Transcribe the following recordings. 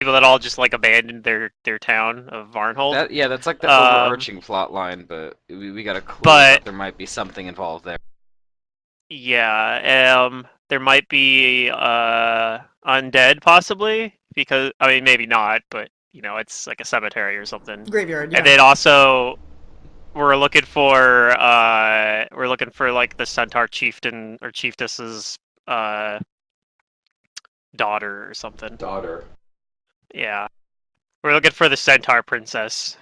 people that all just like abandoned their town of Varnhold. Yeah, that's like the Um, overarching plot line, but we got a clue that but there might be something involved there. yeah, there might be undead possibly because I mean maybe not, but you know it's like a cemetery or something. Graveyard, And yeah. then also we're looking for like the centaur chieftain or chiefess's uh daughter or something. Daughter. Yeah, we're looking for the centaur princess.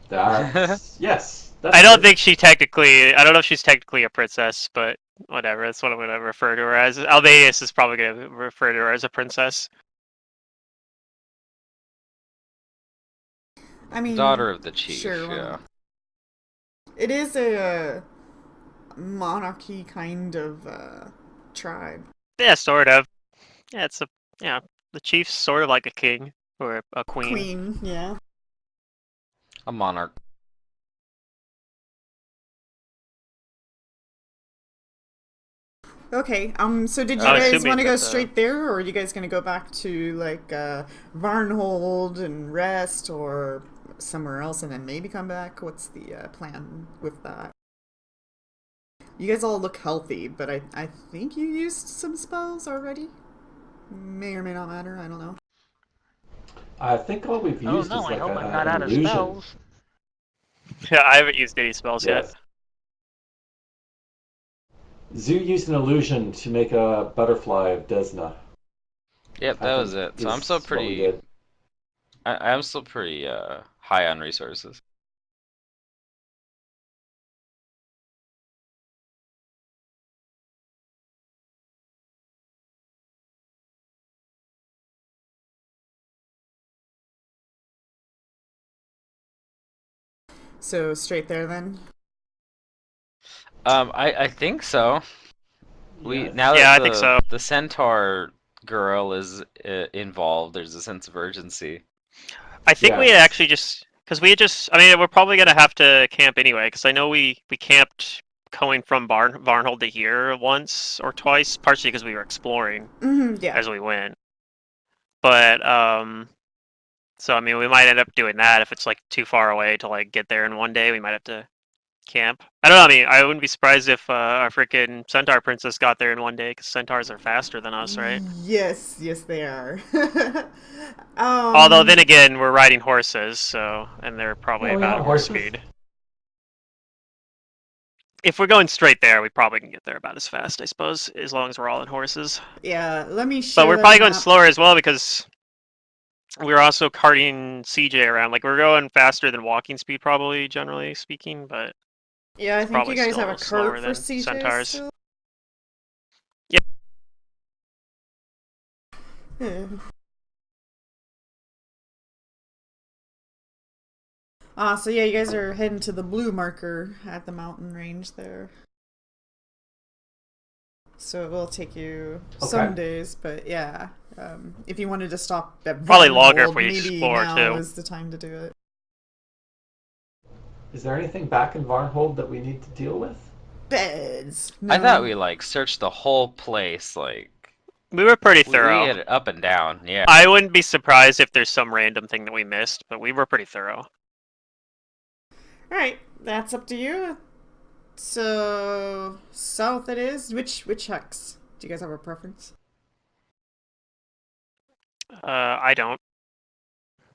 That's yes. That's I don't good. think she technically. I don't know if she's technically a princess, but whatever. That's what I'm gonna refer to her as. Albanius is probably gonna refer to her as a princess. I mean, Daughter of the chief, sure, yeah. it is a monarchy kind of tribe. Yeah, sort of. Yeah, it's a yeah. The chief's sort of like a king or a queen. Queen, yeah. A monarch. Okay, so did you I'm guys assuming want to go that straight there, or are you guys going to go back to, like, Varnhold and rest, or somewhere else and then maybe come back? What's the plan with that? You guys all look healthy, but I think you used some spells already? May or may not matter, I don't know. I think all we've Oh used no, is I like hope I'm an not out of illusion. spells. Yeah, I haven't used any spells yet. Yes. Zoo used an illusion to make a butterfly of Desna. Yep, I that think was it. So is I'm still what we pretty. did. I'm still pretty high on resources. So, straight there then? I think so. We Yes. now Yeah, that I think so. the centaur girl is involved, there's a sense of urgency. I think we Yes. actually just because we just. I mean, we're probably gonna have to camp anyway because I know we camped going from Varnhold to here once or twice, partially because we were exploring Mm-hmm, yeah. as we went. But so I mean, we might end up doing that if it's like too far away to like get there in one day. We might have to camp. I don't know. I mean, I wouldn't be surprised if our freaking centaur princess got there in one day because centaurs are faster than us, right? Yes, yes they are. Although then again, we're riding horses, so and they're probably Yeah, we about have horse horses. speed. If we're going straight there, we probably can get there about as fast, I suppose, as long as we're all in horses. Yeah, let me show But we're that probably going map. slower as well because we're also carting CJ around. Like we're going faster than walking speed, probably generally speaking, but Yeah, I it's think you probably guys still have a slower cart for than CJ centaurs. still. Yep. Yeah. So yeah, you guys are heading to the blue marker at the mountain range there. So it will take you some Okay. days, but yeah. If you wanted to stop at Probably longer if Varnhold, we maybe explore, now too. is the time to do it. Is there anything back in Varnhold that we need to deal with? Beds. I thought No. we like searched the whole place, like We were pretty we thorough. had it up and down. Yeah. I wouldn't be surprised if there's some random thing that we missed, but we were pretty thorough. Alright, that's up to you. So south it is. Which hex? Do you guys have a preference? I don't.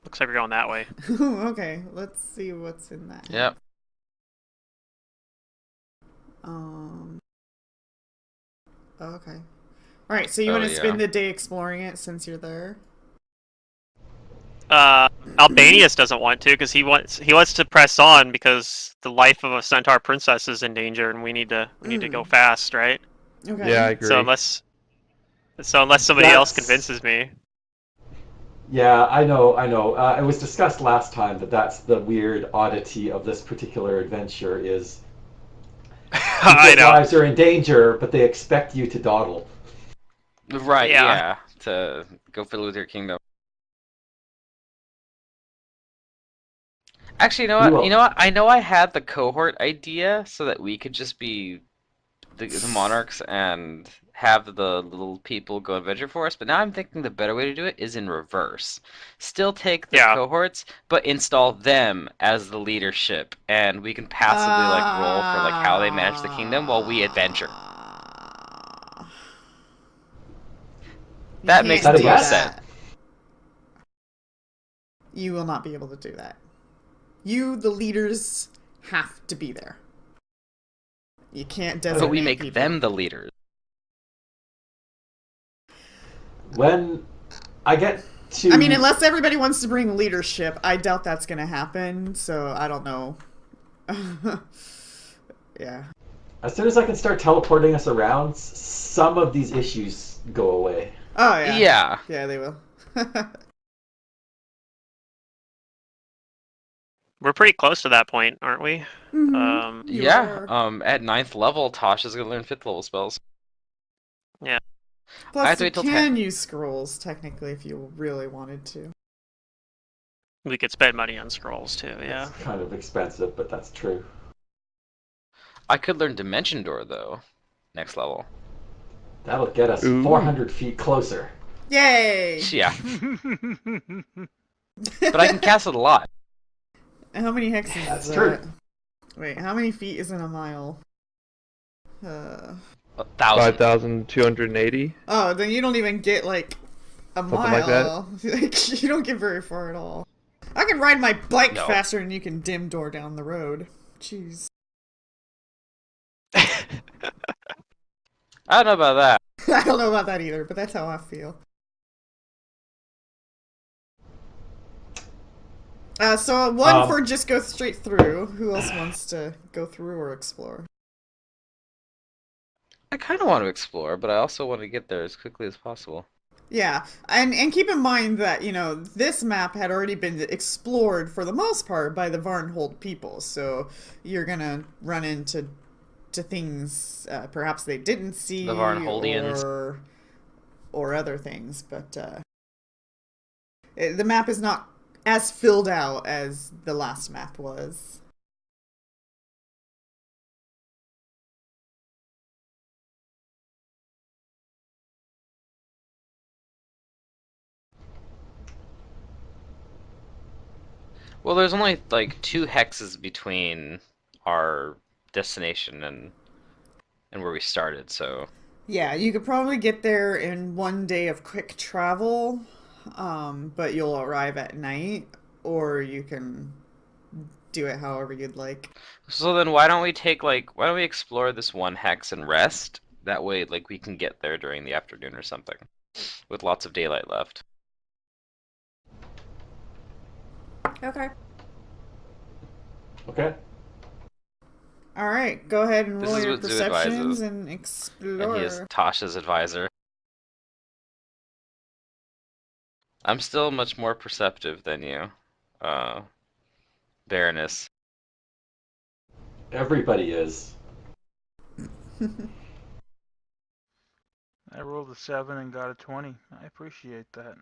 Looks like we're going that way. Okay, let's see what's in that. Yep. Okay. Alright, so you Oh, want to yeah. spend the day exploring it since you're there? Albanius doesn't want to because he wants to press on because the life of a centaur princess is in danger and we need to go fast, right? Okay. Yeah, I agree. So unless somebody else convinces me. Yeah, I know. It was discussed last time that that's the weird oddity of this particular adventure is I people's know. lives are in danger, but they expect you to dawdle. Right. Yeah. Yeah. To go fiddle with your kingdom. Actually, you know what? I know I had the cohort idea so that we could just be the monarchs and have the little people go adventure for us, but now I'm thinking the better way to do it is in reverse. Still take the Yeah. cohorts, but install them as the leadership, and we can passively like roll for like how they manage the kingdom while we adventure. You That makes can't Is that a do yes? that. You will not be able to do that. You, the leaders, have to be there. You can't designate But we make people. them the leaders. When I get to... I mean, unless everybody wants to bring leadership, I doubt that's going to happen, so I don't know. Yeah. As soon as I can start teleporting us around, some of these issues go away. Oh, yeah. Yeah. Yeah, they will. We're pretty close to that point, aren't we? Mhm. You Yeah. are. At 9th level, Tosh is gonna learn 5th level spells. I have Plus, to you wait till can 10. use scrolls, technically, if you really wanted to. We could spend money on scrolls too, yeah. It's kind of expensive, but that's true. I could learn Dimension Door though, next level. That'll get us Ooh. 400 feet closer. Yay! Yeah, but I can cast it a lot. How many hexes That's is true. that? Wait, how many feet is in a mile? 1,000. 5,280. Oh, then you don't even get, like, a Something like mile. Like, you don't get very far at all. I can ride my bike No. faster than you can dim door down the road. Jeez. I don't know about that. I don't know about that either, but that's how I feel. So one for just go straight through. Who else wants to go through or explore? I kind of want to explore, but I also want to get there as quickly as possible. Yeah, and keep in mind that, you know, this map had already been explored for the most part by the Varnhold people, so you're gonna run into things perhaps they didn't see, The Varnholdians. or other things, but the map is not as filled out as the last map was. Well, there's only like 2 hexes between our destination and where we started, so Yeah, you could probably get there in one day of quick travel, but you'll arrive at night, or you can do it however you'd like. so then why don't we explore this one hex and rest? That way, like we can get there during the afternoon or something, with lots of daylight left. Okay. Okay. All right, go ahead and This roll is your what Zoo perceptions advises. and explore. And he is Tasha's advisor. I'm still much more perceptive than you, Baroness. Everybody is. I rolled a 7 and got a 20. I appreciate that.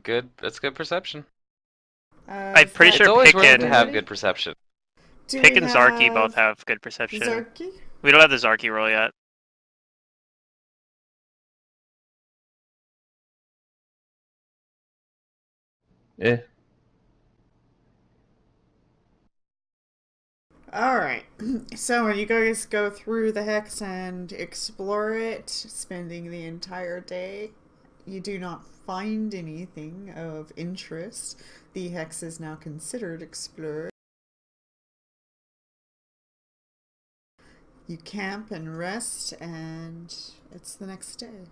Good. That's good perception. I'm pretty It's sure always worth it to Pick have and- good perception. Do Pick we and Zarky both have good perception. Zarky? We don't have the Zarky roll yet. Eh. Alright, so when you guys go through the hex and explore it, spending the entire day, you do not find anything of interest. The hex is now considered explored. You camp and rest, and it's the next day.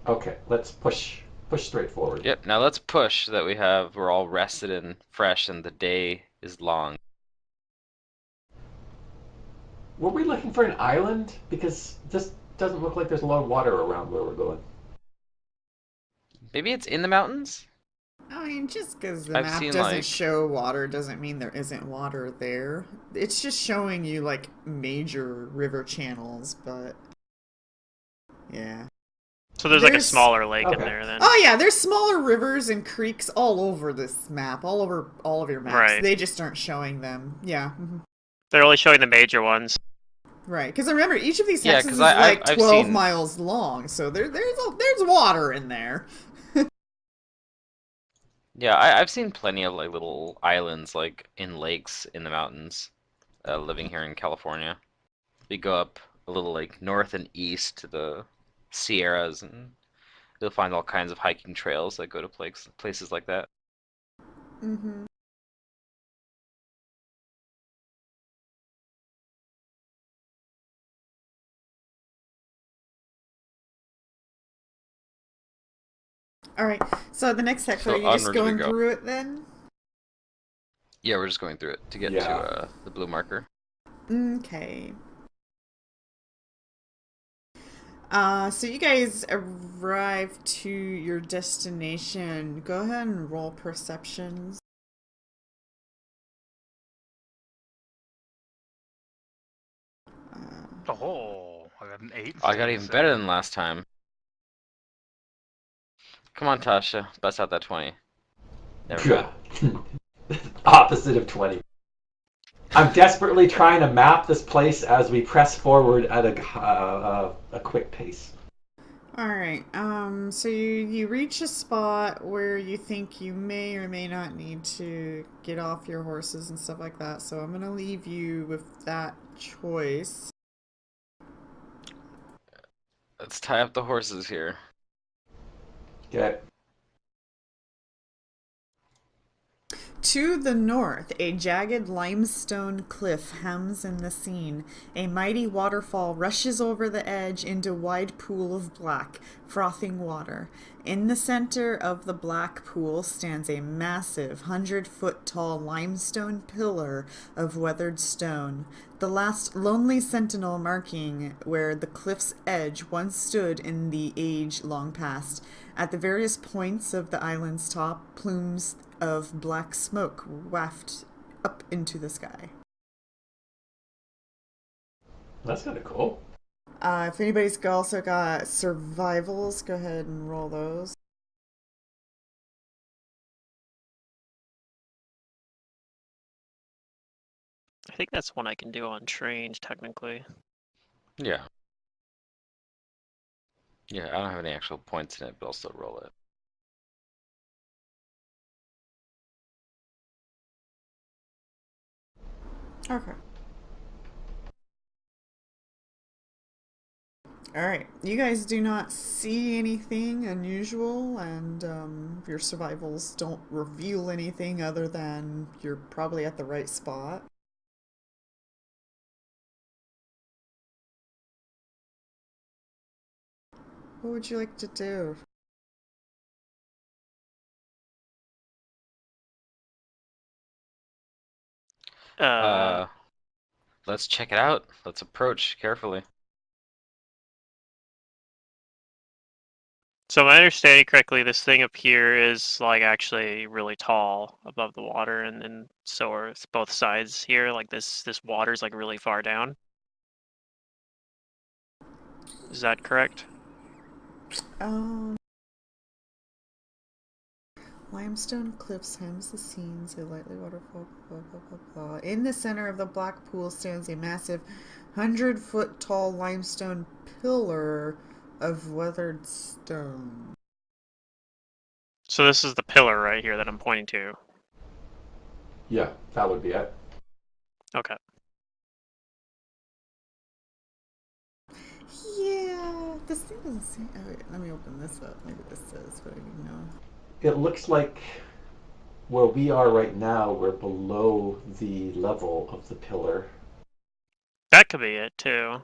Okay, let's push straight forward. Yep. Now let's push so that we're all rested and fresh, and the day is long. Were we looking for an island? Because this doesn't look like there's a lot of water around where we're going. Maybe it's in the mountains. I mean, just because the I've map seen, doesn't like- show water doesn't mean there isn't water there. It's just showing you, like, major river channels, but... yeah. So there's like a There's- smaller lake in Okay. there then. Oh yeah, there's smaller rivers and creeks all over this map, all over all of your maps. Right. They just aren't showing them. Yeah. They're only showing the major ones. Right, because remember, each of these Yeah, hexes 'cause is I've like I've 12 seen miles long, so there's water in there. yeah I've seen plenty of like little islands like in lakes in the mountains. Living here in California, we go up a little like north and east to the Sierras, and you'll find all kinds of hiking trails that go to places like that. Mm-hmm. All right, so the next hex, are So you just onward we going go. through it then? Yeah, we're just going through it to get Yeah. to the blue marker. Okay. So you guys arrive to your destination. Go ahead and roll perceptions. Uh, Oh, I got an 8 Oh, I instead got of a even better 7. than last time. Come on, Tasha, bust out that 20. Never mind. Opposite of 20. I'm desperately trying to map this place as we press forward at a quick pace. all right. So you reach a spot where you think you may or may not need to get off your horses and stuff like that. So I'm gonna leave you with that choice. Let's tie up the horses here. Okay. To the north, a jagged limestone cliff hems in the scene. A mighty waterfall rushes over the edge into a wide pool of black, frothing water. In the center of the black pool stands a massive 100-foot tall limestone pillar of weathered stone, the last lonely sentinel marking where the cliff's edge once stood in the age long past. At the various points of the island's top, plumes of black smoke waft up into the sky. That's kind of cool. If anybody's also got survivals, go ahead and roll those. I think that's one I can do on trains, technically. Yeah. Yeah, I don't have any actual points in it, but I'll still roll it. Okay. Alright, you guys do not see anything unusual, and your survivals don't reveal anything other than you're probably at the right spot. What would you like to do? Uh, Let's check it out. Let's approach carefully. so am I understanding correctly, this thing up here is like actually really tall above the water, and so are both sides here. Like this water's like really far down. Is that correct? Um, Limestone cliffs hems the scenes, a lightly waterfall, blah, blah, blah, blah. In the center of the black pool stands a massive 100-foot tall limestone pillar of weathered stone. So this is the pillar right here that I'm pointing to. Yeah, that would be it. Okay. Yeah, this thing doesn't say. Oh, wait, let me open this up. Maybe this says what I need to know. It looks like where we are right now, we're below the level of the pillar. That could be it too.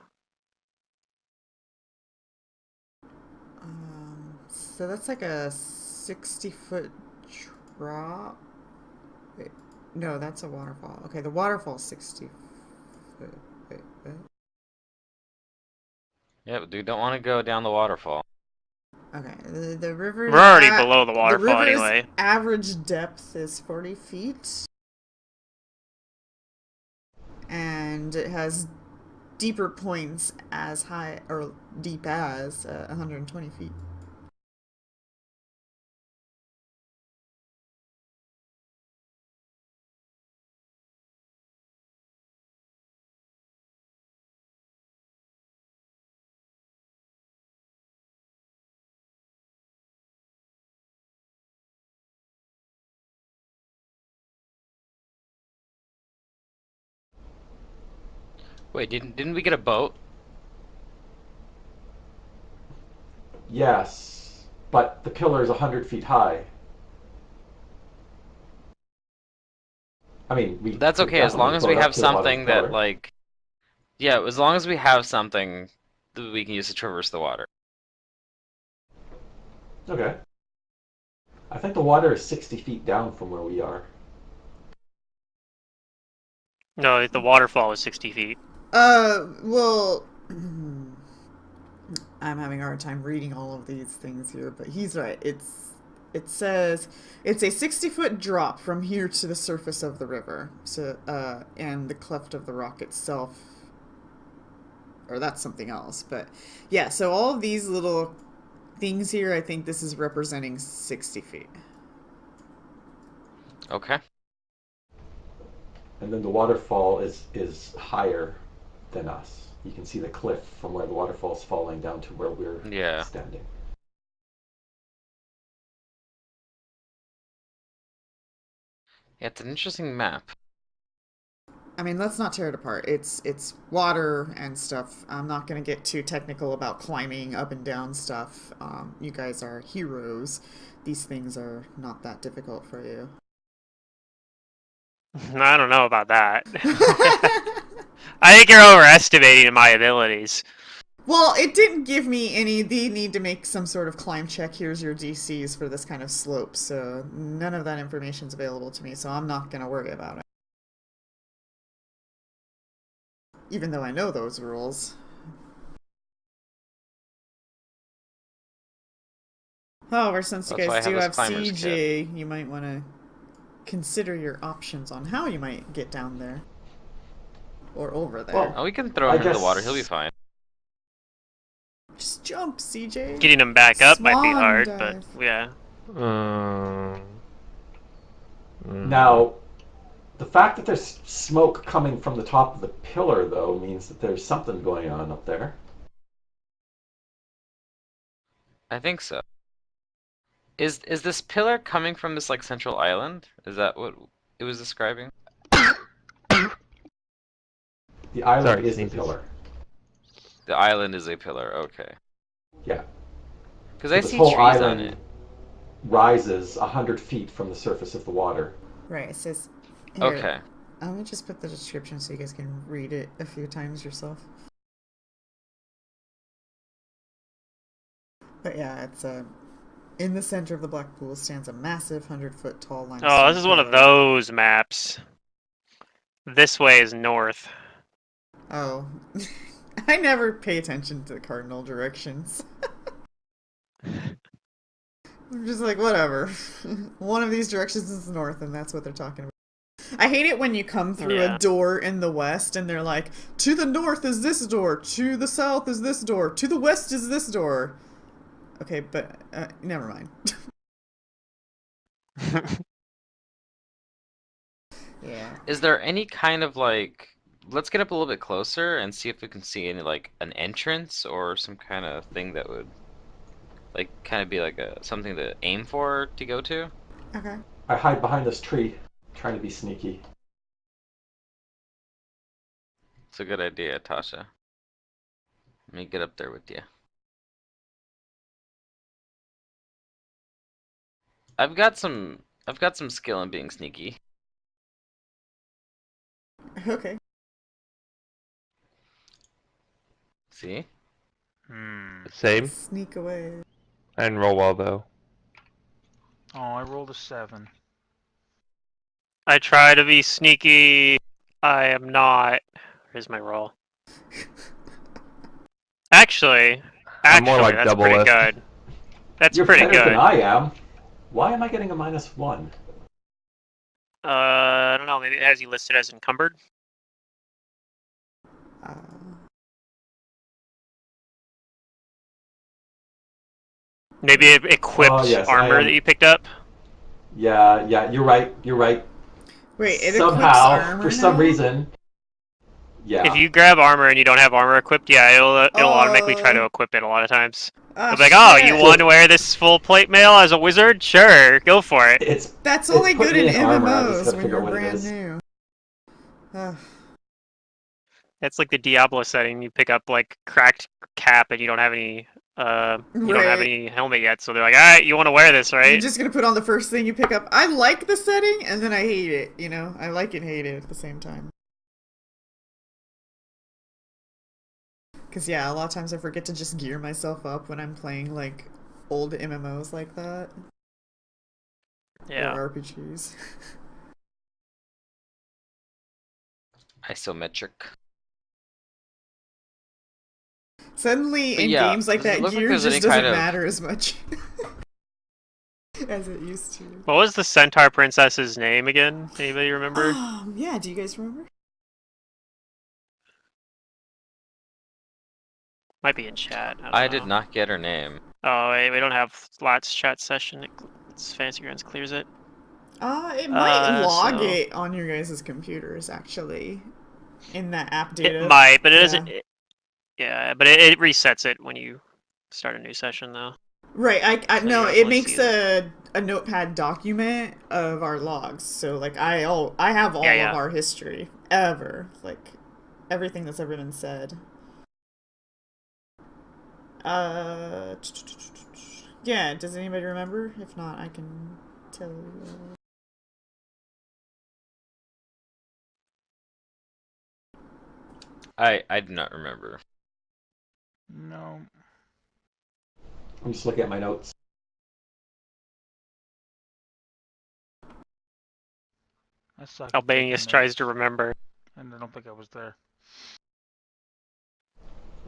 So that's like a 60-foot drop. Wait, no, that's a waterfall. Okay, the waterfall's 60 foot. Wait, what? Yeah, but we don't want to go down the waterfall. Okay, the river's We're already below the the waterfall river's anyway. average depth is 40 feet, and it has deeper points as high or deep as 120 feet. Wait, didn't we get a boat? Yes, but the pillar is 100 feet high. I mean, we That's could okay as long definitely as we float up have to the bottom of something the that pillar. like, yeah, as long as we have something that we can use to traverse the water. Okay. I think the water is 60 feet down from where we are. No, the waterfall is 60 feet. Well, I'm having a hard time reading all of these things here, but he's right. It says it's a 60-foot drop from here to the surface of the river. So, and the cleft of the rock itself, or that's something else. But yeah, so all of these little things here, I think this is representing 60 feet. Okay. And then the waterfall is higher than us. You can see the cliff from where the waterfall is falling down to where we're Yeah. standing. Yeah, it's an interesting map. I mean, let's not tear it apart. It's water and stuff. I'm not gonna get too technical about climbing up and down stuff. You guys are heroes. These things are not that difficult for you. I don't know about that. I think you're overestimating my abilities. Well, it didn't give me any. They need to make some sort of climb check. Here's your DCs for this kind of slope. So none of that information's available to me. So I'm not gonna worry about it. Even though I know those rules. However, since you That's why I guys have do this have climber's CJ, you might want to consider your options on how you might get down there. Or over there. Well, Oh, we can throw I him in the water. guess- He'll be fine. Just jump, CJ. Getting him back up might be Swan hard, dive. but yeah. Now, the fact that there's smoke coming from the top of the pillar, though, means that there's something going on up there. I think so. Is this pillar coming from this like central island? Is that what it was describing? The island Sorry, is the sneezes. pillar. The island is a pillar. Okay. Yeah. Because So I this see whole trees on island it. rises 100 feet from the surface of the water. Right, it says. Here, Okay. I'm gonna just put the description so you guys can read it a few times yourself. But yeah, it's in the center of the black pool stands a massive 100-foot tall limestone. Oh, this is one of pillar. those maps. This way is north. Oh. I never pay attention to the cardinal directions. I'm just like, whatever. One of these directions is north, and that's what they're talking about. I hate it when you come through Yeah. a door in the west, and they're like, to the north is this door, to the south is this door, to the west is this door. Okay, but never mind. Yeah. Is there any kind of like? Let's get up a little bit closer and see if we can see any like an entrance or some kind of thing that would like kind of be like a something to aim for to go to. Okay. I hide behind this tree, trying to be sneaky. It's a good idea, Tasha. Let me get up there with you. I've got some skill in being sneaky. Okay. See? Same. Sneak away. I didn't roll well though. Oh, I rolled a 7. I try to be sneaky. I am not. Where's my roll? Actually, I'm more like that's double pretty lift. good. That's You're pretty better than good. I am. Why am I getting a -1? I don't know. Maybe it has you listed as encumbered. Uh, Maybe it equipped Oh, yes, I armor am. that you picked up. Yeah, you're right. You're right. wait, it equips Somehow, armor for some now? reason. Yeah. If you grab armor and you don't have armor equipped, yeah, it'll automatically try to Oh. equip it a lot of times. Ah, It's like, oh, you shit. want to wear this full plate mail as a wizard? Sure, go for it. It's That's it's only put good me in in armor, I just MMOs gotta when figure you're out what it brand is. new. Ugh. It's like the Diablo setting. You pick up like cracked cap and you don't have any you don't have Right. any helmet yet, so they're like, alright, you want to wear this, You're right? just gonna put on the first thing you pick up. I like the setting, and then I hate it. You know, I like it and hate it at the same time. Because yeah, a lot of times I forget to just gear myself up when I'm playing like old MMOs like that Yeah. or RPGs. Isometric. Suddenly, But in yeah, games like does it that, look like gear there's just any doesn't kind of- matter as much as it used to. What was the Centaur Princess's name again? Anybody remember? Yeah. Do you guys remember? Might be in chat. I don't I know. did not get her name. Oh, wait, we don't have lots chat session. It's Fancy Grounds clears it. It might log so- it on your guys' computers actually, in that app data. It might, but it Yeah. doesn't. Yeah, but it resets it when you start a new session, though. Right, I So no, you don't it really makes see a notepad document of our logs. So like I have all Yeah. of our history ever, like everything that's ever been said. Yeah, does anybody remember? If not, I can tell you. I do not remember. No. I'm just looking at my notes. I suck. at Albanius taking tries notes, to remember. And I don't think I was there.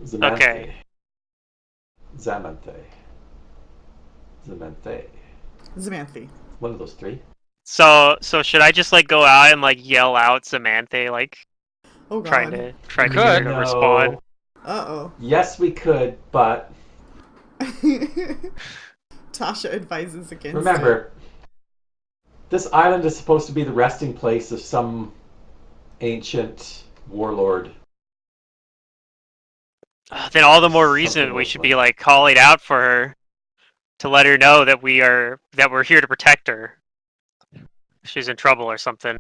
Zamanthe. Okay. Zamanthe. Zamanthe. One of those three. So should I just like go out and like yell out Samantha, like Oh god. trying to get Could. her to respond? Uh Yes, we could, but oh. Tasha advises against remember, this island is supposed to be the resting place of some ancient warlord. Then all the more reason Something we like should that. be like calling out for her to let her know that we're here to protect her. If she's in trouble or something.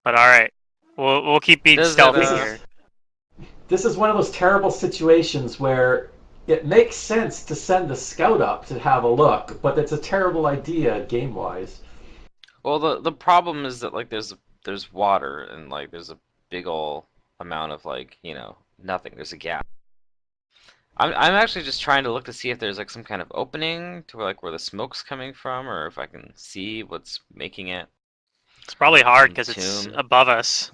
But all right, we'll keep being Does it, stealthy This here. This is one of those terrible situations where it makes sense to send a scout up to have a look, but it's a terrible idea game-wise. Well, the problem is that like there's water and like there's a big ol' amount of like nothing. There's a gap. I'm actually just trying to look to see if there's like some kind of opening to where the smoke's coming from, or if I can see what's making it. It's probably hard because it's Tomb. above us.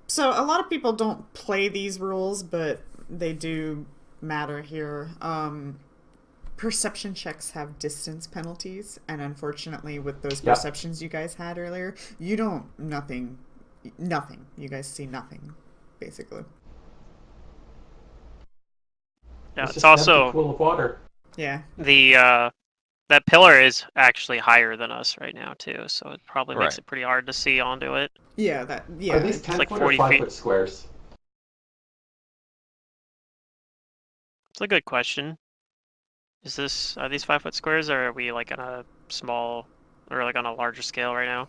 So a lot of people don't play these rules, but they do matter here. Perception checks have distance penalties, and unfortunately with those Yep. perceptions you guys had earlier, you don't nothing. You guys see nothing, basically. Yeah, It's it's just an empty also pool of water. Yeah. the that pillar is actually higher than us right now too, so it probably makes Right. it pretty hard to see onto it. Yeah, Are these it's 10 like foot 40 or 5 feet. foot squares? It's a good question. Are these 5-foot squares, or are we like on a small or like on a larger scale right now?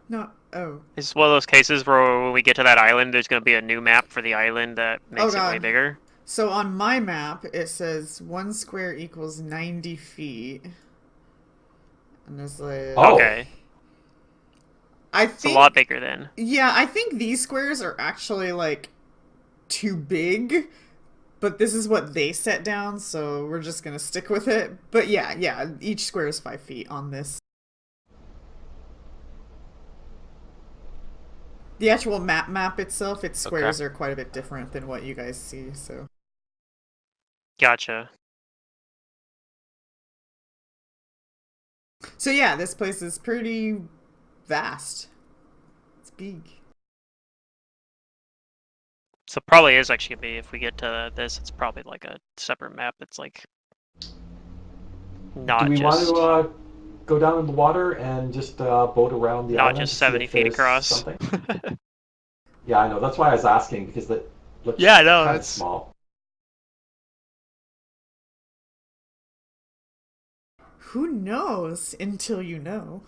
No. Oh. It's one of those cases where when we get to that island, there's going to be a new map for the island that makes it way God. bigger. So on my map, it says 1 square equals 90 feet. And there's like... Oh. Okay, I it's a think... lot bigger then. Yeah, I think these squares are actually, like, too big. But this is what they set down, so we're just gonna stick with it. But yeah, each square is 5 feet on this. The actual map itself, its squares are quite a bit different than what you guys see, so... Gotcha. So yeah, this place is pretty vast. It's big. So probably is actually gonna be, if we get to this, it's probably like a separate map. It's like not Do we just want to go down in the water and just boat around the not island? just to see 70 if feet there's across. something? Yeah, I know. That's why I was asking, because it looks Yeah, I know, kind of that's- small. Who knows until you know?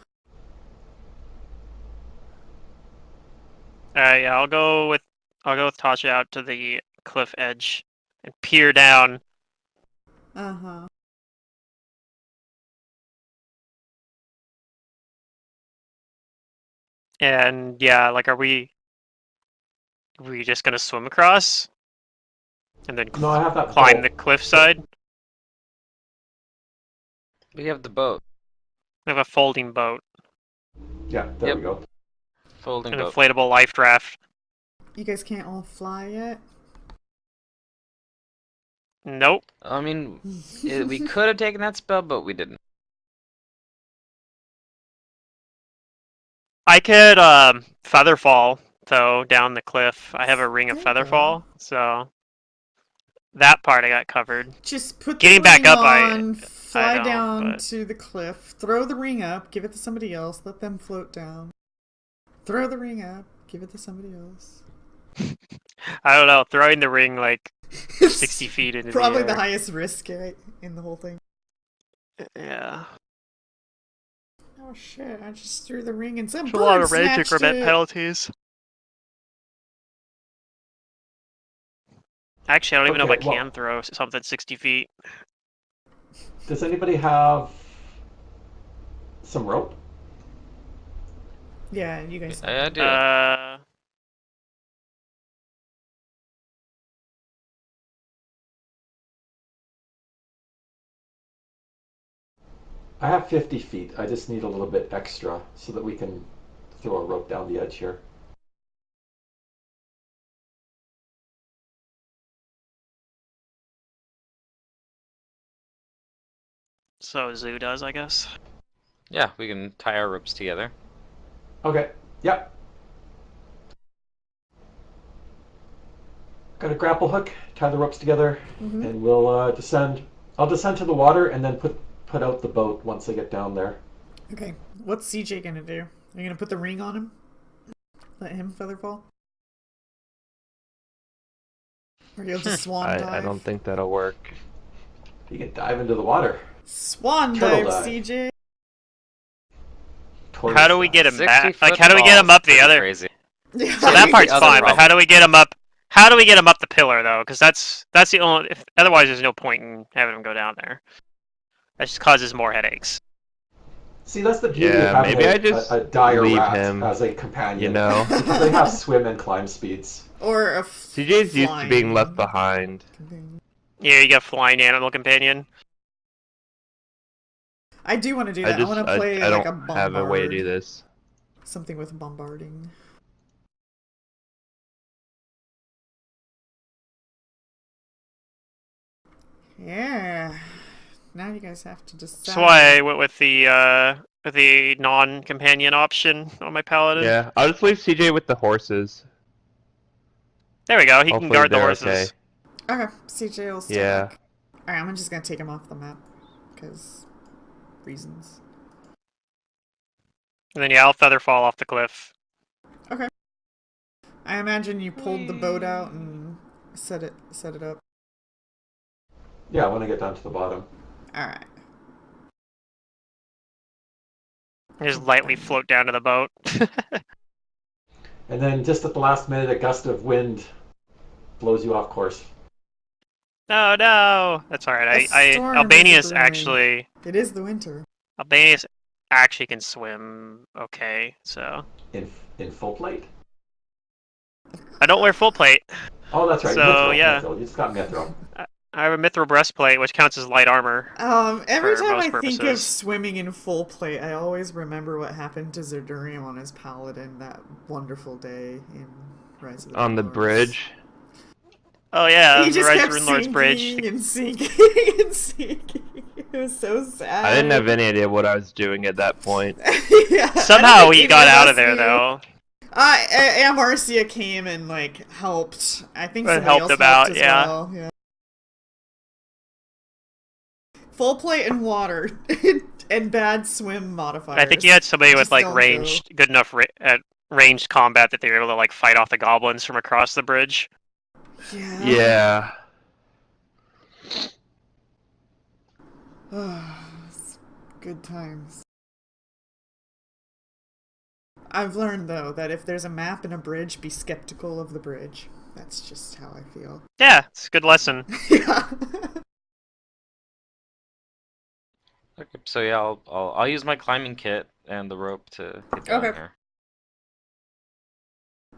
Yeah, I'll go with Tasha out to the cliff edge and peer down. Uh-huh. And yeah, like, are we just gonna swim across and then No, I have that climb boat. the cliffside? We have the boat. We have a folding boat, Yeah, there Yep. we go. Folding an boat. inflatable life raft. You guys can't all fly yet? Nope. I mean, we could have taken that spell, but we didn't. I could feather fall though down the cliff. I have a ring of There you feather go. fall, so that part I got covered. Just put Getting the ring back up, on, fly know, down but- to the cliff, throw the ring up, give it to somebody else, let them float down. Throw the ring up, give it to somebody else. I don't know, throwing the ring like 60 feet into Probably the the air. highest risk in the whole thing. Yeah. Oh shit, I just threw the ring and some There's a lot bird of rage snatched increment it. penalties. Actually, I don't even know if I Okay, well- can throw something 60 feet. Does anybody have some rope? Yeah, you guys. I do. I have 50 feet. I just need a little bit extra so that we can throw a rope down the edge here. So Zoo does, I guess. Yeah, we can tie our ropes together. Okay, yep. Got a grapple hook, tie the ropes together, Mhm. and we'll descend. I'll descend to the water and then put out the boat once I get down there. Okay, what's CJ gonna do? Are you gonna put the ring on him? Let him feather fall? Or you'll just swan dive? I don't think that'll work. You can dive into the water. Swan Turtle dive, dive. CJ. Tortoise How do we dive. get him 60 back? Like, foot how do we get him falls, up the pretty other? Crazy. Yeah. So that the part's other fine, but how problem. do we get him up? How do we get him up the pillar though? Because that's the only. Otherwise, there's no point in having him go down there. That just causes more headaches. See, that's the beauty Yeah, of having maybe I just a dire leave rat him, as a companion. you know? Because they have swim and climb speeds. Or a CJ's used to being flying left behind. companion. Yeah, you got flying animal companion. I do want to do I that. I just want to play I like don't a bombard. have a way to do this. Something with bombarding. Yeah. Now you guys have to decide. That's why I went with the non-companion option on my paladin. Yeah, I'll just leave CJ with the horses. There we go. He can Hopefully guard the they're horses. Okay, CJ will stay Yeah. back. Alright, I'm just gonna take him off the map. Because reasons. And then yeah, I'll feather fall off the cliff. Okay. I imagine you pulled the boat out and set it up. Yeah, when I get down to the bottom. Alright. Just lightly float down to the boat. And then just at the last minute, a gust of wind blows you off course. No, no, that's all right. A storm is Albanius brewing. actually It is the winter. can swim okay, so In full plate? I don't wear full plate. Oh, that's right. So, Mithril, yeah. Mithril. You just got Mithril. I have a mithril breastplate, which counts as light armor. Every For time most I think of purposes. swimming in full plate, I always remember what happened to Zerdurium on his paladin that wonderful day in Rise of the On the Rune Lords. bridge. Oh yeah, He the just Rise kept of Rune Lord's bridge. sinking and sinking and sinking. It was so sad. I didn't have any idea what I was doing at that point. Yeah, I Somehow don't think he either got out us of there knew. though. Amarcia came and like helped. I think But somebody helped else about, helped as yeah. well. Yeah. Full plate and water and bad swim modifiers. I think you had somebody with Just like don't ranged, good enough at ranged combat that they were able to like fight off the goblins from across the bridge. Yeah. Yeah. It's Good times. I've learned, though, that if there's a map and a bridge, be skeptical of the bridge. That's just how I feel. Yeah, it's a good lesson. Yeah. Okay, so yeah, I'll use my climbing kit and the rope to get down Okay. here.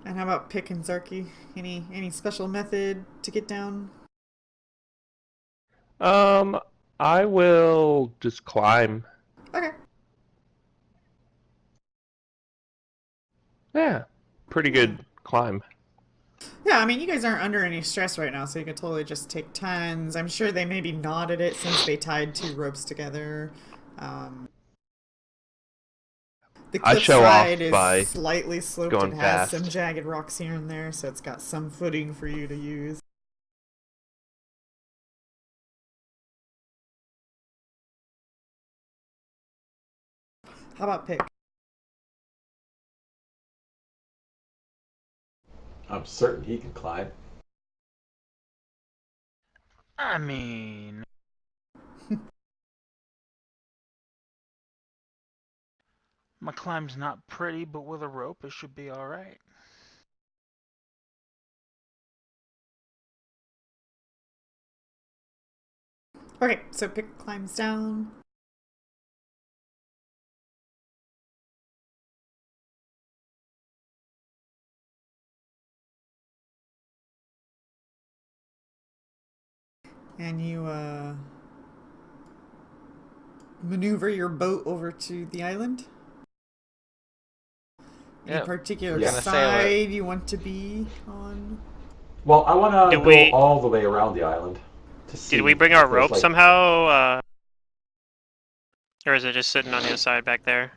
And how about Pick and Zarky? Any special method to get down? I will just climb. Okay. Yeah, pretty good climb. Yeah, I mean, you guys aren't under any stress right now, so you could totally just take tons. I'm sure they maybe knotted it since they tied 2 ropes together. The I show off cliffside is by slightly sloped. going It has fast. some jagged rocks here and there, so it's got some footing for you to use. How about Pick? I'm certain he can climb. I mean, my climb's not pretty, but with a rope, it should be all right. Okay, so Pick climbs down. And you, maneuver your boat over to the island? Any Yeah, particular we're gonna sail it. side you want to be on? Well, I want to Did go we- all the way around the island to see. Did we bring if our there's, rope like- somehow? Or is it just sitting on the other side back there?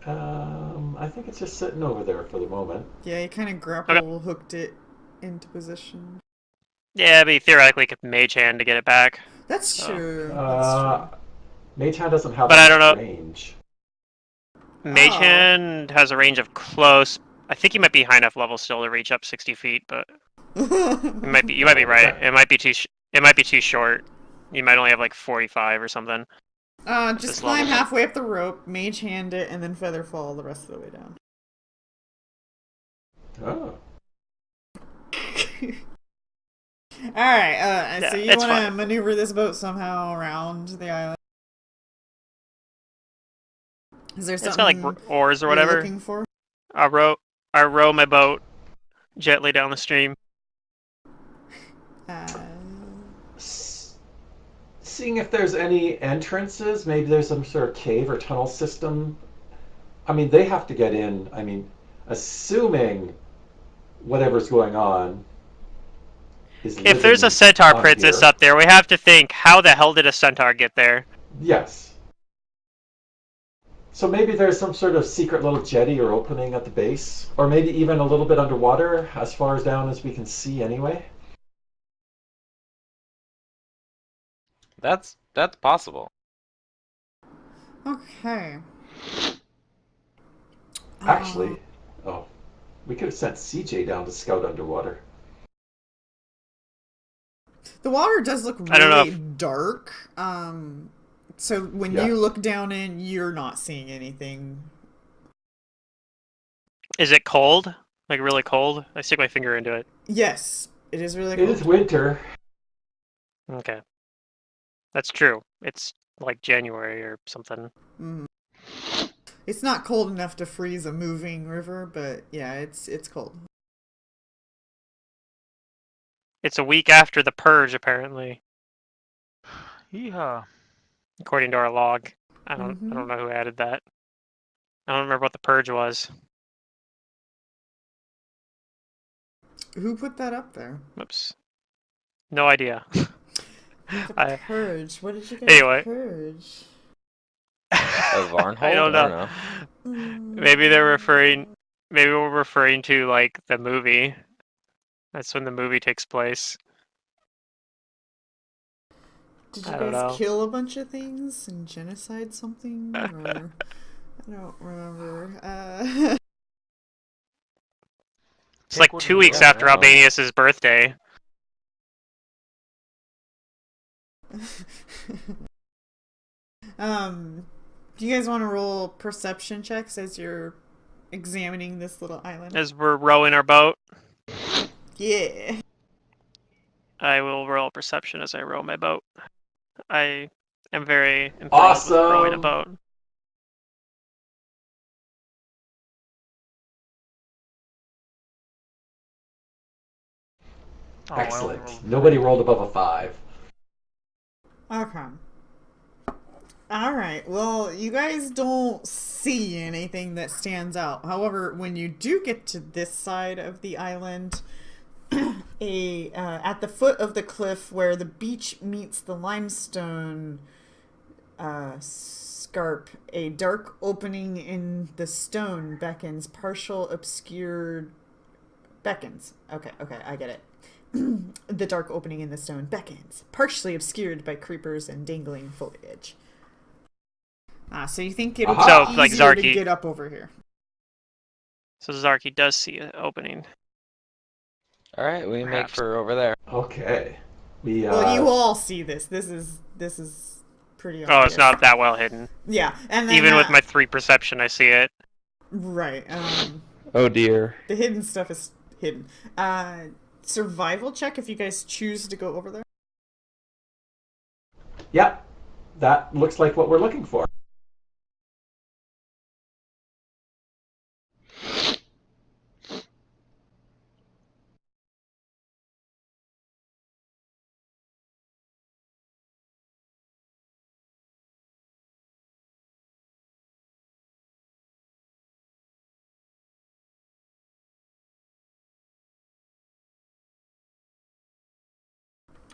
I think it's just sitting over there for the moment. Yeah, you kind of grapple hooked it into position. Yeah, but theoretically could mage hand to get it back. That's Oh. true. That's true. Mage Hand doesn't have But I much don't know. range. Mage Oh. hand has a range of close. I think you might be high enough level still to reach up 60 feet, but you might be right. It might be too short. You might only have like 45 or something. Just this climb level. halfway up the rope, mage hand it, and then feather fall the rest of the way down. Oh. Alright, Yeah, so you it's want to fine. maneuver this boat somehow around the island? Is there It's something got like oars or you're whatever. looking for? I row my boat gently down the stream. Uh, Seeing if there's any entrances, maybe there's some sort of cave or tunnel system. I mean, they have to get in. I mean, assuming whatever's going on is If there's a living centaur on princess here. up there, we have to think, how the hell did a centaur get there? Yes. So maybe there's some sort of secret little jetty or opening at the base, or maybe even a little bit underwater, as far as down as we can see anyway. That's possible. okay. Actually, we could have sent CJ down to scout underwater. The water does look I don't know really dark. So when Yeah. you look down in, you're not seeing anything. Is it cold? Like really cold? I stick my finger into it. Yes, it is really It cold. is winter. Okay. That's true. It's like January or something. Mhm. It's not cold enough to freeze a moving river, but yeah, it's cold. It's a week after the purge, apparently, Yeehaw. according to our log. I don't Mhm. know who added that. I don't remember what the purge was. Who put that up there? Oops. No idea. The purge. What did you guys Anyway. purge? A Varnhold? I don't know. Maybe they're referring. Maybe we're referring to like the movie. That's when the movie takes place. Did you I don't guys know. kill a bunch of things and genocide something? Or I don't remember. It's like Pick what 2 you weeks want. after Albanius's birthday. Do you guys want to roll perception checks as you're examining this little island? As we're rowing our boat, Yeah. I will roll perception as I row my boat. I am very enthralled with rowing a Awesome. boat. Oh, I only rolled Excellent. a Nobody 3. rolled above a 5. Okay. All right. Well, you guys don't see anything that stands out. However, when you do get to this side of the island, at the foot of the cliff where the beach meets the limestone scarp, a dark opening in the stone beckons, partial obscured beckons. Okay, I get it. The dark opening in the stone beckons, partially obscured by creepers and dangling foliage. So you think it'll Aha! be So, like easier to Zarky. get up over here. So Zarky does see an opening. All right, we make Perhaps. for over there. Okay. We Well, you all see this. This is pretty obvious. Oh, it's not that well hidden. Yeah, and then Even with my 3 perception, I see it. right. Oh dear. The hidden stuff is hidden. Survival check if you guys choose to go over there. yeah, that looks like what we're looking for.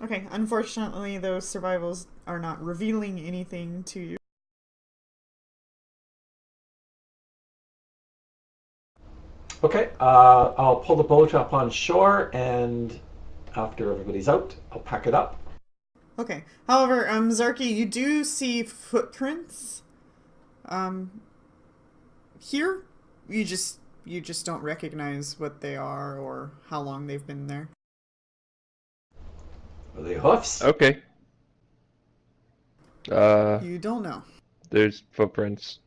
Okay, unfortunately, those survivals are not revealing anything to you. Okay, I'll pull the boat up on shore, and after everybody's out, I'll pack it up. Okay. However, Zarky, you do see footprints. Here, you just don't recognize what they are or how long they've been there. Are they hoofs? Okay. You don't know. There's footprints.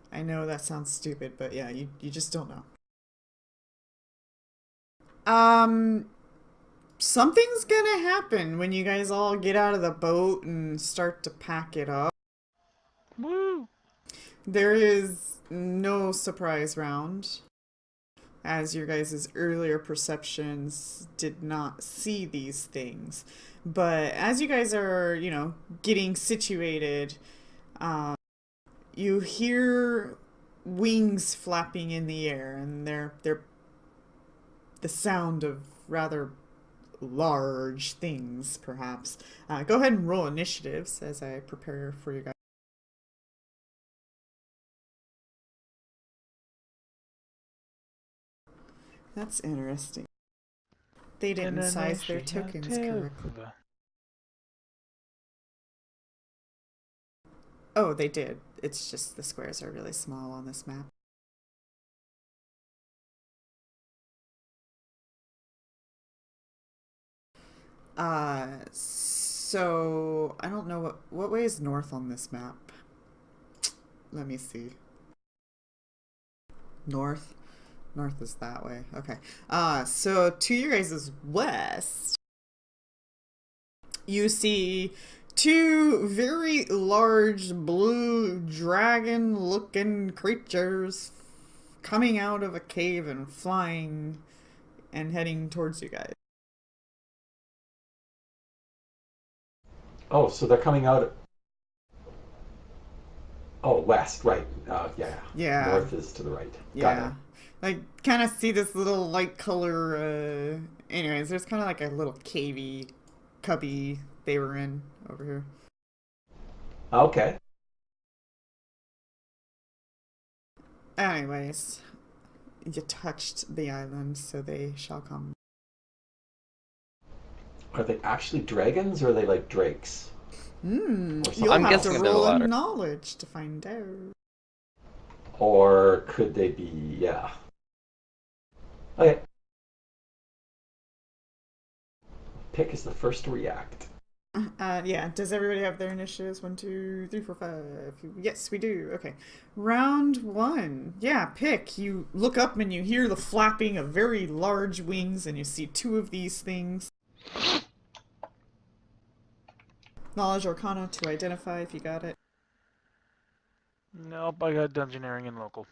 I know that sounds stupid, but yeah, you just don't know. Something's gonna happen when you guys all get out of the boat and start to pack it up. Woo! There is no surprise round, as your guys' earlier perceptions did not see these things. But as you guys are, getting situated, you hear wings flapping in the air, and they're the sound of rather large things, perhaps. Go ahead and roll initiatives as I prepare for you guys. That's interesting. They didn't size their tokens correctly. Oh, they did. It's just the squares are really small on this map. So I don't know what way is north on this map. Let me see. North. North is that way. Okay. So to your guys' west, you see two very large blue dragon-looking creatures coming out of a cave and flying and heading towards you guys. Oh, so they're coming out. Oh, west, right. Yeah. Yeah. North is to the right. Yeah. I kind of see this little light color. Anyways, there's kind of like a little cavey cubby they were in over here. Okay. Anyways, you touched the island, so they shall come. Are they actually dragons, or are they like drakes? You'll I'm have guessing to they're the roll latter. in knowledge to find out. Or could they be, yeah. Okay. Pick is the first to react. Yeah, does everybody have their initiatives? 1, 2, 3, 4, 5. Yes, we do. Okay. Round 1. Yeah, pick. You look up and you hear the flapping of very large wings, and you see 2 of these things. Knowledge Arcana to identify if you got it. Nope, I got Dungeoneering and local.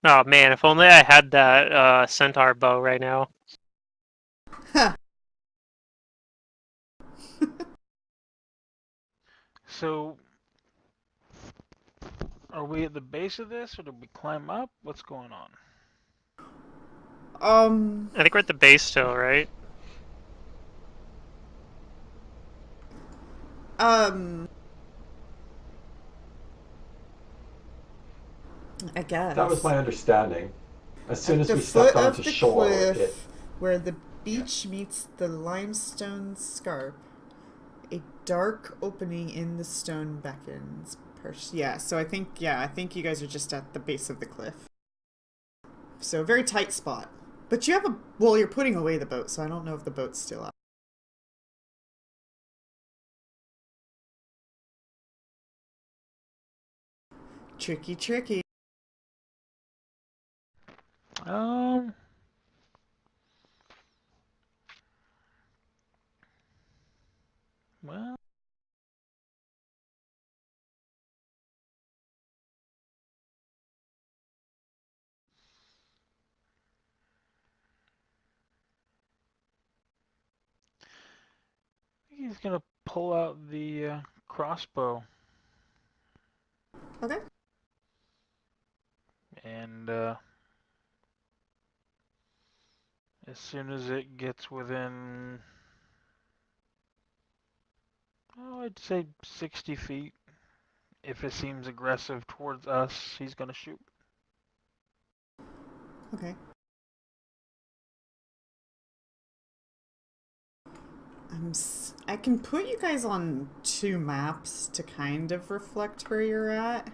Oh man, if only I had that centaur bow right now. Ha! So, are we at the base of this, or did we climb up? What's going on? I think we're at the base still, right? Um, I guess. That was my understanding. As soon At as the we foot stepped onto of the shore, cliff, where the beach meets the limestone scarp, a dark opening in the stone beckons. Yeah, so I think you guys are just at the base of the cliff. So a very tight spot. But you have you're putting away the boat, so I don't know if the boat's still up. Tricky, tricky. Um, well, I think he's gonna pull out the crossbow Okay. and as soon as it gets within, oh, I'd say 60 feet, if it seems aggressive towards us, he's gonna shoot. Okay. I can put you guys on 2 maps to kind of reflect where you're at.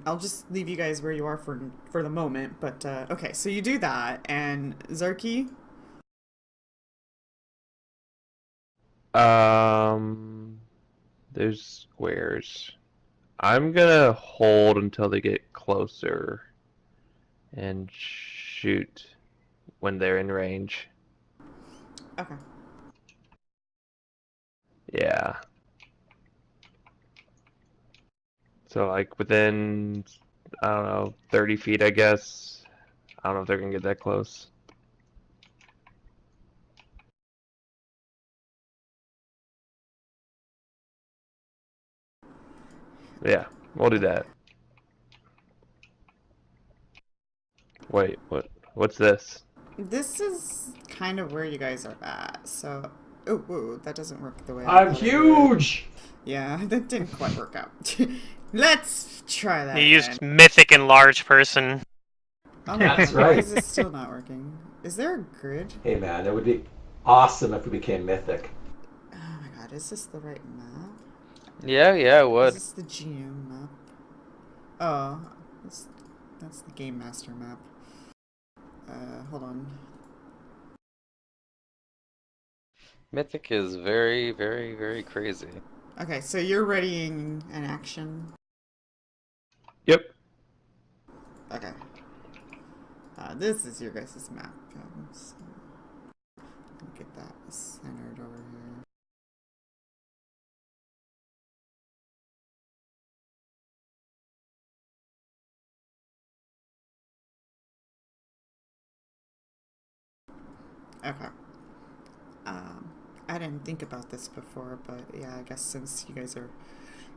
I'll just leave you guys where you are for the moment. But okay, so you do that, and Zarky. There's squares. I'm gonna hold until they get closer and shoot when they're in range. Okay. Yeah. So like within, I don't know, 30 feet, I guess. I don't know if they're gonna get that close. Yeah, we'll do that. Wait, what's this? This is kind of where you guys are at. So, oh, whoa, that doesn't work the way I I'm thought it would. huge! Yeah, that didn't quite work out. Let's try that You again. used mythic and large person. Oh my That's god, why right. is it still not working? Is there a grid? Hey man, it would be awesome if we became mythic. Oh my god, is this the right map? Yeah, it Is would. this the GM map? Oh, that's the Game Master map. Hold on. Mythic is very, very, very crazy. Okay, so you're readying an action. Yep. Okay. This is your guys' map. So get that centered over here. Okay. I didn't think about this before, but yeah, I guess since you guys are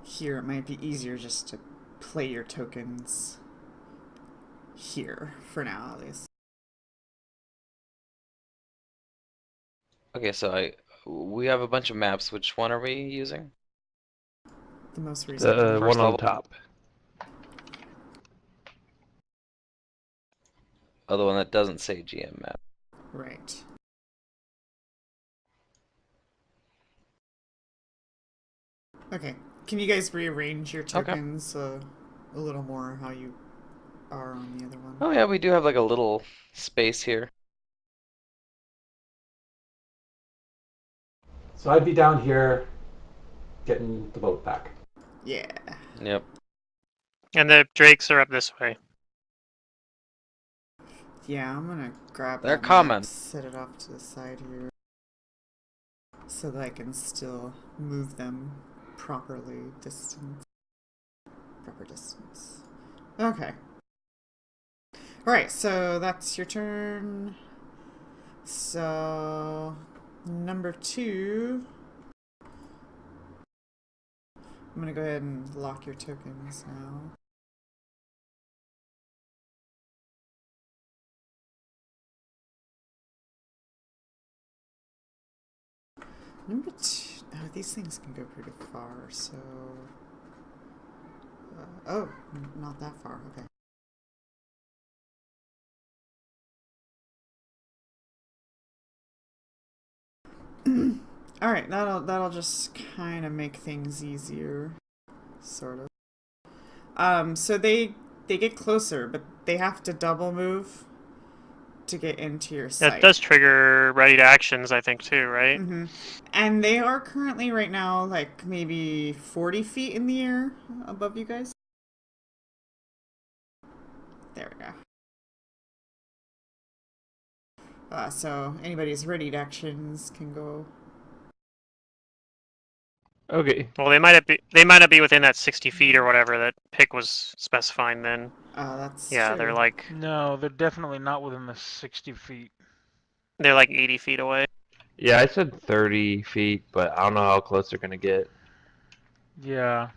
here, it might be easier just to play your tokens here, for now at least. Okay, so we have a bunch of maps. Which one are we using? The most recent The one. First one on level? top. Oh, the one that doesn't say GM map. Right. Okay. Can you guys rearrange your Okay. tokens a little more how you are on the other one? Oh yeah, we do have like a little space here. So I'd be down here getting the boat back. Yeah. Yep. And the drakes are up this way. Yeah, I'm gonna grab They're that map, common. set it off to the side here, so that I can still move them properly proper distance. Okay. Alright, so that's your turn. So, number 2. I'm gonna go ahead and lock your tokens now. Number 2. Oh, these things can go pretty far, so. Oh, not that far. Okay. All right, that'll just kind of make things easier, sort of. So they get closer, but they have to double move to get into your That sight. does trigger ready to actions, I think, too, right? Mm-hmm. And they are currently right now like maybe 40 feet in the air above you guys. There we go. So anybody's ready to actions can go. Okay. Well, they might not be within that 60 feet or whatever that Pick was specifying then. That's Yeah, true. No, they're definitely not within the 60 feet. They're like 80 feet away. Yeah, I said 30 feet, but I don't know how close they're gonna get. Yeah.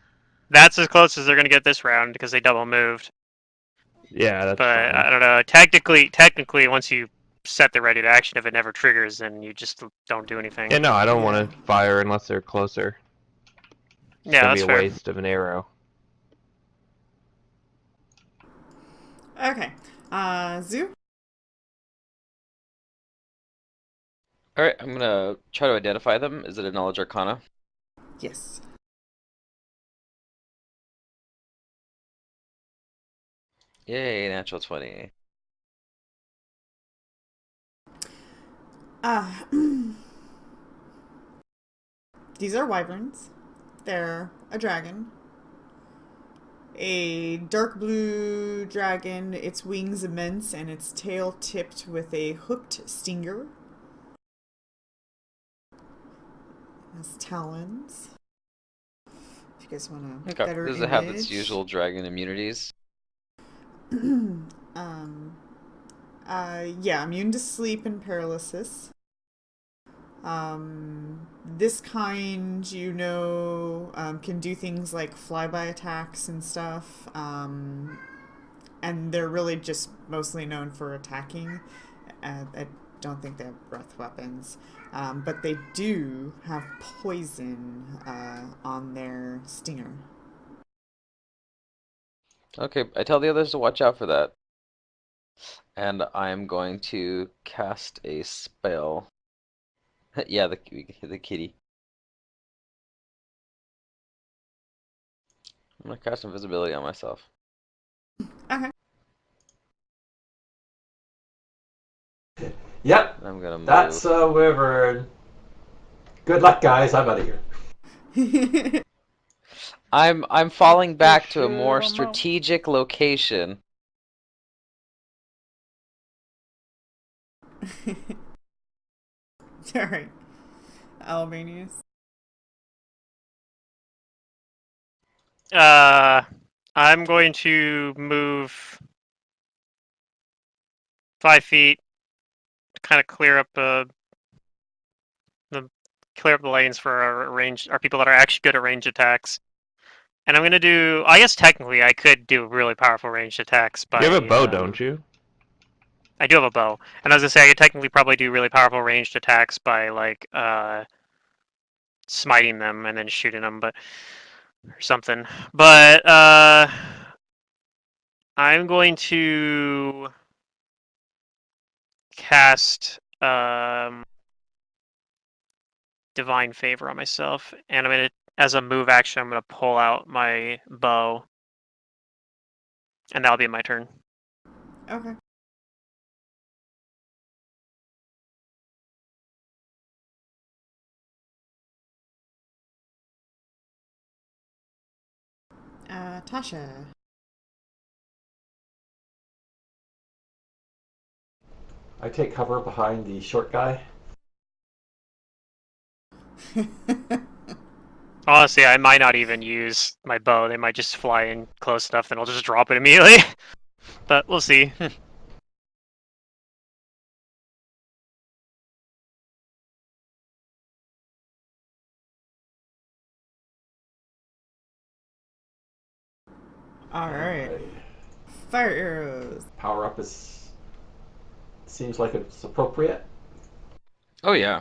That's as close as they're gonna get this round because they double moved. Yeah, that's But I fine. don't know. Technically, once you set the ready to action, if it never triggers, then you just don't do anything. Yeah, no, I don't Yeah. want to fire unless they're closer. It's Yeah, gonna be that's a fair. waste of an arrow. Okay. Zoo? Alright, I'm gonna try to identify them. Is it a knowledge arcana? Yes. Yay, natural 20. Uh, these are wyverns. They're a dragon. A dark blue dragon, its wings immense and its tail tipped with a hooked stinger. It has talons. If you guys want a Okay. better Does it have its usual dragon immunities? Yeah, immune to sleep and paralysis. This kind, can do things like flyby attacks and stuff. And they're really just mostly known for attacking. I don't think they have breath weapons. But they do have poison on their stinger. Okay, I tell the others to watch out for that. And I'm going to cast a spell. Yeah, the kitty. I'm gonna cast invisibility on myself. Okay. Yep, I'm gonna move. that's a wyvern. Good luck, guys. I'm out of here. I'm falling back to a Shit, more I'm out. strategic location. Alright. Albanius. I'm going to move 5 feet to kind of clear up the lanes for our people that are actually good at range attacks. And I'm gonna do. I guess technically I could do really powerful ranged attacks by. You have a bow, don't you? I do have a bow, and I was gonna say I could technically probably do really powerful ranged attacks by like smiting them and then shooting them, but or something. But I'm going to cast divine favor on myself, and as a move action, I'm gonna pull out my bow, and that'll be my turn. Okay. Tasha. I take cover behind the short guy. Honestly, I might not even use my bow. They might just fly in close enough, then I'll just drop it immediately. But we'll see. Alright. Fire arrows. Power up seems like it's appropriate. Oh yeah,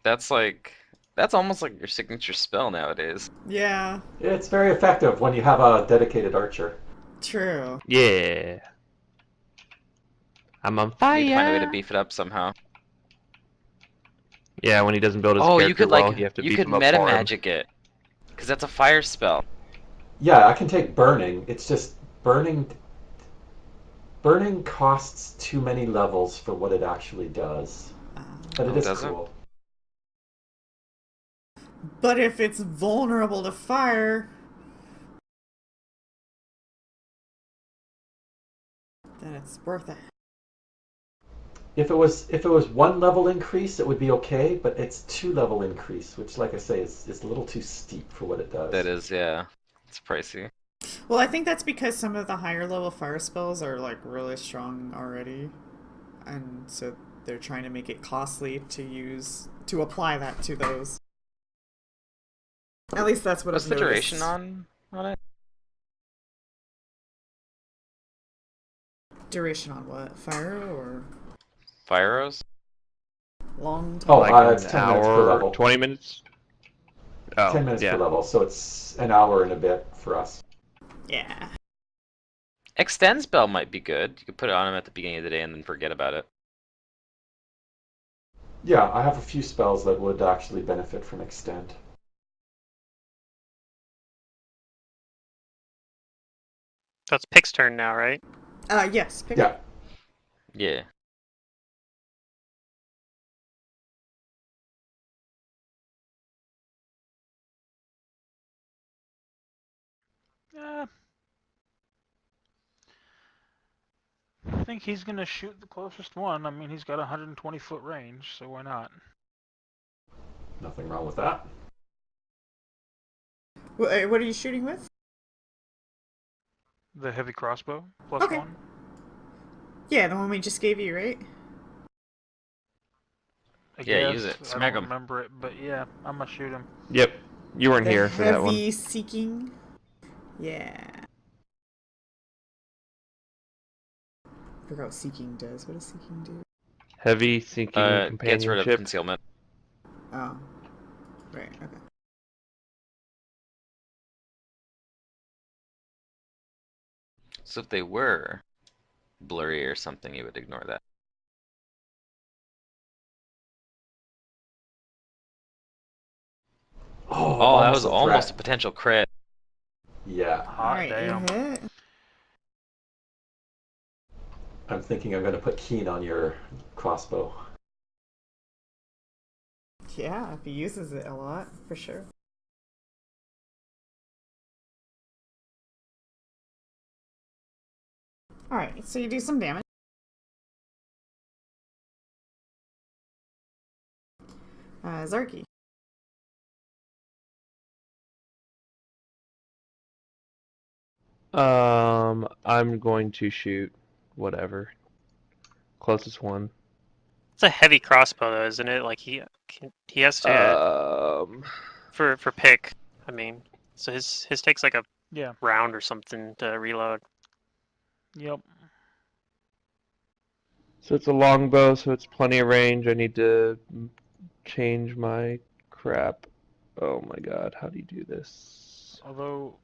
that's almost like your signature spell nowadays. Yeah, It's very effective when you have a dedicated archer. true. Yeah. I'm on You need to find a way to fire. beef it up somehow. Yeah, when he doesn't build his Oh, you character could well, you have to you beef could him up meta for him. magic it, because that's a fire spell. Yeah, I can take burning. It's just burning costs too many levels for what it actually does. But it Oh, is does it? cool. But if it's vulnerable to fire, then it's worth it. If it was 1 level increase, it would be okay, but it's 2 level increase, which, like I say, is a little too steep for what it does. That is, yeah, it's pricey. Well, I think that's because some of the higher level fire spells are like really strong already, and so they're trying to make it costly to apply that to those. At least that's what What's I've the noticed. duration on it? Duration on what? Fire or Fire arrows? long time? Oh, Like it's an 10 minutes per hour, level. 20 minutes? Oh, 10 minutes yeah. per level, so it's an hour and a bit for us. Yeah. Extend spell might be good. You could put it on him at the beginning of the day and then forget about it. Yeah, I have a few spells that would actually benefit from extend. So it's Pick's turn now, right? Yes. Pick Yeah. Yeah. I think he's gonna shoot the closest one. I mean, he's got 120-foot range, so why not? Nothing wrong with that. What are you shooting with? The heavy crossbow, Okay. +1. Yeah, the one we just gave you, right? I Yeah, guess. use it. I Smack don't 'em. remember it, but yeah, I'm gonna shoot him. Yep. You weren't The here for that one. heavy seeking. Yeah. I forgot what seeking does. What does seeking do? Heavy sinking Gets rid of companionship. concealment. Oh. Right, okay. So if they were blurry or something, you would ignore that. Oh, that was a almost a threat. potential crit. Yeah, Hot Alright, damn. you hit. I'm thinking I'm going to put Keen on your crossbow. Yeah, if he uses it a lot, for sure. Alright, so you do some damage. Zarky. I'm going to shoot whatever. Closest one. It's a heavy crossbow, though, isn't it? Like he has to for Pick. I mean, so his takes like a Yeah. round or something to reload. Yep. So it's a longbow, so it's plenty of range. I need to change my crap. Oh my god, how do you do this? Although,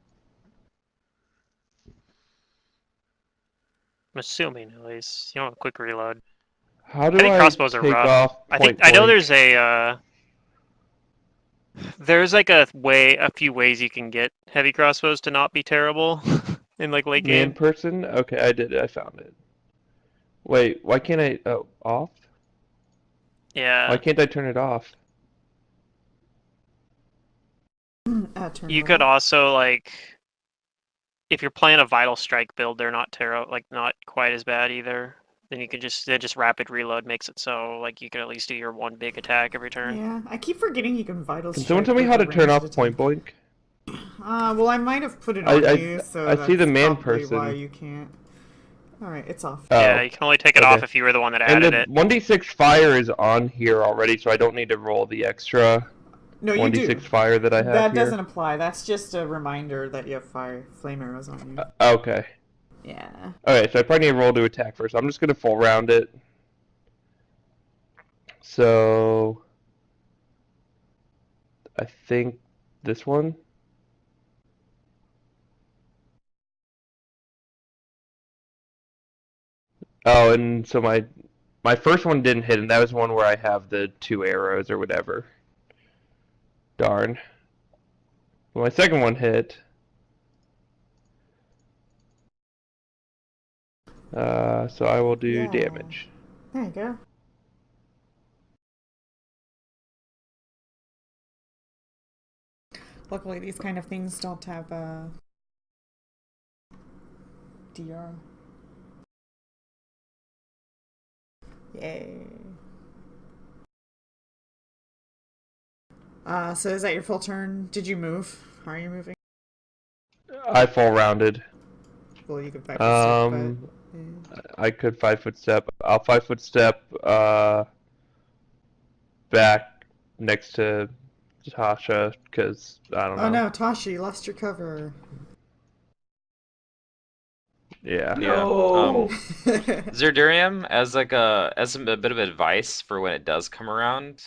I'm assuming at least you don't have a quick reload. How do Heavy I crossbows are take rough. off I point think I know blank? there's a There's like a few ways you can get heavy crossbows to not be terrible in like late Man game. person? Okay, I did it. I found it. Wait, why can't I... Oh, off? Why Yeah, can't I turn it off? Turn you what could off? also like if you're playing a vital strike build, they're not not quite as bad either. Then you can just rapid reload makes it so like you can at least do your one big attack every turn. Yeah, I keep forgetting you can vital Can someone strike tell me with how a to turn ranged off attack. point blank? Well, I might have put it I on I, you, so I see the that's man probably why person. you can't. Alright, it's off. Yeah, Oh, you can only take it off okay. if you were the one that And added the it. 1d6 fire is on here already, so I don't need to roll the extra No, you 1d6 do. fire that I have That here. doesn't apply. That's just a reminder that you have flame arrows on you. Okay. Yeah. Okay, so I probably need to roll to attack first. I'm just going to full round it. So... I think this one? Oh, and so my first one didn't hit, and that was one where I have the 2 arrows or whatever. Darn. Well, my second one hit. So I will do Yeah. damage. There you go. Luckily, these kind of things don't have DR. Yay. So is that your full turn? Did you move? Are you moving? I full rounded. Well, you could back the step, Um, but... I could 5-foot step. I'll 5-foot step back next to Tasha because I don't Oh know. no, Tasha, you lost your cover. Yeah. No. Zerdurium, as a bit of advice for when it does come around,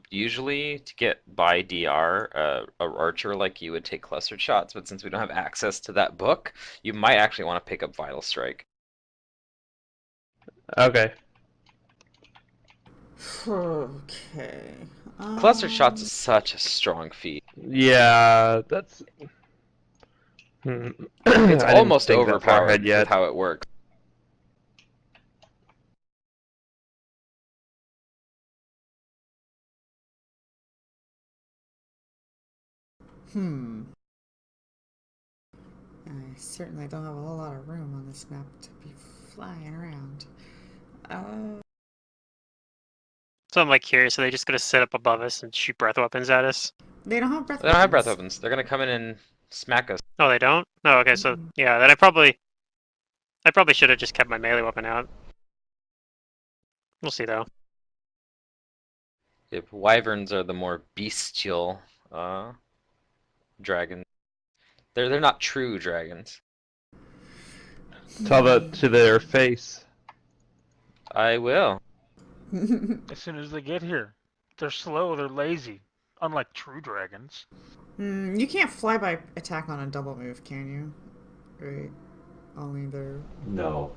usually to get by DR, a archer like you would take clustered shots, but since we don't have access to that book, you might actually want to pick up Vital Strike. Okay. Okay. Clustered shots is such a strong feat. Yeah, that's. It's I didn't almost think that far ahead overpowered yet. with how it works. I certainly don't have a whole lot of room on this map to be flying around. So I'm like curious, are they just gonna sit up above us and shoot breath weapons at us? They don't have breath They don't have breath weapons. weapons. They're gonna come in and smack us. Oh, they don't? Oh, okay, so Mm-mm. yeah, then I probably should have just kept my melee weapon out. We'll see though. Yep, wyverns are the more bestial dragons. They're not true dragons. Tell that to their face. I will. As soon as they get here, they're slow, they're lazy, unlike true dragons. You can't fly by attack on a double move, can you? Right. Only their. No.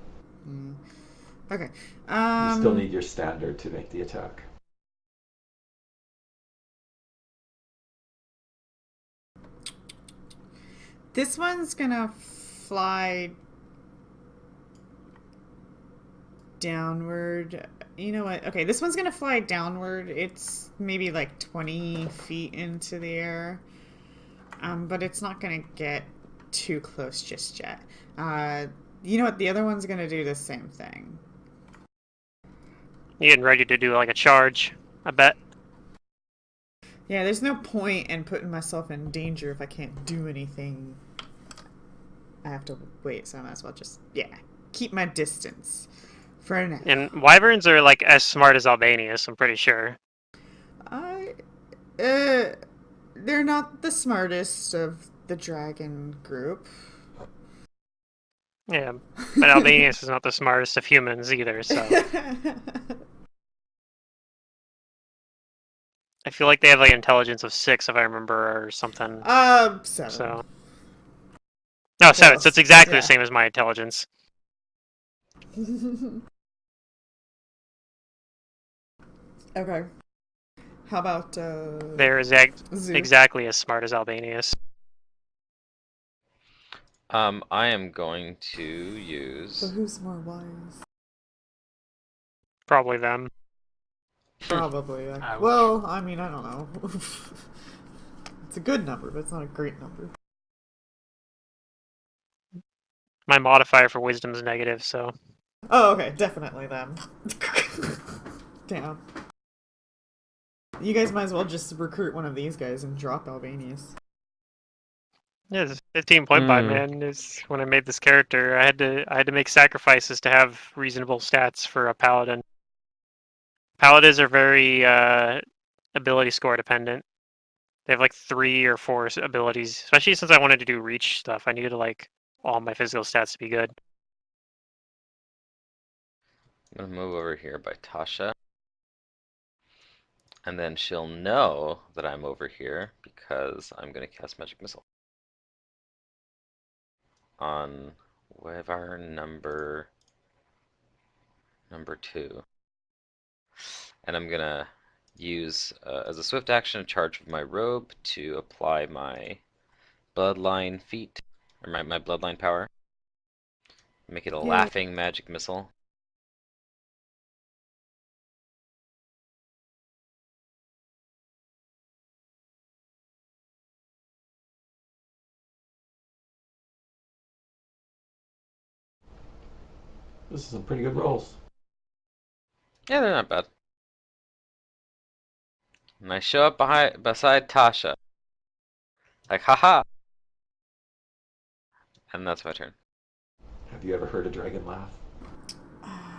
Okay. You still need your standard to make the attack. This one's gonna fly downward. You know what? Okay, this one's gonna fly downward. It's maybe like 20 feet into the air. But it's not gonna get too close just yet. You know what? The other one's gonna do the same thing. You getting ready to do like a charge, I bet. Yeah, there's no point in putting myself in danger if I can't do anything. I have to wait, so I might as well just, keep my distance for now. And wyverns are like as smart as Albanius, I'm pretty sure. They're not the smartest of the dragon group. Yeah, but Albanius is not the smartest of humans either, so. I feel like they have like intelligence of 6 if I remember or something. 7. So. No, 7. So it's exactly Yeah. the same as my intelligence. Okay. How about They're Zoo? exactly as smart as Albanius. I am going to But use. who's more wise? Probably them. Probably. Ouch. Well, I mean, I don't know. It's a good number, but it's not a great number. My modifier for wisdom is negative, so Oh, okay, definitely them. Damn. You guys might as well just recruit one of these guys and drop Albanius. yeah, it's 15 point buy, man. Is when I made this character, I had to make sacrifices to have reasonable stats for a paladin. Paladins are very ability score dependent. They have like 3 or 4 abilities, especially since I wanted to do reach stuff. I needed like all my physical stats to be good. I'm gonna move over here by Tasha. And then she'll know that I'm over here because I'm gonna cast Magic Missile. On Wevar number 2. And I'm gonna use as a swift action a charge of my robe to apply my bloodline feat, or my bloodline power. Make it a Yeah. laughing magic missile. This is some pretty good rolls. Yeah, they're not bad. And I show up beside Tasha. Like, haha! And that's my turn. Have you ever heard a dragon laugh?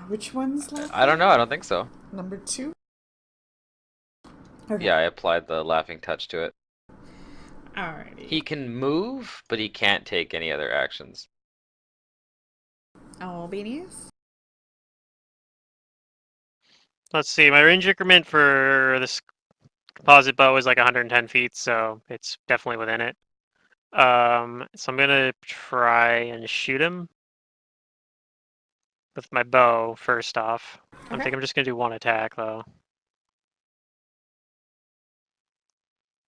Which one's left? I don't know, I don't think so. Number 2? Okay. Yeah, I applied the laughing touch to it. Alrighty. He can move, but he can't take any other actions. Albanius? Let's see, my range increment for this composite bow is like 110 feet, so it's definitely within it. So I'm gonna try and shoot him with my bow first off. I Okay. think I'm just gonna do one attack though.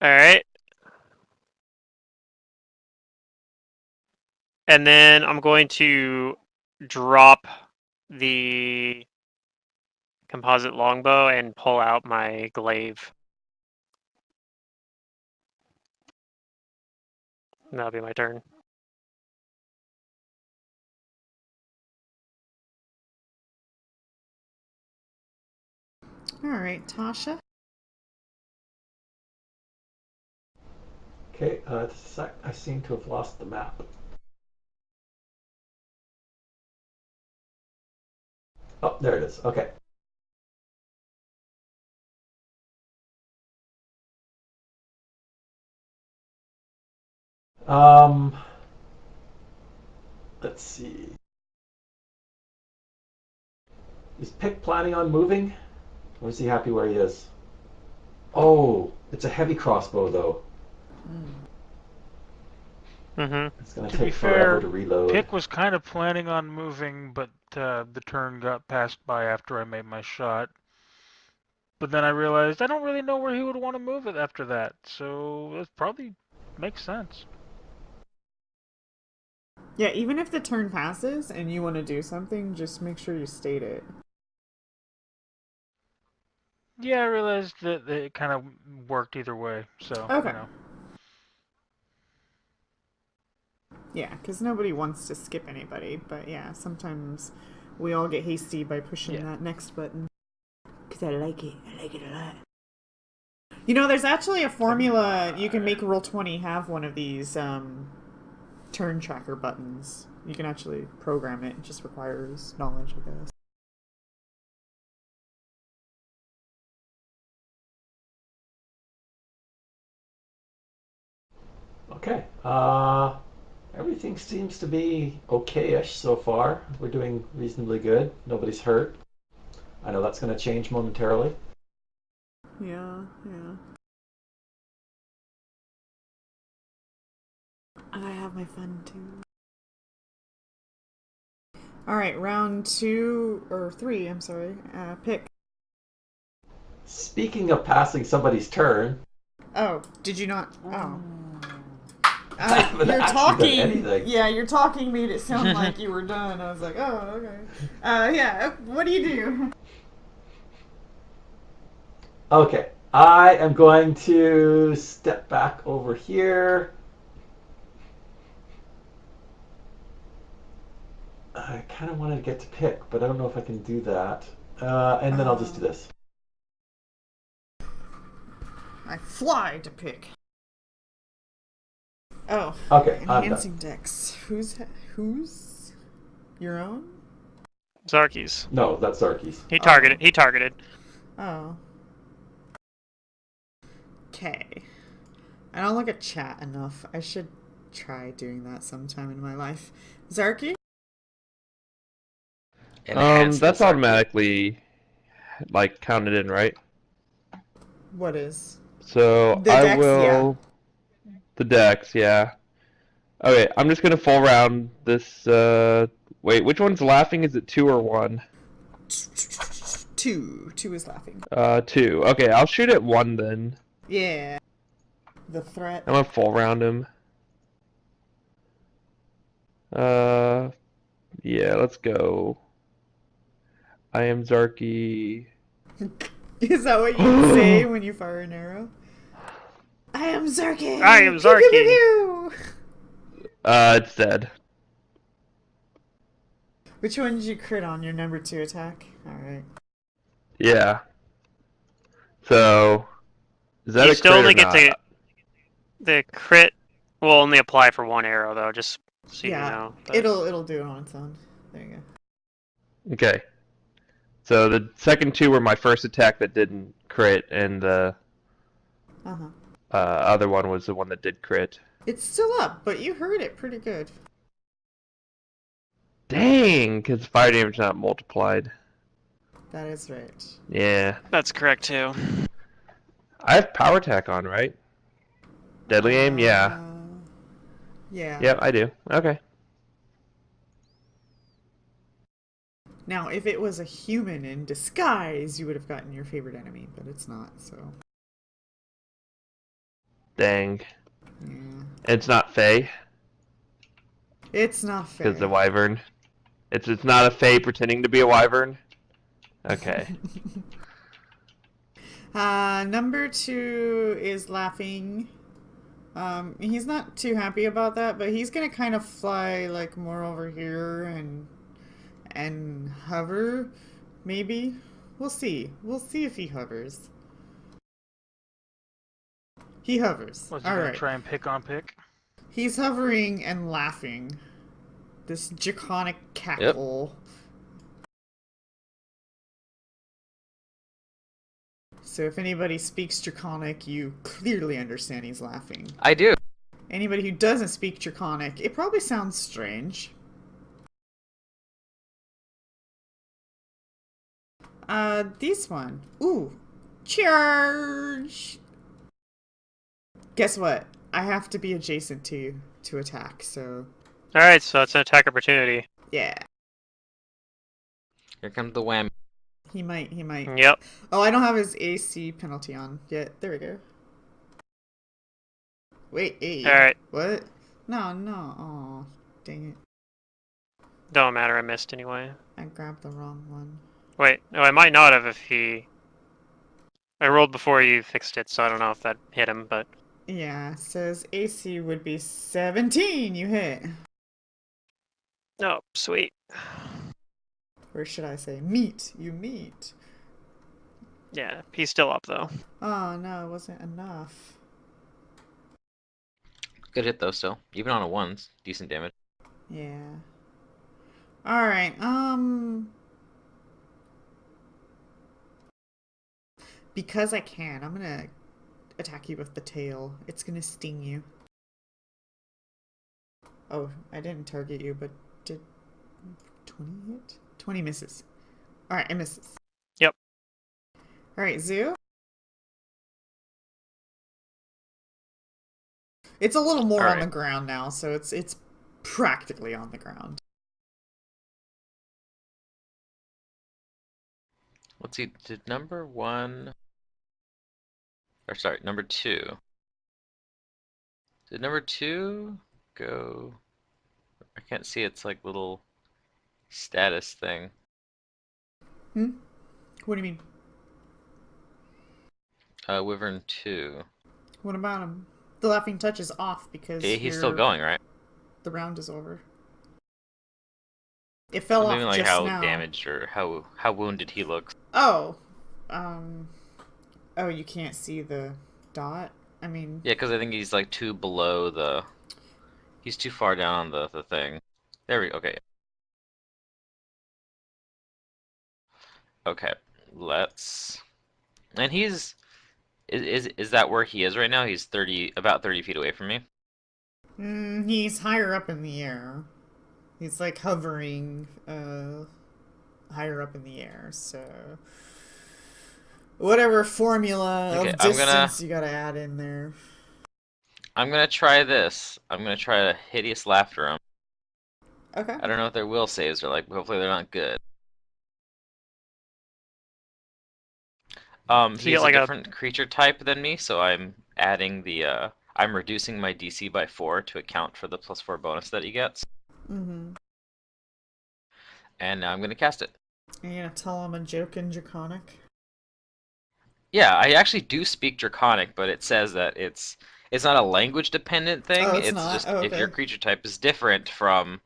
Alright. And then I'm going to drop the composite longbow and pull out my glaive. And that'll be my turn. Alright, Tasha? Okay, I seem to have lost the map. Oh, there it is. Okay. Um, let's see. Is Pick planning on moving? Or is he happy where he is? Oh, it's a heavy crossbow though. Mm-hmm. It's gonna To be take forever fair, to reload. Pick was kind of planning on moving, but the turn got passed by after I made my shot. But then I realized I don't really know where he would want to move it after that, so it probably makes sense. Yeah, even if the turn passes and you want to do something, just make sure you state it. Yeah, I realized that it kind of worked either way, so, Okay. you know. Yeah, because nobody wants to skip anybody, but yeah, sometimes we all get hasty by pushing Yeah. that next button. Because I like it. I like it a lot. You know, there's actually a formula. You can make Roll20 have one of these turn tracker buttons. You can actually program it. It just requires knowledge, I guess. Okay. Everything seems to be okay-ish so far. We're doing reasonably good. Nobody's hurt. I know that's going to change momentarily. Yeah, yeah. I have my fun too. Alright, round 2, or 3, I'm sorry. Pick. Speaking of passing somebody's turn, Oh, did you not? Oh. I haven't You're actually done talking. anything. Yeah, you're talking made it sound like you were done. I was like, oh, okay. Yeah. What do you do? Okay, I am going to step back over here. I kind of wanted to get to pick, but I don't know if I can do that. And then I'll just do this. I fly to pick. Oh. Okay, I'm done. Enhancing dex. Who's your own? Zarky's. No, that's Zarky's. He targeted. He targeted. Oh. Okay. I don't look at chat enough. I should try doing that sometime in my life. Zarky? Enhanced That's Zarky. automatically like counted in, right? What is? So The I dex, will. The dex, yeah. Okay, I'm just gonna full round this. Wait, which one's laughing? Is it 2 or 1? 2. 2 is laughing. 2. Okay, I'll shoot at 1 then. Yeah. The threat. I'm gonna full round him. Yeah, let's go. I am Zarky. Is that what you say when you fire an arrow? I am Zarky! I am Pew, pew, Zarky. pew, pew. It's dead. Which one did you crit on your number 2 attack? Alright. Yeah. So, is that You a still crit only or get not? to. The crit will only apply for 1 arrow, though. Just so Yeah, you know. But it'll do it on its own. There you go. Okay. So the second 2 were my first attack that didn't crit, and the Uh-huh. other one was the one that did crit. It's still up, but you heard it pretty good. Dang, because fire damage not multiplied. That is right. Yeah. That's correct too. I have power attack on, right? Deadly aim? Yeah. Yeah. Yep, I do. Okay. Now, if it was a human in disguise, you would have gotten your favorite enemy, but it's not, so. Dang. Yeah. It's not Fae, It's not fair. because the wyvern. It's not a Fae pretending to be a wyvern? Okay. Number 2 is laughing. He's not too happy about that, but he's gonna kind of fly like more over here and hover, maybe. We'll see. We'll see if he hovers. He hovers. Was he All gonna right. try and pick on pick? He's hovering and laughing. This draconic cackle. So if anybody speaks Draconic, you clearly understand he's laughing. I do. Anybody who doesn't speak Draconic, it probably sounds strange. This one. Ooh. Charge! Guess what? I have to be adjacent to you to attack, so... Alright, so it's an attack opportunity. Yeah. Here comes the whammy. He might. Yep. Oh, I don't have his AC penalty on yet. There we go. Wait, hey. Alright. What? No. Oh, dang it. Don't matter, I missed anyway. I grabbed the wrong one. Wait, no, I might not have if he... I rolled before you fixed it, so I don't know if that hit him, but... Yeah, it says AC would be 17. You hit. Oh, sweet. Or should I say meet? You meet. Yeah, he's still up, though. Oh, no, it wasn't enough. Good hit though still. Even on a 1s. Decent damage. Yeah. Alright, because I can, I'm gonna attack you with the tail. It's gonna sting you. Oh, I didn't target you, but did 20 hit? 20 misses. Alright, it misses. Yep. Alright, Zoo. It's a little more on the ground now, so it's practically on the ground. Let's see, did number 1 Or sorry, number 2. Did number 2 go? I can't see its like little status thing. Hmm? What do you mean? Wyvern 2. What about him? The laughing touch is off because He's still going, right? the round is over. It fell I mean, off like just how now. damaged or how wounded he looks. Oh, oh, you can't see the dot. I mean, Yeah, because I think he's like too below the. He's too far down on the thing. There we go. Okay. Okay. Let's. And he's. Is that where he is right now? He's about 30 feet away from me. he's higher up in the air. He's like hovering, higher up in the air. So, whatever formula Okay, of distance you gotta add in there. I'm gonna try this. I'm gonna try a hideous laughter him. Okay. I don't know what their will saves are like, but hopefully they're not good. So you He's get a like a different creature type than me, so I'm adding the I'm reducing my DC by 4 to account for the +4 bonus that he gets. Mm-hmm. And now I'm gonna cast it. Are you gonna tell him a joke in Draconic? Yeah, I actually do speak Draconic, but it says that it's not a language dependent thing. Oh, it's It's not? just Oh, if your okay. creature type is different from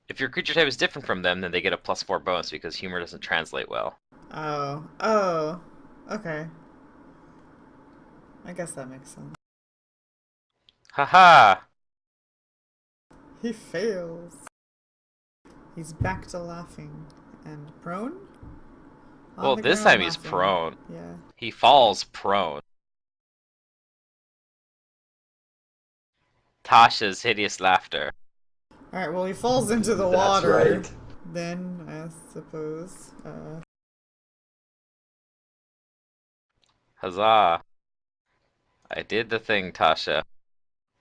if your creature type is different from them, then they get a +4 bonus because humor doesn't translate well. Oh, okay. I guess that makes sense. Haha! He fails. He's back to laughing. And prone? On Well, the this ground time he's laughing. prone. Yeah. He falls prone. Tasha's hideous laughter. Alright, well, he falls into the That's water. right. Then, I suppose. Huzzah! I did the thing, Tasha.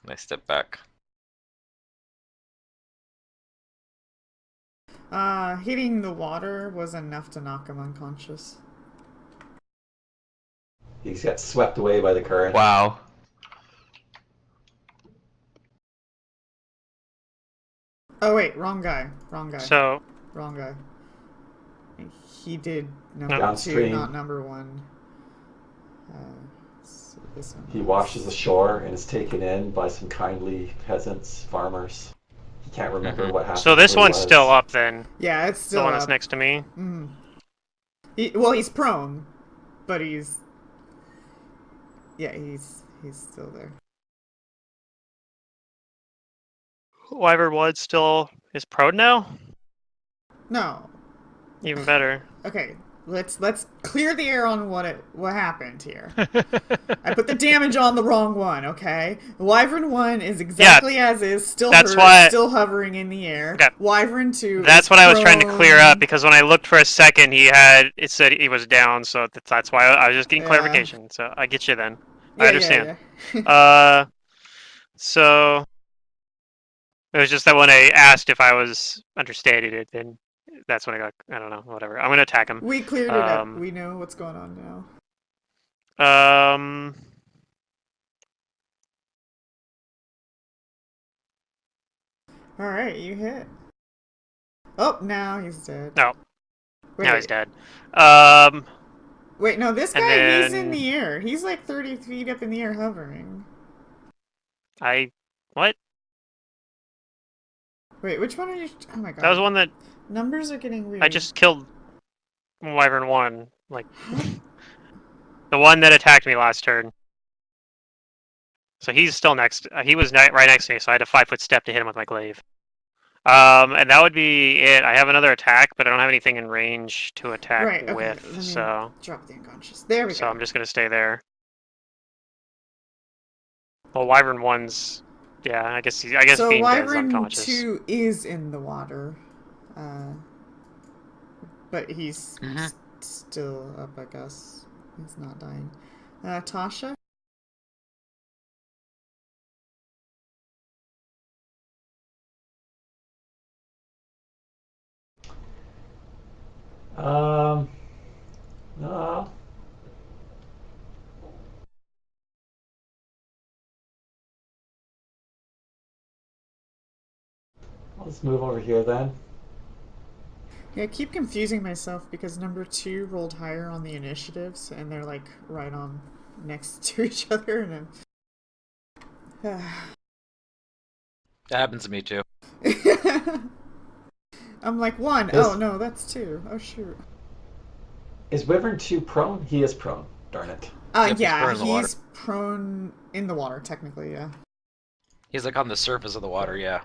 And I step back. Hitting the water was enough to knock him unconscious. He gets swept away by the current. Wow. Oh, wait, wrong guy. Wrong guy. so Wrong guy. He did number Downstream. 2, not number 1. So this one He was- washes ashore and is taken in by some kindly peasants, farmers. He can't remember what happened. so this where he one's was. still up then. Yeah, it's The still one that's up. next to me. Mm. Well, he's prone, but he's still there. Wyvern Wood still is prone now. No. Even better. Okay, let's clear the air on what happened here. I put the damage on the wrong one. Okay, Wyvern 1 is exactly as is, still that's hurt, why- still hovering in the air. Okay. Wyvern 2. That's is what I was trying to clear prone. up because when I looked for a second, it said he was down. So that's why I was just getting Yeah. clarification. So I get you then. I Yeah, understand. yeah. So it was just that when I asked if I was understanding it, then that's when I don't know, whatever. I'm gonna attack him. We cleared it up. We know what's going on now. All right, you hit. Oh, now he's dead. No. Wait, Now he's dead. Wait, no, this And guy, he's then- in the air. He's like 30 feet up in the air hovering. What? Wait, which one are you? Oh my god. That was one that Numbers are getting weird. I just killed. Wyvern 1, like the one that attacked me last turn. So he's still next. He was right next to me, so I had a 5-foot step to hit him with my glaive. And that would be it. I have another attack, but I don't have anything in range to attack Right, okay, with. let me So drop the unconscious. There we so go. I'm just gonna stay there. Well, Wyvern 1's. Yeah, I guess So Fiend is Wyvern unconscious. 2 is in the water. But he's still up, I guess. He's not dying. Tasha? No. Let's move over here then. Yeah, I keep confusing myself because number 2 rolled higher on the initiatives, and they're like right on next to each other, and That happens to me too. I'm like 1. Is- Oh no, that's 2. Oh shoot. Is Wyvern 2 prone? He is prone. Darn it. Yep, he's Yeah, prone in the water. he's prone in the water, technically, yeah. He's like on the surface of the water, yeah.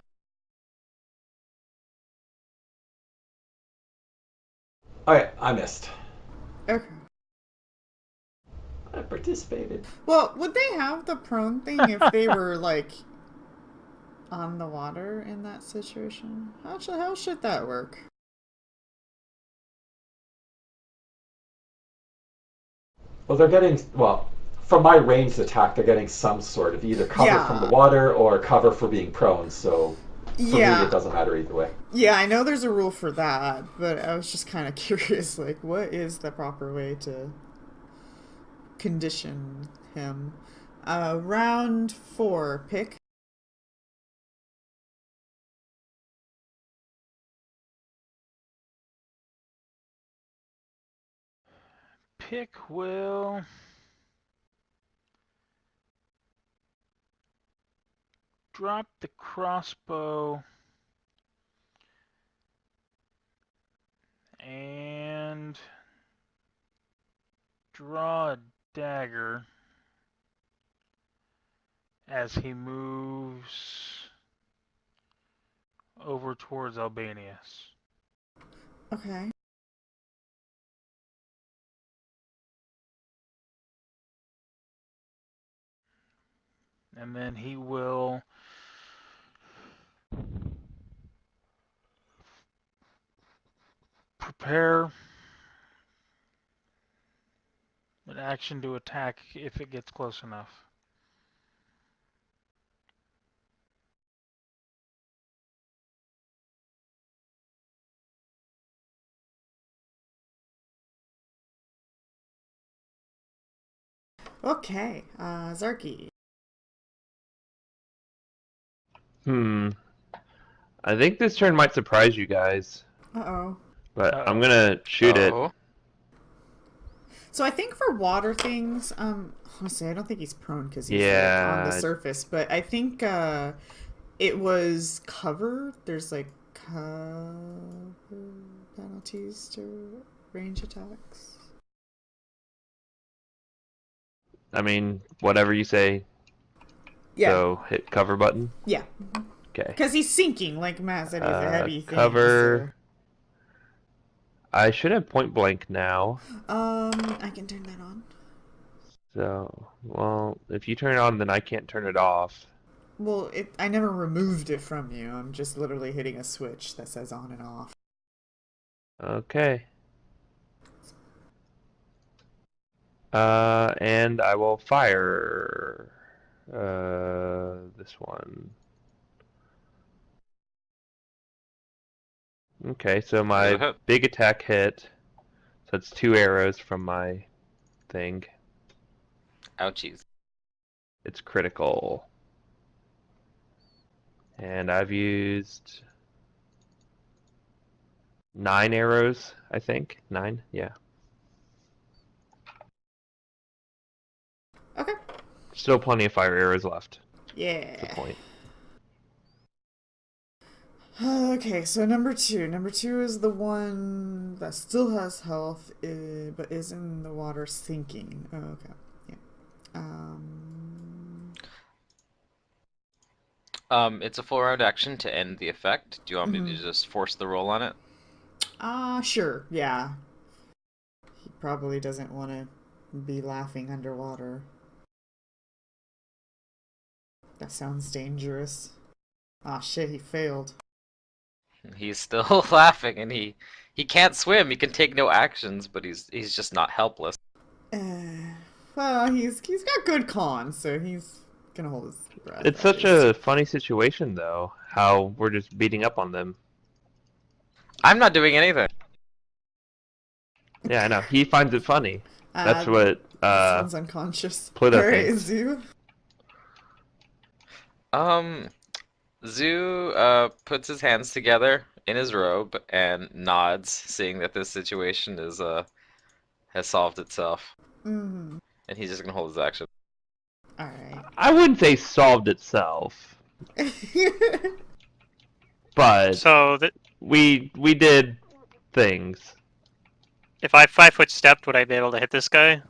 Alright, I missed. Okay. I participated. Well, would they have the prone thing if they were like on the water in that situation? How should that work? Well, they're getting, well, from my ranged attack, they're getting some sort of either cover from the Yeah. water or cover for being prone, so for me Yeah. it doesn't matter either way. Yeah, I know there's a rule for that, but I was just kind of curious, like, what is the proper way to condition him? Round 4, pick. Pick will drop the crossbow and draw a dagger as he moves over towards Albanius. Okay. And then he will prepare an action to attack if it gets close enough. Okay, Zarky. I think this turn might surprise you guys, Uh-oh. but Uh-oh. I'm gonna shoot it. Oh. So I think for water things, honestly, I don't think he's prone because he's like, on the Yeah. surface, but I think it was cover. There's like cover penalties to range attacks. I mean, whatever you say. Yeah, So hit cover button. yeah, Okay. because he's sinking. Like Matt said, he's a heavy thing. Cover. I should have point blank now. So. I can turn that on. So, well, if you turn it on, then I can't turn it off. Well, I never removed it from you. I'm just literally hitting a switch that says on and off. Okay. And I will fire this one. Okay, so my Uh-huh. big attack hit. So it's 2 arrows from my thing. Ouchies. It's critical. And I've used 9 arrows, I think. 9? Yeah. Okay. Still plenty of fire arrows left. That's the Yeah. point. Okay, so number 2. Number 2 is the one that still has health, but is in the water sinking. Oh, okay. Yeah. It's a full round action to end the effect. Do you want me to Mhm. just force the roll on it? Sure. Yeah. He probably doesn't want to be laughing underwater. That sounds dangerous. Ah, shit, he failed. He's still laughing, and he can't swim. He can take no actions, but he's just not helpless. Well, he's got good con, so he's gonna hold his breath. It's at such least. a funny situation, though, how we're just beating up on them. I'm not doing anything. Yeah, I know. He finds it funny. That's what Sounds unconscious. Pluto Alright, thinks. Zoo. Zoo puts his hands together in his robe and nods, seeing that this situation is has solved itself, Mm-hmm. and he's just gonna hold his action. All right. I wouldn't say solved itself, but So that we did things. if I 5 foot stepped, would I be able to hit this guy?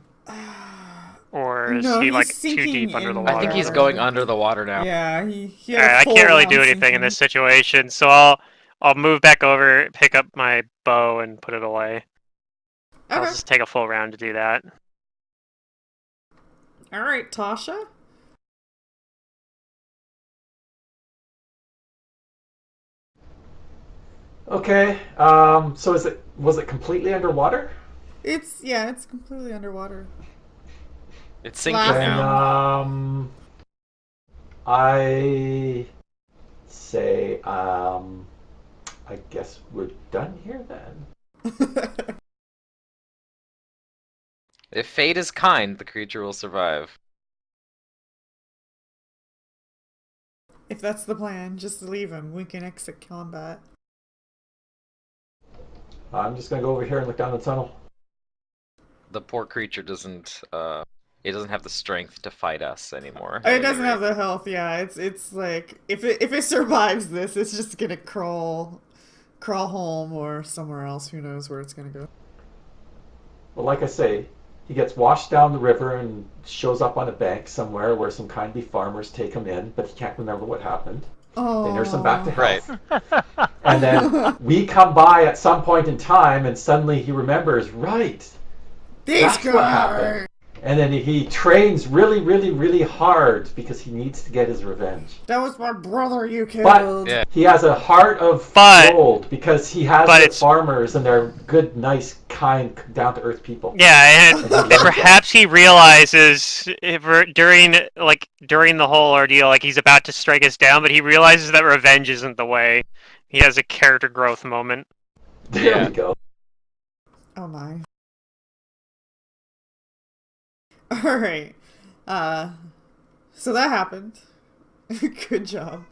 Or is No, he he's like too sinking deep under the in I water? think he's water. going under the water now. Yeah, he had a Alright, I full can't really round do anything in sinking. this situation, so I'll move back over, pick up my bow, and put it away. I'll Okay. just take a full round to do that. All right, Tasha. Okay. So was it completely underwater? It's completely underwater. It's sinking Then now. I say I guess we're done here then. If fate is kind, the creature will survive. If that's the plan, just leave him. We can exit combat. I'm just gonna go over here and look down the tunnel. The poor creature doesn't it doesn't have the strength to fight us anymore. It doesn't have the health. Yeah, it's like if it survives this, it's just gonna crawl home or somewhere else. Who knows where it's gonna go? Well, like I say, he gets washed down the river and shows up on a bank somewhere where some kindly farmers take him in, but he can't remember what happened. Oh. They nurse him back to Right. health. And then we come by at some point in time and suddenly he remembers, right, This that's what happened. And then he trains really, really, really hard because he needs to get his revenge. That was my brother you killed. But Yeah. he has a heart of But- gold because he has but the it's- farmers and they're good, nice, kind, down-to-earth people. Yeah, and perhaps he realizes during the whole ordeal, like he's about to strike us down, but he realizes that revenge isn't the way. He has a character growth moment. There Yeah. we go. Oh my. Alright. So that happened. Good job.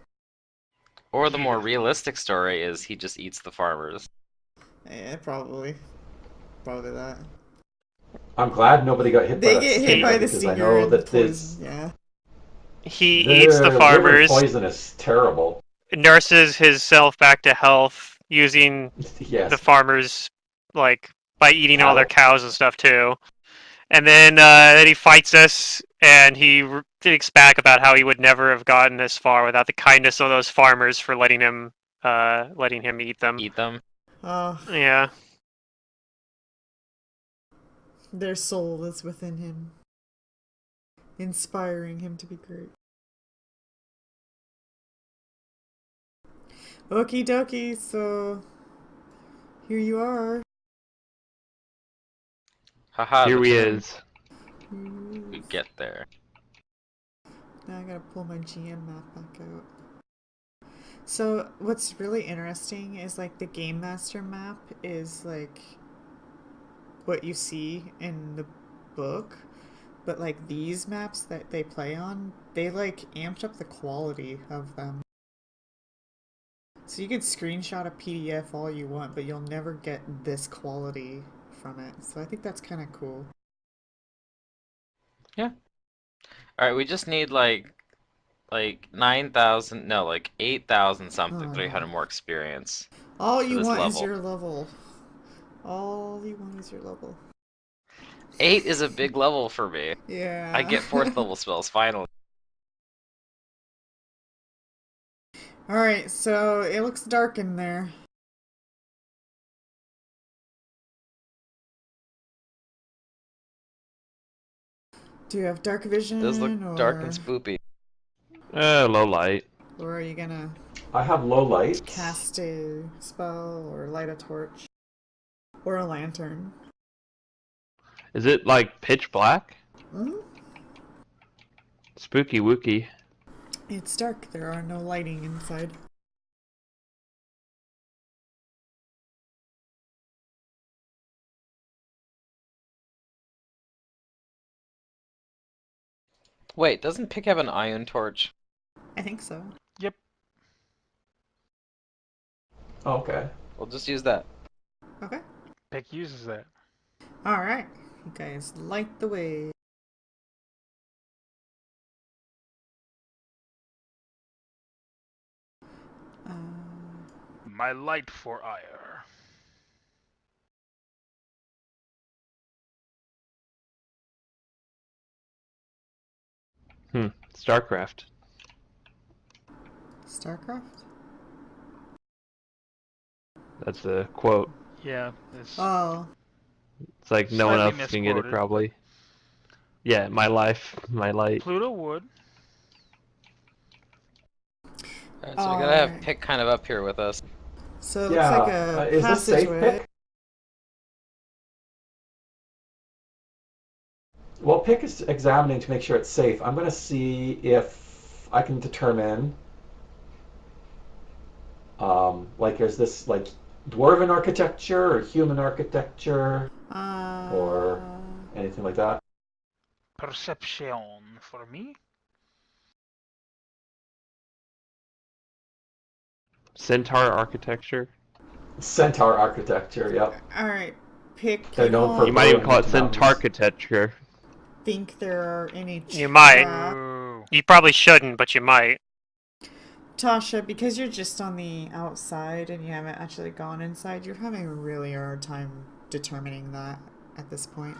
Or the more realistic story is he just eats the farmers. Yeah, probably. Probably that. I'm glad nobody got hit by They that get hit stinger by the because I stinger know and the that this poison. Yeah. He eats the farmers, liver poison is terrible. nurses himself back to health using Yes. the farmers, like by eating all their Cattle. cows and stuff too. And then he fights us, and he thinks back about how he would never have gotten this far without the kindness of those farmers for letting him eat them. Eat them. Yeah. Their soul is within him, inspiring him to be great. Okie dokie, so here you are. Haha. Here the he tomb. is. We get there. Now I gotta pull my GM map back out. So what's really interesting is like the Game Master map is like what you see in the book, but like these maps that they play on, they like amped up the quality of them. So you could screenshot a PDF all you want, but you'll never get this quality from it. So I think that's kind of cool. Alright, we just need like 9,000, no, like 8,000 something, Oh. 300 more experience. All For you this want is level. your level. All you want is your level. 8 is a big level for me. Yeah. I get 4th level spells finally. Alright, so it looks dark in there. Do you have dark vision? Does look or... dark and spoopy. Low light. Or are you gonna I have low light. cast a spell or light a torch? Or a lantern? Is it like pitch black? Hmm? Spooky wooky. It's dark. There are no lighting inside. Wait, doesn't Pick have an iron torch? I think so. Yep. Okay. We'll just use that. Okay. Pick uses that. All right. You guys light the way. Uh, My light for ire. StarCraft. StarCraft? That's a quote. Yeah, it's Oh. It's like no one slightly else can get it misquoted. probably. Yeah, my life, my light. Pluto would. Alright, so we gotta have Alright. Pick kind of up here with us. So it looks like Yeah. a Is this safe passageway. pick? Well, pick is examining to make sure it's safe. I'm going to see if I can determine, like, is this like dwarven architecture or human architecture or anything like that? Perception for me. Centaur architecture. Centaur architecture. Yep. Alright. Pick. They're You known for You might even burrowing call it into mountains. Centaurarchitecture. think there are any You might. traps? Ooh. You probably shouldn't, but you might. Tasha, because you're just on the outside and you haven't actually gone inside, you're having a really hard time determining that at this point.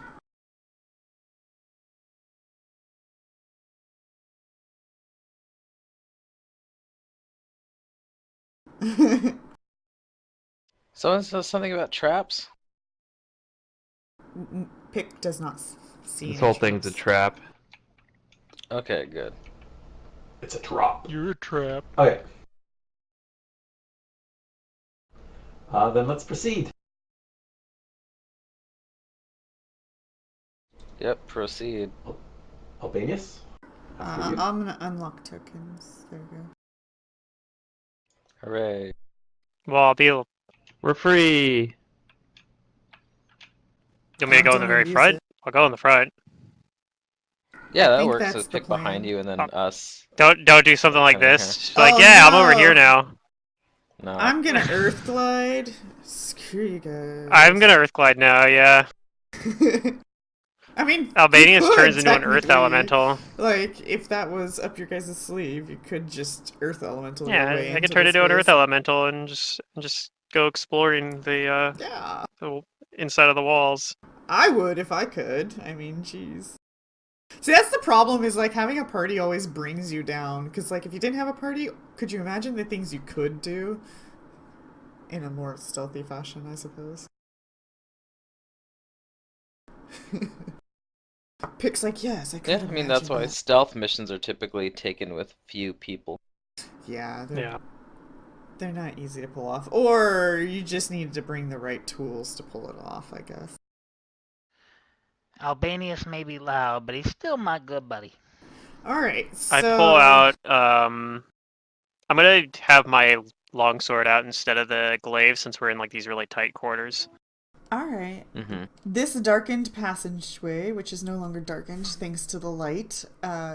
Someone says something about traps? Pick does not see This any whole thing's a traps. trap. Okay, good. It's a drop. You're a trap. Okay. Then let's proceed. Yep, proceed. Albanius? After you. I'm gonna unlock tokens. There we go. Hooray. Well, I'll be able. We're free. You want me to go in Don't the very use front? it. I'll go in the front. Yeah, that think works. that's So the Pick behind plan. you and then us. Don't do something like Coming here. this. Just like, Oh, yeah, I'm over here no. now. No. I'm gonna earth glide. Screw you guys. I'm gonna earth glide now. Yeah. I mean, Albanius you could, turns into an earth technically. elemental. Like, if that was up your guys' sleeve, you could just earth elemental your way Yeah, I could into turn this into an earth place. elemental and just go exploring Yeah, the inside of the walls. I would if I could. I mean, jeez. See, that's the problem, is like having a party always brings you down. Because, like, if you didn't have a party, could you imagine the things you could do in a more stealthy fashion, I suppose? Pick's like, yes, I could. Yeah, I mean, that's imagine why that. stealth missions are typically taken with few people. Yeah, Yeah. they're not easy to pull off. Or you just need to bring the right tools to pull it off, I guess. Albanius may be loud, but he's still my good buddy. Alright, so... I pull out. I'm gonna have my longsword out instead of the glaive since we're in like these really tight quarters. Alright. Mm-hmm. This darkened passageway, which is no longer darkened thanks to the light,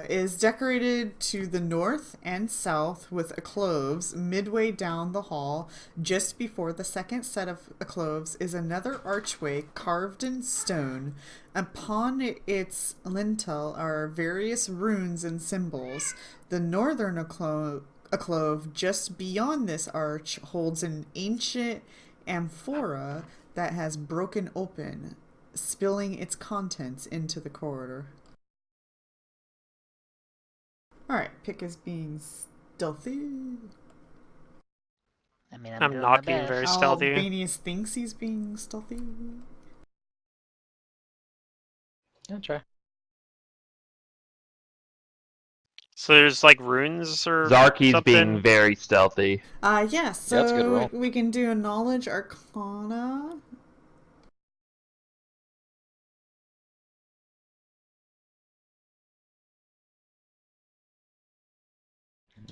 is decorated to the north and south with cloves. Midway down the hall, just before the second set of cloves, is another archway carved in stone. Upon its lintel are various runes and symbols. The northern clove just beyond this arch holds an ancient amphora that has broken open, spilling its contents into the corridor. Alright, Pick is being stealthy. I mean, I'm doing not my being best. very stealthy. Albanius thinks he's being stealthy. Yeah, try. So there's like runes or Zarky's something. being very stealthy. Yes, so Yeah, that's a good roll. we can do a knowledge arcana.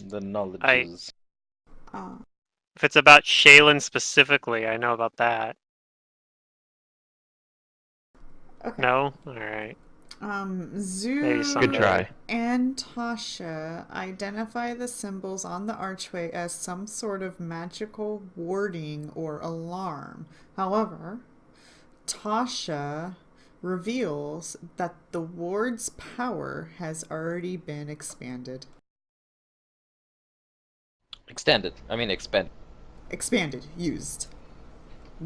The knowledge I- is... If it's about Shaylin specifically, I know about that. Okay. No? Alright. Zoo Maybe Good someday. try. and Tasha identify the symbols on the archway as some sort of magical warding or alarm. However, Tasha reveals that the ward's power has already been expanded. Extended. I mean, expend. Expanded, used,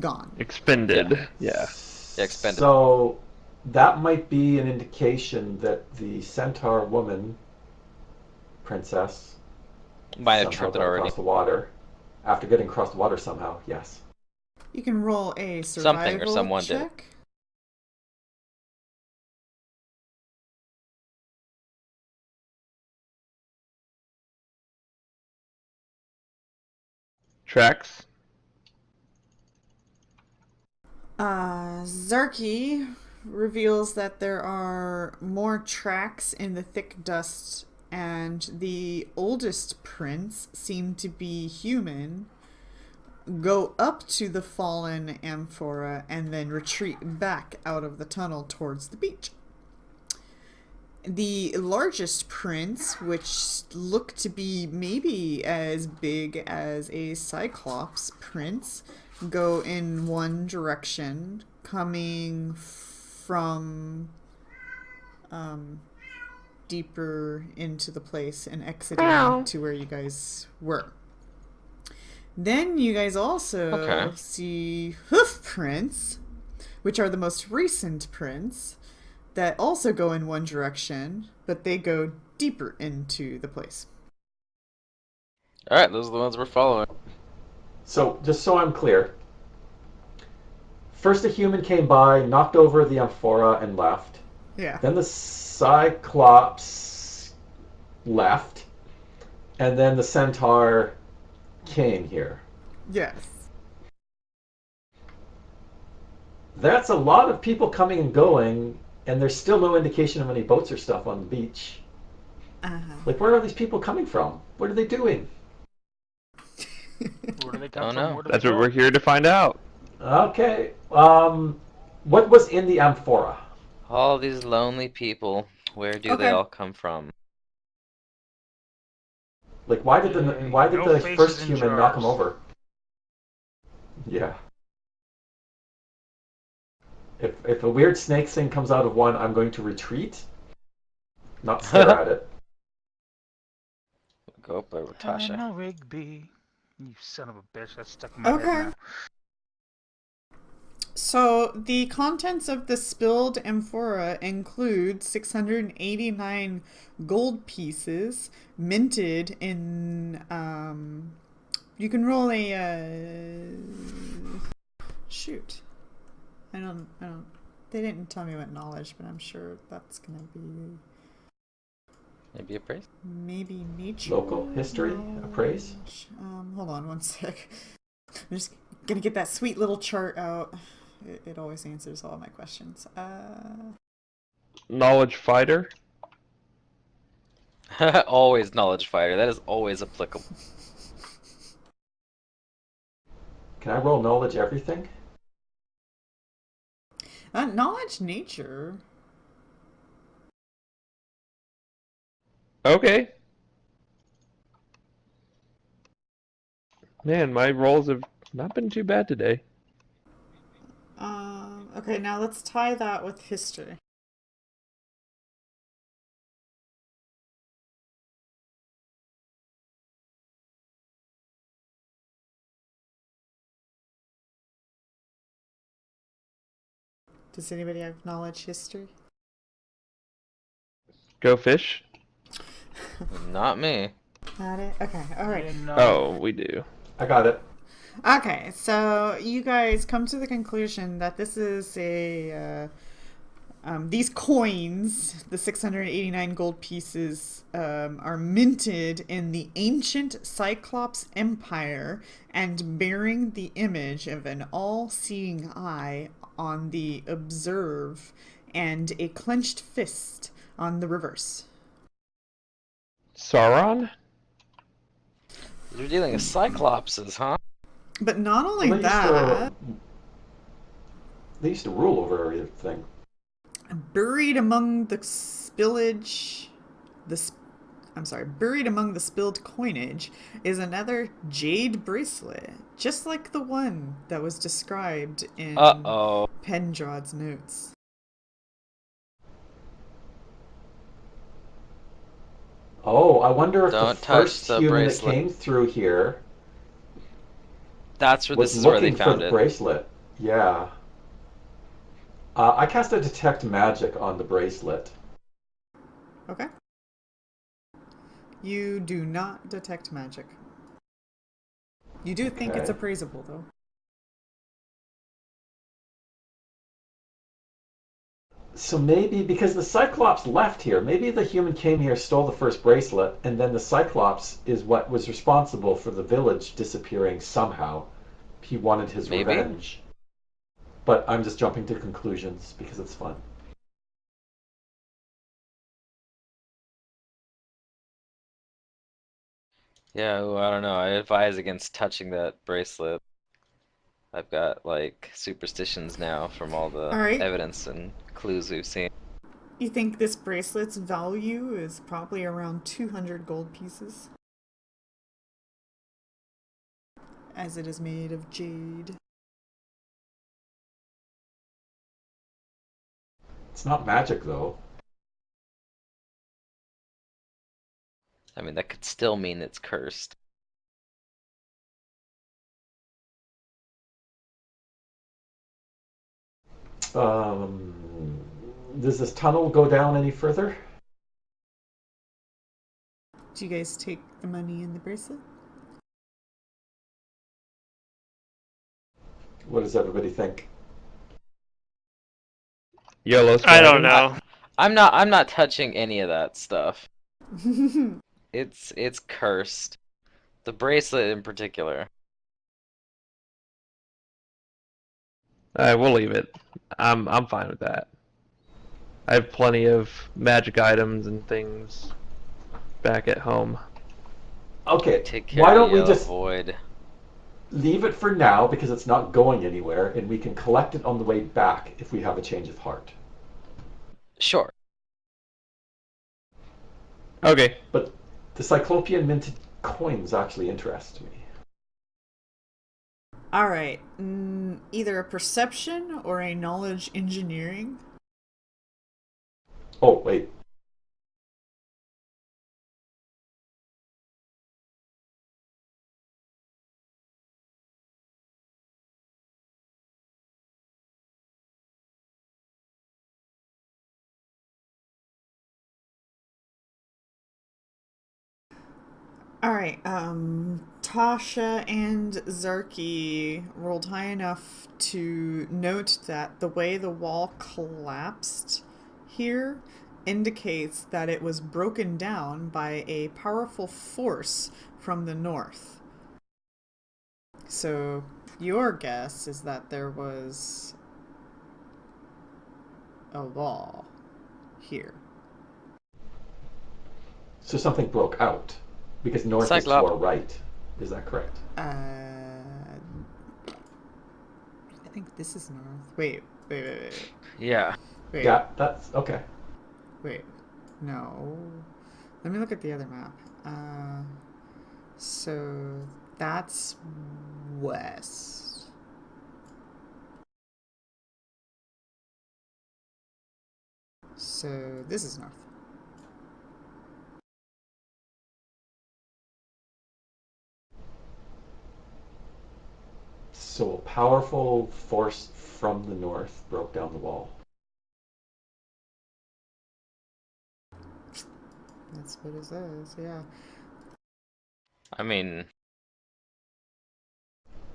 gone. Expended. Yeah. Yeah, expended. So that might be an indication that the centaur woman, princess, Might have somehow tripped it got already. across the water. After getting across the water somehow, yes. You can roll a Something or survival someone did. check. Tracks. Zarky reveals that there are more tracks in the thick dust, and the oldest prince seemed to be human, go up to the fallen amphora, and then retreat back out of the tunnel towards the beach. The largest prince, which looked to be maybe as big as a cyclops prince, go in one direction, coming from deeper into the place and exiting to where you guys were. Then you guys also Okay. see hoof prints, which are the most recent prints, that also go in one direction, but they go deeper into the place. Alright, those are the ones we're following. So, just so I'm clear, first a human came by, knocked over the amphora, and left. Yeah. Then the cyclops left, and then the centaur came here. Yes. That's a lot of people coming and going, and there's still no indication of any boats or stuff on the beach. Like, where are these people coming from? What are they doing? Where do they come Oh, from? no. Where do That's they what go? we're here to find out. Okay. What was in the amphora? All these lonely people. Where do they Okay. all come from? Like, why did the No faces first in human knock him jars. over? Yeah. If a weird snake thing comes out of one, I'm going to retreat, not stare at it. Go up by Tasha. Hannah Rigby. You son of a bitch. That's stuck in my Okay. head now. So the contents of the spilled amphora include 689 gold pieces minted in. You can roll a. Shoot. I don't. They didn't tell me what knowledge, but I'm sure that's gonna be Maybe a praise? maybe nature. Local history, appraise. Hold on one sec. I'm just gonna get that sweet little chart out. It always answers all my questions. Knowledge fighter. Always knowledge fighter. That is always applicable. Can I roll knowledge everything? Knowledge nature. Okay. Man, my rolls have not been too bad today. Okay, now let's tie that with history. Does anybody have knowledge history? Go fish. Not me. Got it? Okay, alright. Yeah, no. Oh, we do. I got it. Okay, so you guys come to the conclusion that this is these coins, the 689 gold pieces, are minted in the ancient Cyclops Empire and bearing the image of an all-seeing eye on the observe and a clenched fist on the reverse. Sauron? You're dealing with cyclopses, huh? But not only Well, that, they used to rule over everything. Buried among the spillage, buried among the spilled coinage is another jade bracelet, just like the one that was described in Uh-oh. Pendrod's notes. Oh, I wonder if the Don't touch first the human that bracelet. came through here This was is where they looking for found the it. bracelet. Yeah. I cast a detect magic on the bracelet. Okay. You do not detect magic. You do think it's Okay. appraisable, though. So maybe because the Cyclops left here, maybe the human came here, stole the first bracelet, and then the Cyclops is what was responsible for the village disappearing somehow. He wanted his Maybe? revenge. But I'm just jumping to conclusions because it's fun. Yeah, ooh, I don't know. I advise against touching that bracelet. I've got like superstitions now from all the Alright. evidence and clues we've seen. You think this bracelet's value is probably around 200 gold pieces? As it is made of jade. It's not magic though. I mean, that could still mean it's cursed. Does this tunnel go down any further? Do you guys take the money in the bracelet? What does everybody think? Yellow I don't skeletons. know. I'm not touching any of that stuff. It's cursed. The bracelet in particular. Alright, we'll leave it. I'm fine with that. I have plenty of magic items and things back at home. Okay, Take care why of don't the we yellow just void. leave it for now because it's not going anywhere and we can collect it on the way back if we have a change of heart. Sure. Okay. But the Cyclopean minted coins actually interest me. Alright. Either a perception or a knowledge engineering. Oh, wait. Alright, Tasha and Zarky rolled high enough to note that the way the wall collapsed here indicates that it was broken down by a powerful force from the north. So, your guess is that there was a wall here. So something broke out because north is to Cyclop. our right. Is that correct? I think this is north. Wait. Yeah. Wait. Yeah, that's okay. Wait. No. Let me look at the other map. So that's west. So this is north. So a powerful force from the north broke down the wall. That's what it says, yeah. I mean,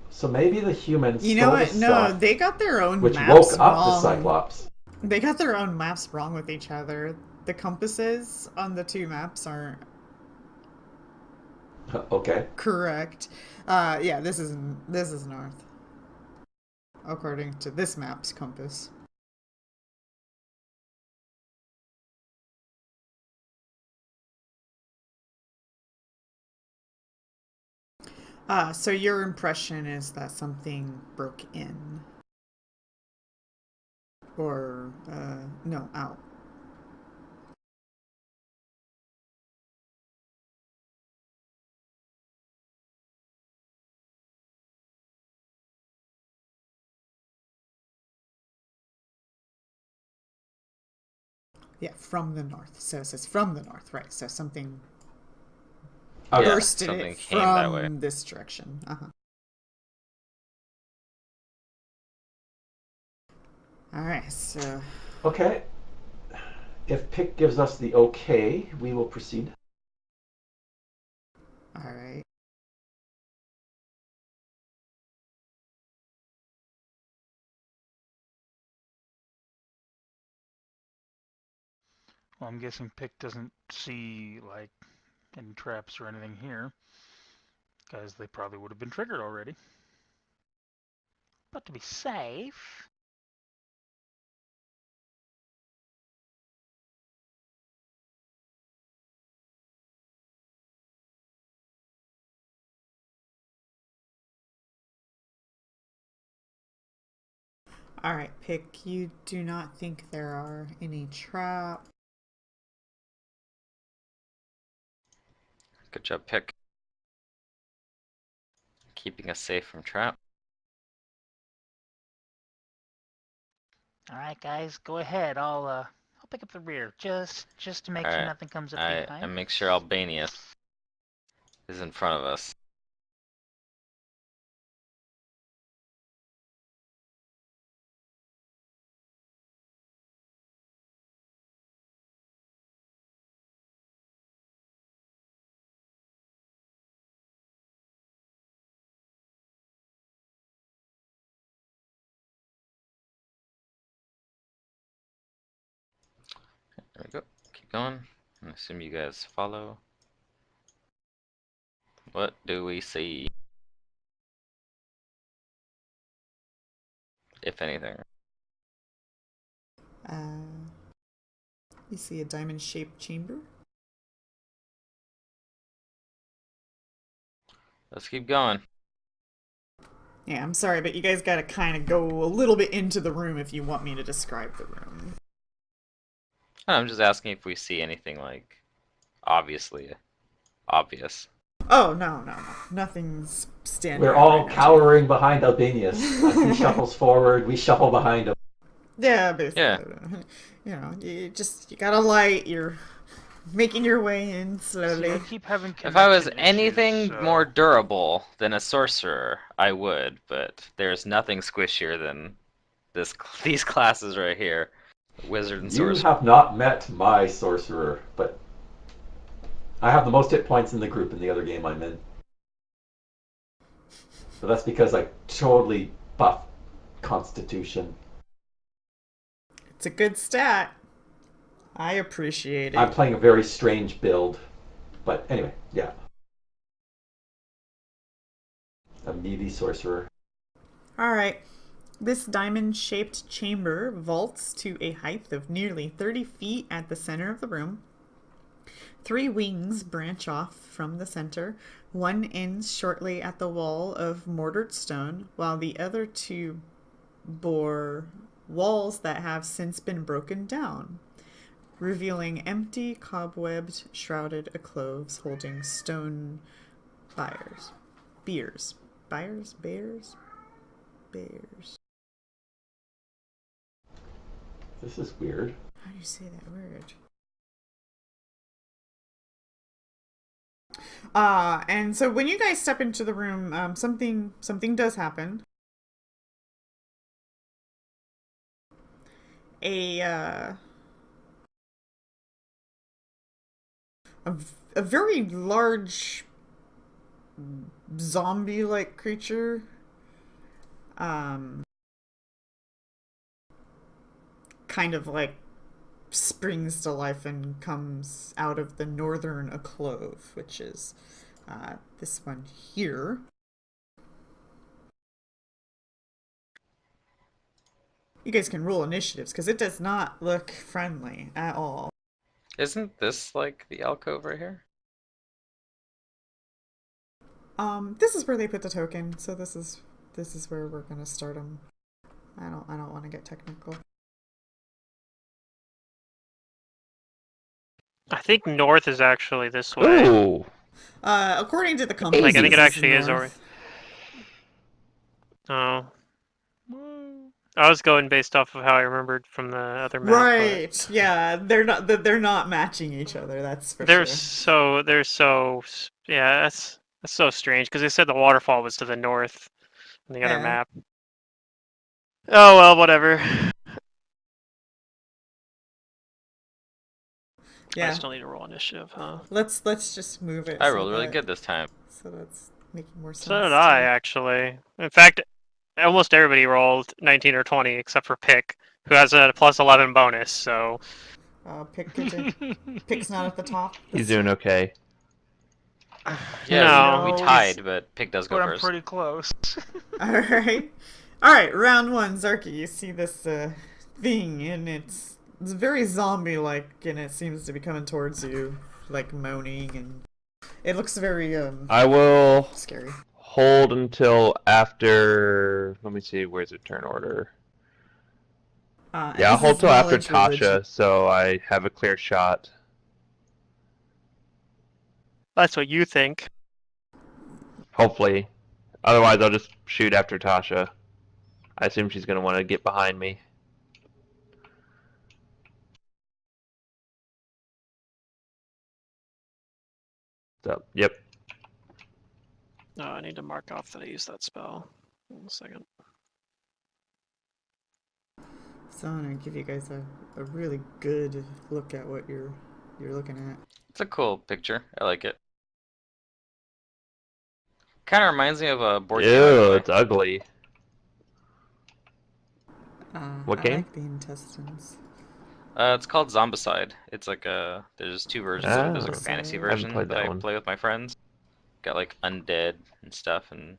So maybe the humans You know stole the what? No, stuff they got their own which maps woke up the wrong. Cyclops. They got their own maps wrong with each other. The compasses on the two maps aren't Okay. correct. Yeah, this is north. According to this map's compass. So your impression is that something broke in. Or, no, out. Yeah, from the north. So it says from the north, right? So something Okay. Yeah, bursted it something came that way. from this direction. Uh-huh. Alright, so Okay. If Pick gives us the okay, we will proceed. alright. Well, I'm guessing Pick doesn't see like any traps or anything here, because they probably would have been triggered already. But to be safe, Alright, Pick, you do not think there are any traps. Good job, Pick. Keeping us safe from trap. all right, guys, go ahead. I'll pick up the rear, just to make sure Alright. nothing comes up Alright, behind. and make sure Albania is in front of us. There we go. Keep going. I assume you guys follow. What do we see? If anything. You see a diamond-shaped chamber. Let's keep going. Yeah, I'm sorry, but you guys gotta kind of go a little bit into the room if you want me to describe the room. I'm just asking if we see anything like obviously obvious. Oh, no. Nothing's standing We're out all right now. cowering behind Albanius. As he shuffles forward, we shuffle behind him. Yeah, basically. Yeah. You know, you got a light, you're making your way in See, slowly. I keep having If I was connection anything issues, so more durable than a sorcerer, I would, but there's nothing squishier than these classes right here. Wizard and You sorcerer. have not met my sorcerer, but I have the most hit points in the group in the other game I'm in. But that's because I totally buff Constitution. It's a good stat. I appreciate it. I'm playing a very strange build. But anyway, yeah. A meaty sorcerer. Alright. This diamond-shaped chamber vaults to a height of nearly 30 feet at the center of the room. 3 wings branch off from the center. One ends shortly at the wall of mortared stone, while the other 2 bore walls that have since been broken down, revealing empty, cobwebbed, shrouded alcoves holding stone bears. Bears? This is weird. How do you say that word? And so when you guys step into the room, something does happen. A very large zombie-like creature kind of like springs to life and comes out of the northern alcove, which is this one here. You guys can roll initiatives because it does not look friendly at all. Isn't this like the alcove right here? This is where they put the token, so this is where we're gonna start them. I don't want to get technical. I think north is actually this way. Ooh. According to the compass, Like, I think it this actually is north. Oh. Woo. I was going based off of how I remembered from the other map. Right. Yeah, they're not matching each other. That's for They're sure. yeah, that's so strange because they said the waterfall was to the north on the other Yeah. map. Oh well, whatever. I Yeah. still need to roll initiative, huh? Let's just move it. I so rolled really that- good this time. So that's making more sense. So did I, to- actually. In fact, almost everybody rolled 19 or 20 except for Pick, who has a plus 11 bonus, so... Pick's not at the top. He's doing okay. Yeah, No. we No. tied, but Pick does go But I'm first. pretty close. All right. All right. Round one, Zarky. You see this thing, and it's very zombie-like, and it seems to be coming towards you, like moaning, and it looks very I will scary. hold until after. Let me see. Where's the turn order? And Yeah, I'll this hold is till after knowledge religion. Tasha, so I have a clear shot. That's what you think. Hopefully. Otherwise, I'll just shoot after Tasha. I assume she's going to want to get behind me. So, yep. No, I need to mark off that I used that spell. One second. So I'm gonna give you guys a really good look at what you're looking at. It's a cool picture. I like it. Kind of reminds me of a board game. Ew, Actually. it's ugly. What I game? like the intestines. It's called Zombicide. It's like there's two versions of it. There's like a Oh. fantasy I haven't version played that that I one. play with my friends. Got like undead and stuff, and you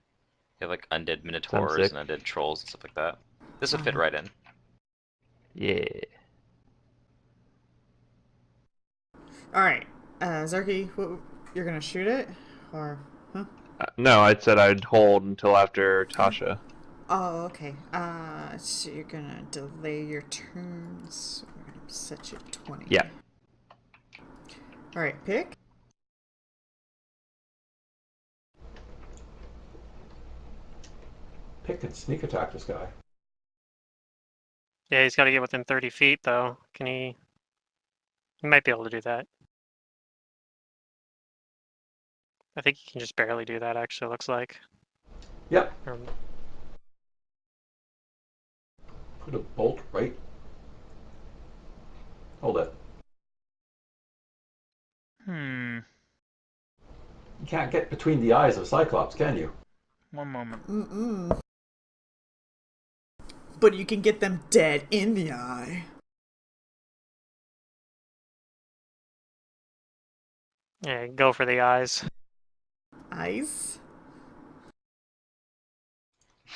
have like undead minotaurs sick. and undead trolls and stuff like that. This would fit Oh. right in. Yeah. All right, Zarky, you're gonna shoot it, or huh? No, I said I'd hold until after Tasha. Oh, okay. So you're gonna delay your turn. So we're gonna set you at 20. Yeah. All right, pick. Pick and sneak attack this guy. Yeah, he's got to get within 30 feet, though. Can he... He might be able to do that. I think he can just barely do that, actually, looks like. Yep. Or- Put a bolt right. Hold it. Hmm. You can't get between the eyes of Cyclops, can you? One moment. Mm-mm. But you can get them dead in the eye. Yeah, go for the eyes. Eyes?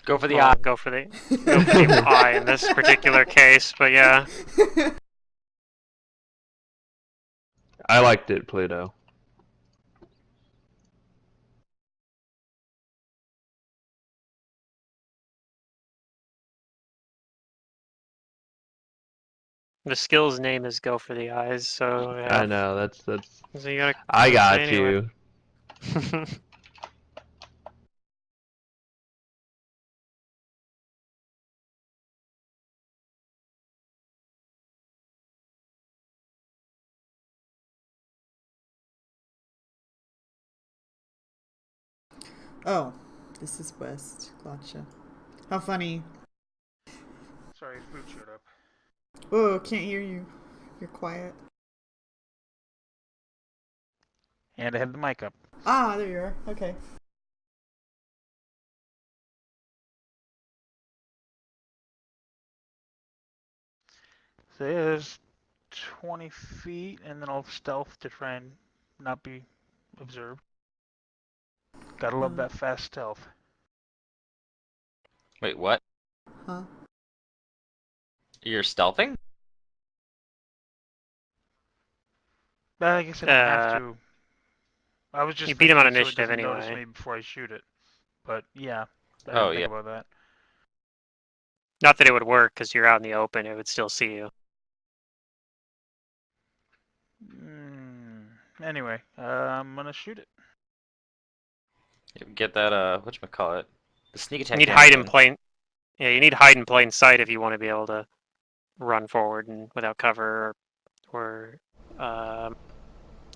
Go for the Well, eye. go for the eye in this particular case, but yeah. I liked it, Pluto. The skill's name is go for the eyes, so yeah. I know, that's... So you gotta I got anyway. you. Oh, this is west. Gotcha. How funny. Sorry, food showed up. Whoa, can't hear you. You're quiet. And I had the mic up. Ah, there you are. Okay. So it is 20 feet, and then I'll stealth to try and not be observed. Gotta love that fast stealth. Wait, what? Huh? You're stealthing? Like I said, I have Uh, to. I was just you beat him on thinking so it initiative doesn't notice anyway. me before I shoot it. But yeah, I Oh, didn't think yeah. about that. Not that it would work, because you're out in the open, it would still see you. Hmm. Anyway, I'm gonna shoot it. Get that whatchamacallit? The sneak You attack need damage hide in in. plain. Yeah, you need hide in plain sight if you want to be able to run forward and without cover or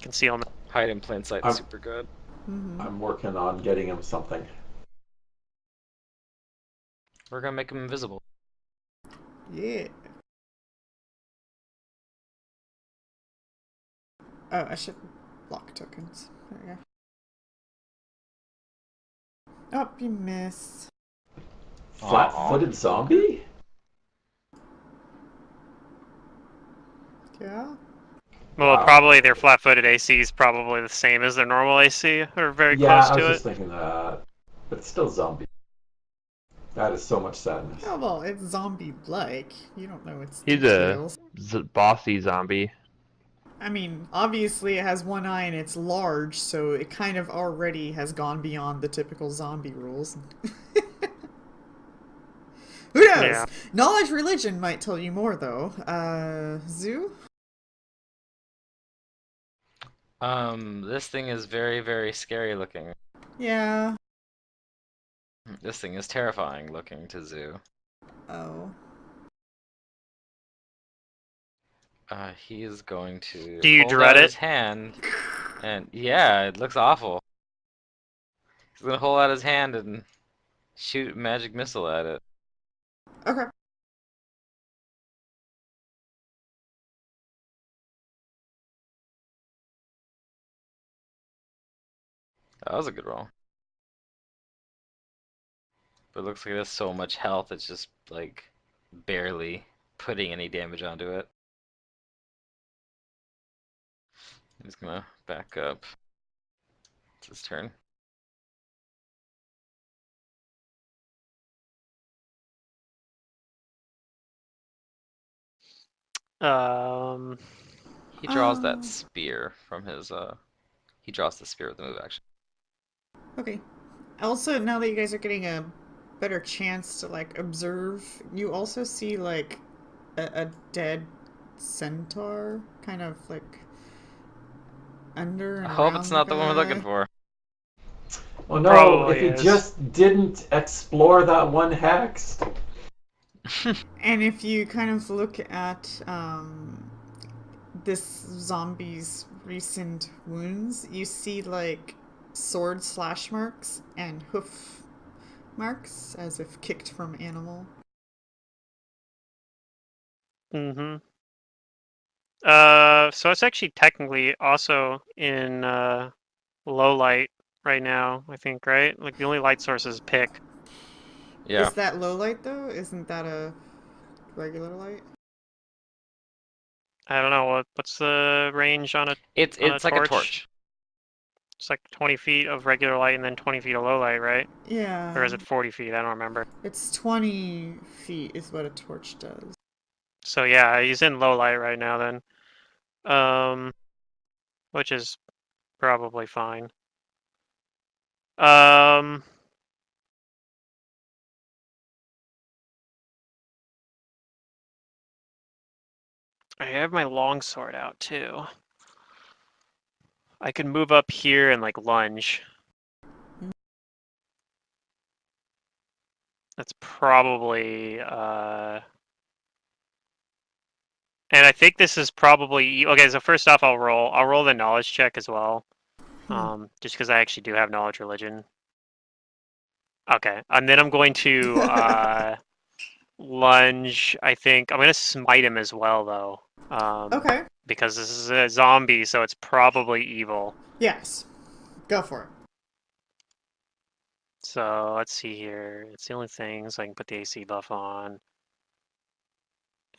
concealment. Hide in plain sight, I'm- super good. Mm-hmm. I'm working on getting him something. We're gonna make him invisible. Yeah. Oh, I should block tokens. There we go. Oh, you missed. Flat-footed zombie? Yeah. Well, Wow. probably their flat-footed AC is probably the same as their normal AC, or very Yeah, close I was to it. just thinking that. But it's still zombie. That is so much sadness. Oh, well, it's zombie-like. You don't know its He's a details. bossy zombie. I mean, obviously it has one eye and it's large, so it kind of already has gone beyond the typical zombie rules. Who knows? Yeah. Knowledge religion might tell you more, though. Zoo? This thing is very, very scary looking. Yeah. This thing is terrifying looking to Zoo. Oh. He is going to Do you hold dread out it? his hand, and yeah, it looks awful. He's gonna hold out his hand and shoot a magic missile at it. Okay. That was a good roll. But it looks like it has so much health, it's just like barely putting any damage onto it. He's gonna back up. It's his turn. Um, He draws that Um. spear from his he draws the spear with the move action. Okay. Also, now that you guys are getting a better chance to, like, observe, you also see, like, a dead centaur kind of, like, under and I hope around it's not the one we're looking guy. for. Oh no, Probably if he is. just didn't explore that one hex. And if you kind of look at this zombie's recent wounds, you see like sword slash marks and hoof marks as if kicked from animal. mm-hmm. So it's actually technically also in low light right now, I think, right? Like the only light source is pick. Yeah. Is that low light though? Isn't that a regular light? I don't know what's the range on a It's like a torch? torch. It's like 20 feet of regular light and then 20 feet of low light, right? Yeah. Or is it 40 feet? I don't remember. It's 20 feet is what a torch does. So yeah, he's in low light right now then. Which is probably fine. I have my longsword out too. I can move up here and like lunge. That's probably and I think this is probably okay. So first off, I'll roll the knowledge check as well, just because I actually do have knowledge religion. Okay, and then I'm going to lunge. I think I'm gonna smite him as well, though. Okay. Because this is a zombie, so it's probably evil. Yes. Go for it. So let's see here. It's the only thing, so I can put the AC buff on.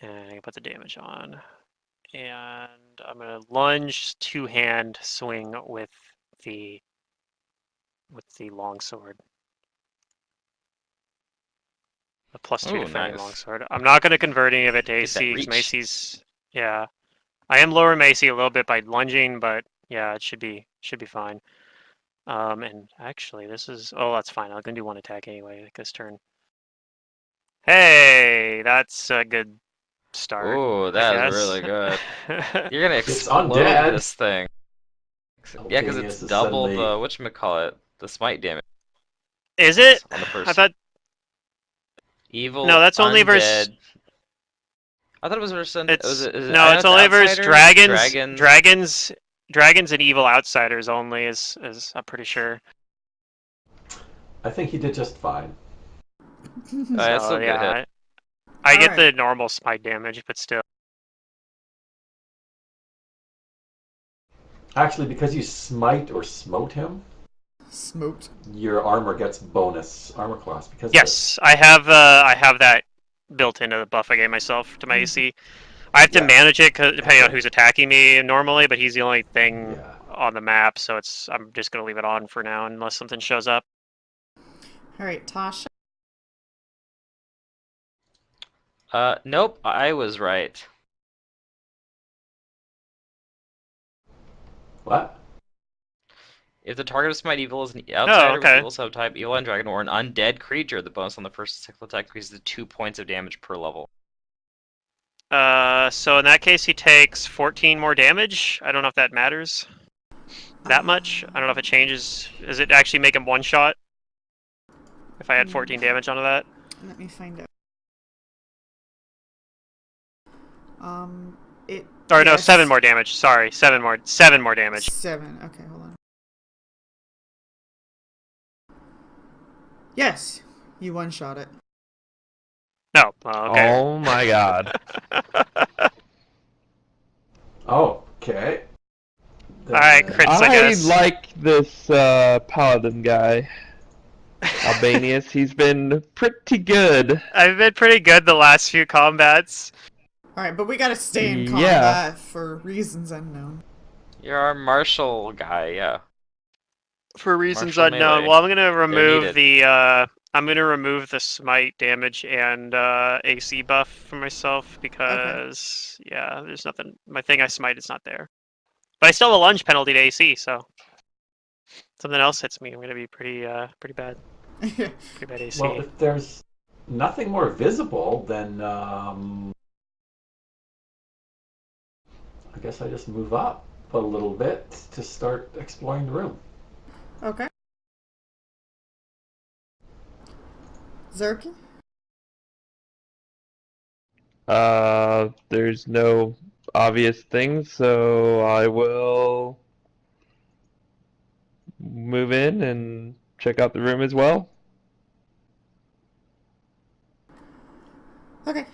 And I can put the damage on. And I'm gonna lunge, two-hand swing with the longsword. A +2 Ooh, defending nice. longsword. I'm not gonna convert any of it to Get that AC. 'Cause reach. Macy's, yeah. I am lowering my AC a little bit by lunging, but yeah, it should be fine. And actually, this is that's fine. I'm gonna do one attack anyway, like this turn. Hey, that's a good start. Ooh, I that is guess. really good. You're gonna It's explode undead. this thing. Yeah, because it's Albanius is double suddenly. the whatchamacallit, the smite damage Is it? on the I first thought no. evil That's only versus. undead. I thought it was versus It's is it, no. I know It's it's only versus outsiders, dragons. dragons. Dragons and evil outsiders only. Is I'm pretty sure. I think he did just fine. That's still So a good hit. yeah, I get the Alright. normal smite damage, but still. Actually, because you smite or smote him, Smoked. your armor gets bonus armor class because of it. Yes, I have that built into the buff I gave myself to my AC. I have to Yeah. manage it depending on Okay. who's attacking me normally, but he's the only thing Yeah. on the map, so I'm just gonna leave it on for now unless something shows up. Alright, Tasha. Nope, I was right. What? If the target of Smite Evil is an Oh, outsider with okay. evil subtype, evil and dragon, or an undead creature, the bonus on the first and second attack increases to 2 points of damage per level. So in that case, he takes 14 more damage. I don't know if that matters that much. I don't know if it changes. Does it actually make him one shot? If I add 14 damage onto that? Let me find out. It. Or no, yes. 7 more damage. Sorry, 7 more damage. 7. Okay, hold on. Yes, you one-shot it. No. Oh, okay. Oh my god. Oh, okay. Alright, crits, I I guess. like this paladin guy, Albanius. He's been pretty good. I've been pretty good the last few combats. Alright, but we gotta stay in Yeah. combat for reasons unknown. You're our martial guy, yeah. For reasons Martial unknown. melee. Well, I'm gonna remove needed. I'm gonna remove the smite damage and AC buff for myself because yeah, there's nothing. My thing I smite is not there, but I still have a lunge penalty to AC, so something else hits me, I'm gonna be pretty bad. Pretty bad AC. Well, if there's nothing more visible, then I guess I just move up a little bit to start exploring the room. Okay. Zerky? There's no obvious things, so I will move in and check out the room as well. Okay.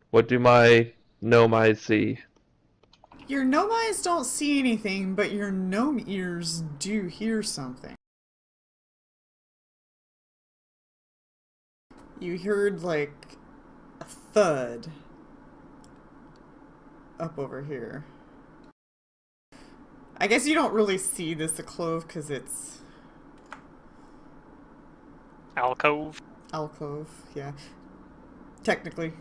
What do my gnome eyes see? Your gnome eyes don't see anything, but your gnome ears do hear something. You heard, like, a thud up over here. I guess you don't really see this alcove because it's Alcove. alcove, yeah. Technically,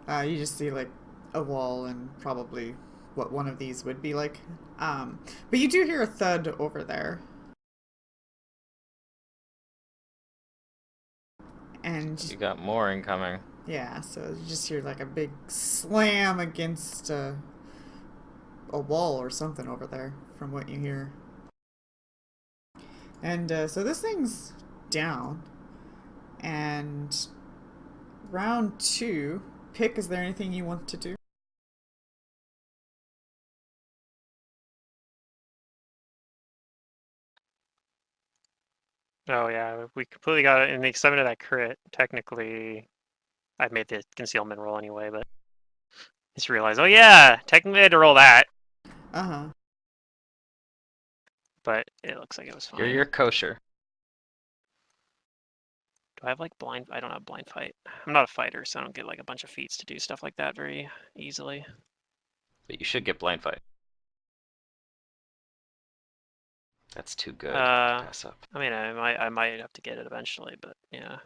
you just see like a wall and probably what one of these would be like. But you do hear a thud over there. And You got more incoming. yeah, so you just hear like a big slam against a wall or something over there from what you hear. And so this thing's down. And round 2, pick, is there anything you want to do? Oh yeah, we completely got it in the extent of that crit. Technically, I made the concealment roll anyway, but just realized, oh yeah, technically I had to roll that, Uh-huh. but it looks like it was fine. You're kosher. Do I have like blind? I don't have blind fight. I'm not a fighter, so I don't get like a bunch of feats to do stuff like that very easily. But you should get blind fight. That's too good to pass up. I mean, I might have to get it eventually, but yeah.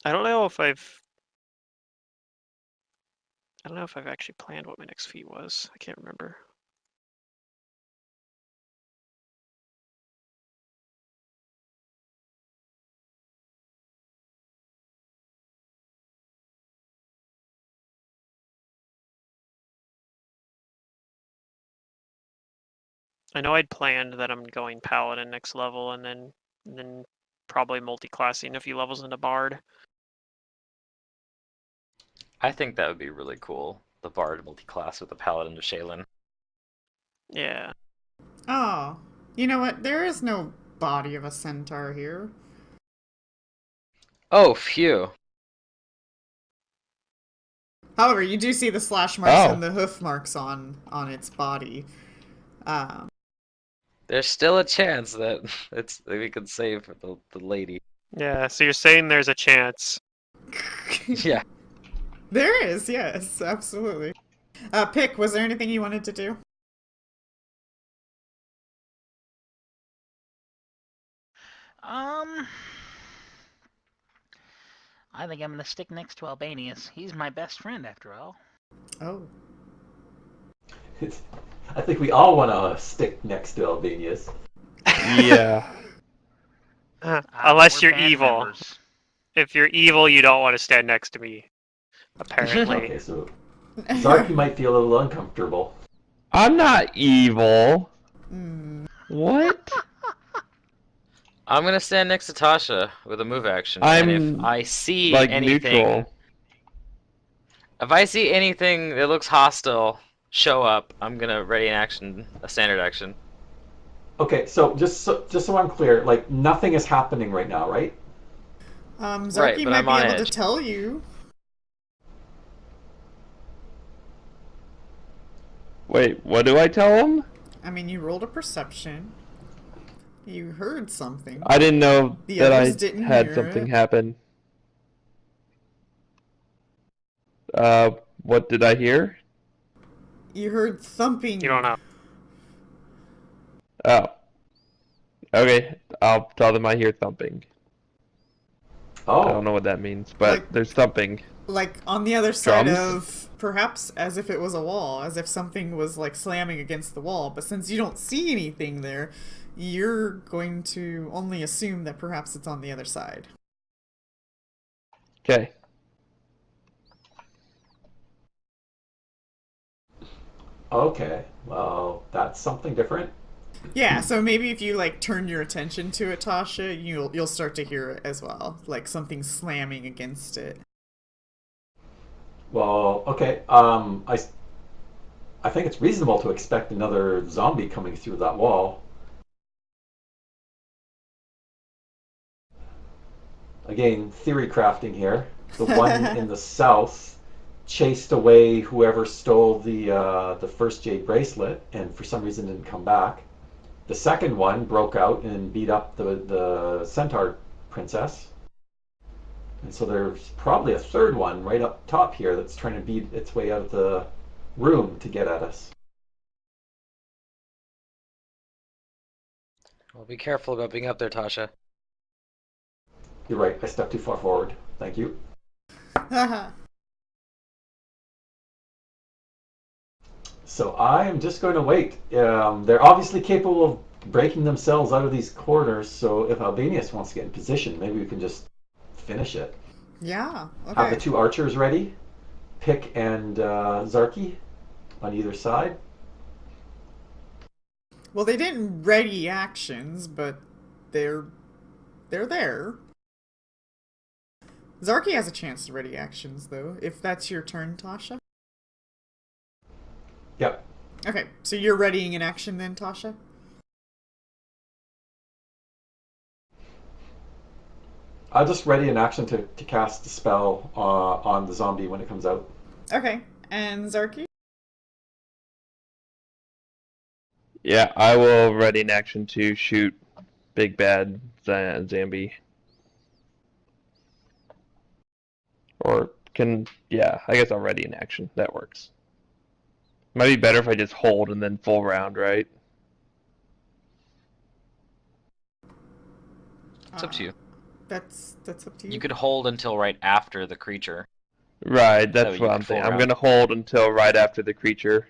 I don't know if I've actually planned what my next feat was. I can't remember. I know I'd planned that I'm going Paladin next level, and then probably multi-classing a few levels into Bard. I think that would be really cool. The Bard multi-class with the Paladin of Shaylin. Yeah. Oh, you know what? There is no body of a centaur here. Oh, phew. However, you do see the slash marks Oh. and the hoof marks on its body. Um, There's still a chance that that we could save the lady. Yeah, so you're saying there's a chance. Yeah. there is, yes, absolutely. Pick, was there anything you wanted to do? I think I'm gonna stick next to Albanius. He's my best friend, after all. Oh. I think we all want to stick next to Albanius. Yeah. Unless We're you're band evil. members. If you're evil, you don't want to stand next to me. Apparently. Okay, so Zarky might feel a little uncomfortable. I'm not evil. Hmm. What? I'm gonna stand next to Tasha with a move action, I'm and if I see like anything, neutral. if I see anything that looks hostile show up, I'm gonna ready an action, a standard action. Okay, so just so I'm clear, like nothing is happening right now, right? Zarky Right, but might I'm be on able to edge. tell you. Wait, what do I tell him? I mean, you rolled a perception. You heard something. I didn't know The that others I didn't had hear something it. happen. What did I hear? You heard thumping. You don't know. Oh. Okay, I'll tell them I hear thumping. I don't Oh, know what that means, but Like- there's thumping. Like on the other side Drums? of, perhaps as if it was a wall, as if something was like slamming against the wall. But since you don't see anything there, you're going to only assume that perhaps it's on the other side. Okay. okay. Well, that's something different. Yeah, so maybe if you like turn your attention to it, Tasha, you'll start to hear it as well, like something slamming against it. Well, okay. I think it's reasonable to expect another zombie coming through that wall. Again, theory crafting here. The one in the south chased away whoever stole the first jade bracelet, and for some reason didn't come back. The second one broke out and beat up the centaur princess. And so there's probably a third one right up top here that's trying to beat its way out of the room to get at us. Well, be careful about being up there, Tasha. You're right, I stepped too far forward. Thank you. So I am just going to wait. They're obviously capable of breaking themselves out of these corners, so if Albanius wants to get in position, maybe we can just finish it. Yeah, Have okay. the two archers ready, Pick and Zarky on either side. Well, they didn't ready actions, but they're there. Zarky has a chance to ready actions, though, if that's your turn, Tasha. Yep. Okay, so you're readying an action then, Tasha? I'll just ready an action to cast the spell on the zombie when it comes out. Okay, and Zarky? Yeah, I will ready an action to shoot Big Bad Zambi. Or yeah, I guess I'll ready an action. That works. Might be better if I just hold and then full round, right? It's up to you. That's up to you. You could hold until right after the creature. Right, That that's way you what could I'm thinking. full I'm round. gonna hold until right after the creature.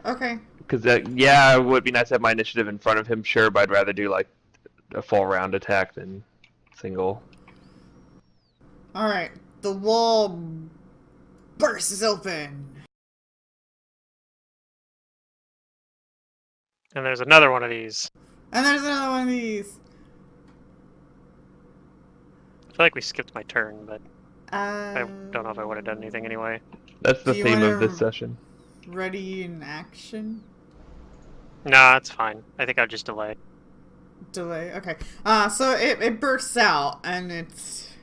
Okay. Because yeah, it would be nice to have my initiative in front of him, sure, but I'd rather do like a full round attack than single. Alright. The wall bursts open. And there's another one of these. And there's another one of these. I feel like we skipped my turn, but I Um, don't know if I would have done anything anyway. That's Do the you theme wanna of this session. ready in action? Nah, it's fine. I think I'll just delay. Delay. Okay. So it bursts out and it's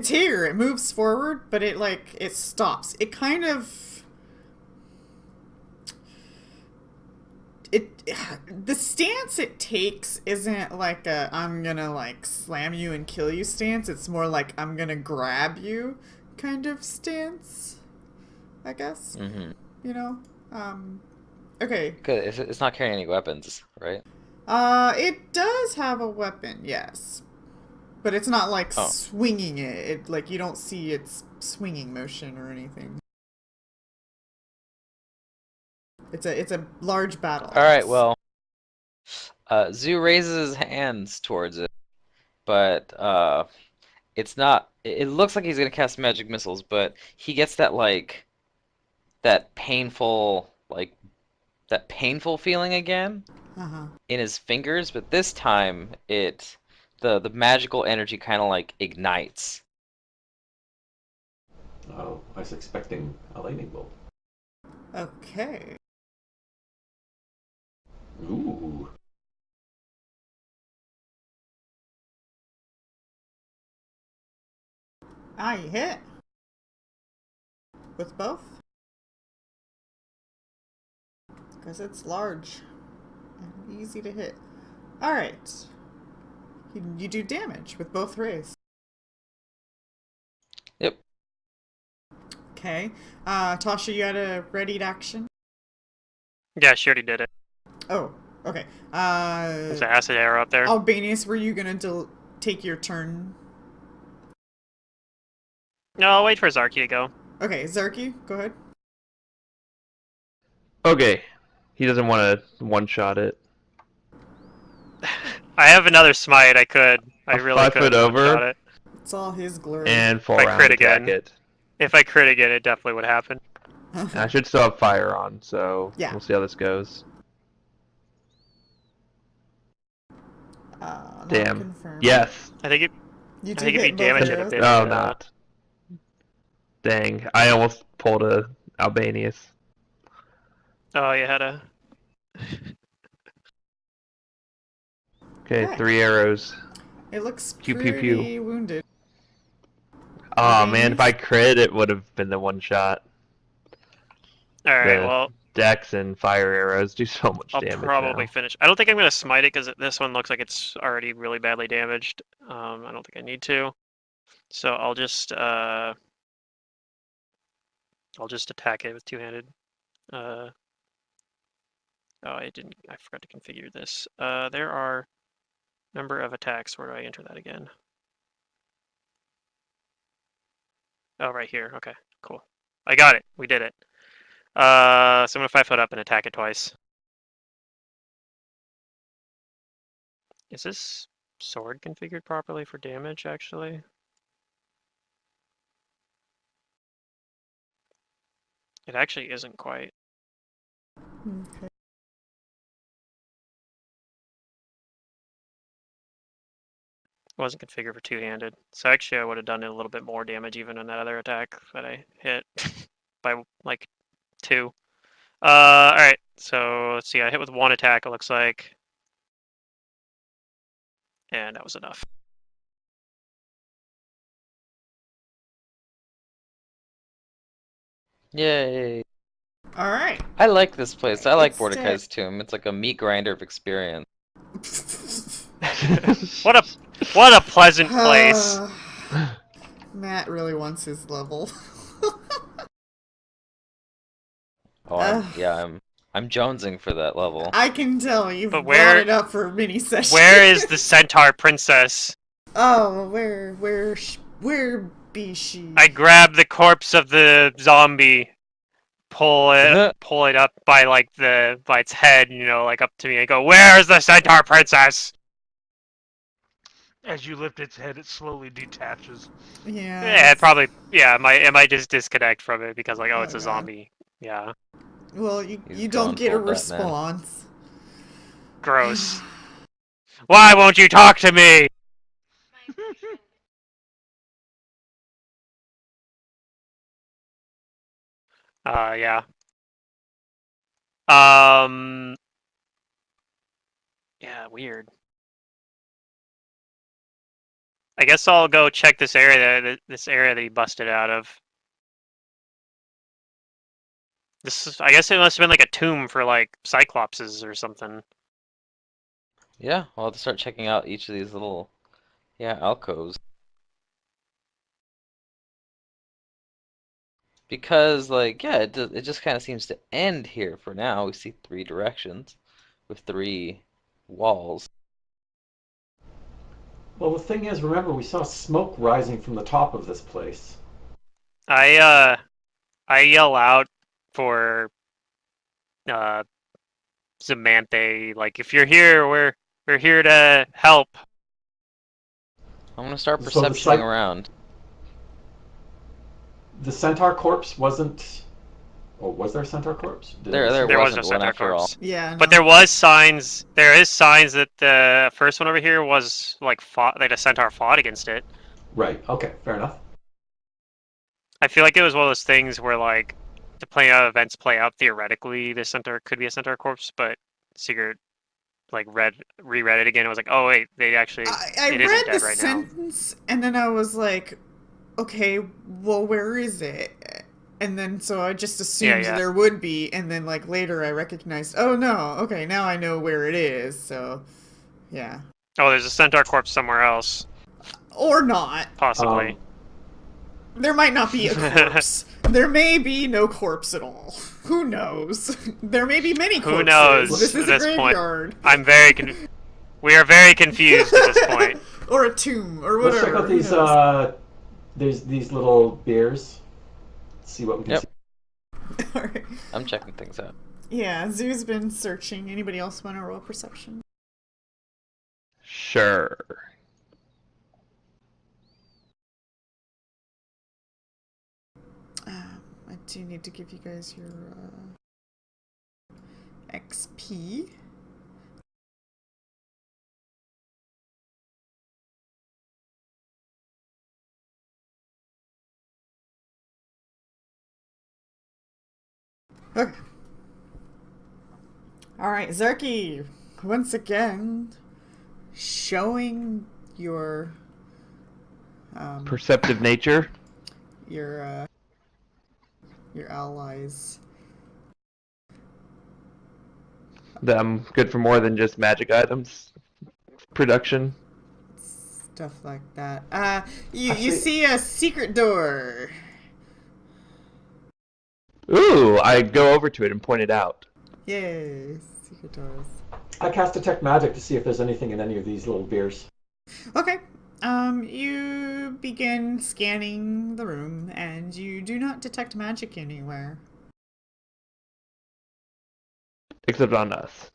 here. It moves forward, but it stops. It kind of the stance it takes isn't like a I'm gonna like slam you and kill you stance. It's more like I'm gonna grab you kind of stance, I guess. Mm-hmm. You know. Okay. Good. It's not carrying any weapons, right? It does have a weapon, yes. But it's not like Oh. swinging it. It like you don't see its swinging motion or anything. It's a large battle. All right. axe. Well, Zoo raises his hands towards it, but it's not. It looks like he's gonna cast magic missiles, but he gets that painful that painful feeling again Uh-huh. in his fingers, but this time the magical energy kind of like ignites. Oh, I was expecting a lightning bolt. Okay. Ooh. Ah, you hit. With both? Because it's large and easy to hit. Alright. You do damage with both rays. Yep. Okay. Tasha, you had a readied action? Yeah, she already did it. Oh, okay. There's an acid arrow up there. Albanius, were you gonna take your turn? No, I'll wait for Zarky to go. Okay, Zarky, go ahead. Okay. He doesn't want to one-shot it. I have another smite. I could. I A really 5 could foot over? one-shot it. It's all his glory. And full If I round crit attack again. it. If I crit again, it definitely would happen. And I should still have fire on, so Yeah. we'll see how this goes. Not Damn. confirmed. Yes. I think it. You I do think if hit you both damage it a arrows. bit. No, not. Dang. I almost pulled a Albanius. Oh, you had a. Okay, Okay. 3 arrows. It looks Pew, pretty pew, pew. wounded. Oh man, if I Albanius? crit, it would have been the one shot. All right. The Well, Dex and fire arrows do so much I'll damage probably now. finish. I don't think I'm gonna smite it because this one looks like it's already really badly damaged. I don't think I need to. So I'll just attack it with two-handed. Oh, I didn't. I forgot to configure this. There are number of attacks. Where do I enter that again? Oh, right here. Okay, cool. I got it. We did it. So I'm gonna 5 foot up and attack it twice. Is this sword configured properly for damage, actually? It actually isn't quite. Okay. It wasn't configured for two-handed. So actually I would have done it a little bit more damage even on that other attack that I hit by like 2. Alright, so let's see, I hit with 1 attack, it looks like. And that was enough. Yay! Alright. I like this place. I like It's Mordecai's Tomb. It's like a meat grinder of experience. What a pleasant place. Matt really wants his level. Oh, I'm jonesing for that level. I can tell you've But brought it up for many sessions. Where is the centaur princess? Oh, where be she? I grab the corpse of the zombie, pull it up by by its head, like up to me, and go, "Where is the centaur princess?" As you lift its head, it slowly detaches. Yeah. Yeah, it probably. Yeah, it might just disconnect from it because it's Oh, a God. zombie. Yeah. Well, He's you don't going get a full Batman. response. Gross. Why won't you talk to me? Yeah. Um. Yeah, weird. I guess I'll go check this area. This area that he busted out of. I guess it must have been like a tomb for like cyclopses or something. Yeah, I'll have to start checking out each of these little, alcoves. Because, like, yeah, it just kind of seems to end here for now. We see 3 directions with 3 walls. Well, the thing is, remember, we saw smoke rising from the top of this place. I yell out for Zamanthe, like, if you're here, we're here to help. I'm gonna start So the perceptioning around. The centaur corpse wasn't. Oh, was there a centaur corpse? There was no wasn't one centaur after all. corpse. Yeah, But no. there was signs. There is signs that the first one over here was like fought, like a centaur fought against it. Right. Okay. Fair enough. I feel like it was one of those things where like the play out events play out theoretically. The centaur could be a centaur corpse, but Sigurd like reread it again. It was like, oh wait, they actually I it read isn't the dead right now. sentence and then I was like, okay, well, where is it? And then so I just assumed Yeah. there would be, and then like later I recognized, oh no, okay, now I know where it is. So, yeah, Oh, there's a centaur corpse somewhere else, or not. possibly. There might not be a corpse. There may be no corpse at all. Who knows? There may be many corpses. Who knows This is at a this point? graveyard. We are very confused at this point. Or a tomb, or whatever. Let's check out Who these. knows? There's these little beers. See what we can Yep. see. Alright. I'm checking things out. Yeah, Zoo's been searching. Anybody else want to roll perception? Sure. I do need to give you guys your XP. Okay. Alright, Zerky, once again, showing your Perceptive nature. your allies. That I'm good for more than just magic items. Production. Stuff like that. You Actually- see a secret door. Ooh, I go over to it and point it out. Yay, secret doors. I cast detect magic to see if there's anything in any of these little beers. Okay. You begin scanning the room, and you do not detect magic anywhere. Except on us.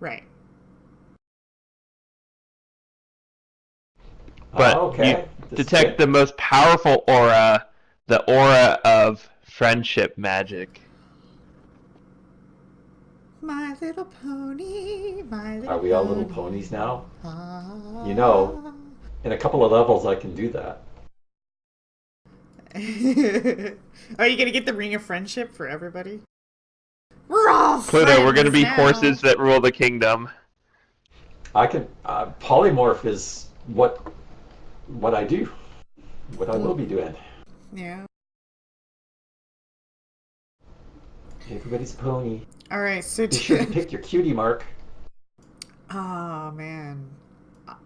Right. But okay. you This is detect good. the most powerful aura, the aura of friendship magic. My little pony, my little Are we all little ponies now? You know, in a couple of levels, I can do that. Are you gonna get the ring of friendship for everybody? We're all Pluto, we're gonna be friends now. horses that rule the kingdom. I can polymorph is what I do, what I will be doing. Yeah. Everybody's a pony. All right. So Be sure to pick your cutie mark. oh man,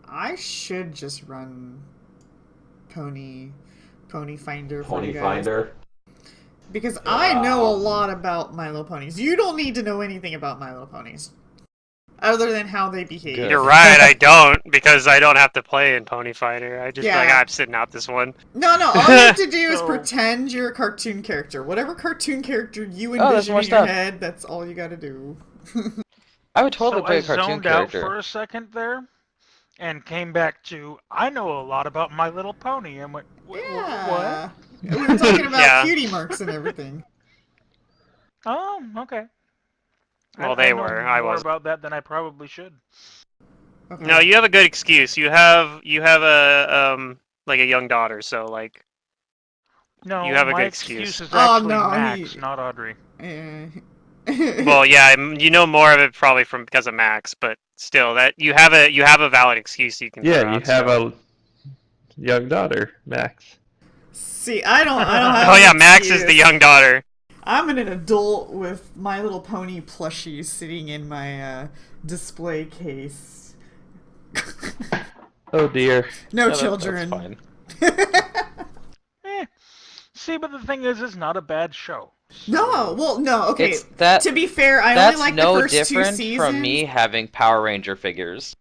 I should just run Pony Finder for Pony you guys. finder. Because I know a lot about My Little Ponies. You don't need to know anything about My Little Ponies. Other than how they behave. Good. You're right, I don't, because I don't have to play in Pony Fighter. I just Yeah. like, I'm sitting out this one. No, all you have to do is So- pretend you're a cartoon character. Whatever cartoon character you Oh, there's envision more in your stuff. head, that's all you gotta do. I would totally So play I a cartoon zoned out character. for a second there, and came back to I know a lot about My Little Pony, and went, what? Yeah. We were talking about Yeah. cutie marks and everything. Oh, okay. Well, I they know were. I more wasn't. about that than I probably should. Okay. No, you have a good excuse. You have a like a young daughter, so like No, you have a my good excuse excuse. is Oh, actually no, Max, he- not Audrey. Eh. Well, yeah, you know more of it probably from because of Max, but still, that you have a valid excuse you can throw Yeah, you out. have So. a young daughter, Max. See, I don't have Oh an yeah, Max is the excuse. young daughter. I'm an adult with My Little Pony plushie sitting in my display case. Oh dear. No Yeah, children. That's fine. See, but the thing is, it's not a bad show. No, well, no, okay. It's that. To be fair, I only That's like no the first two different seasons, from me having Power Ranger figures.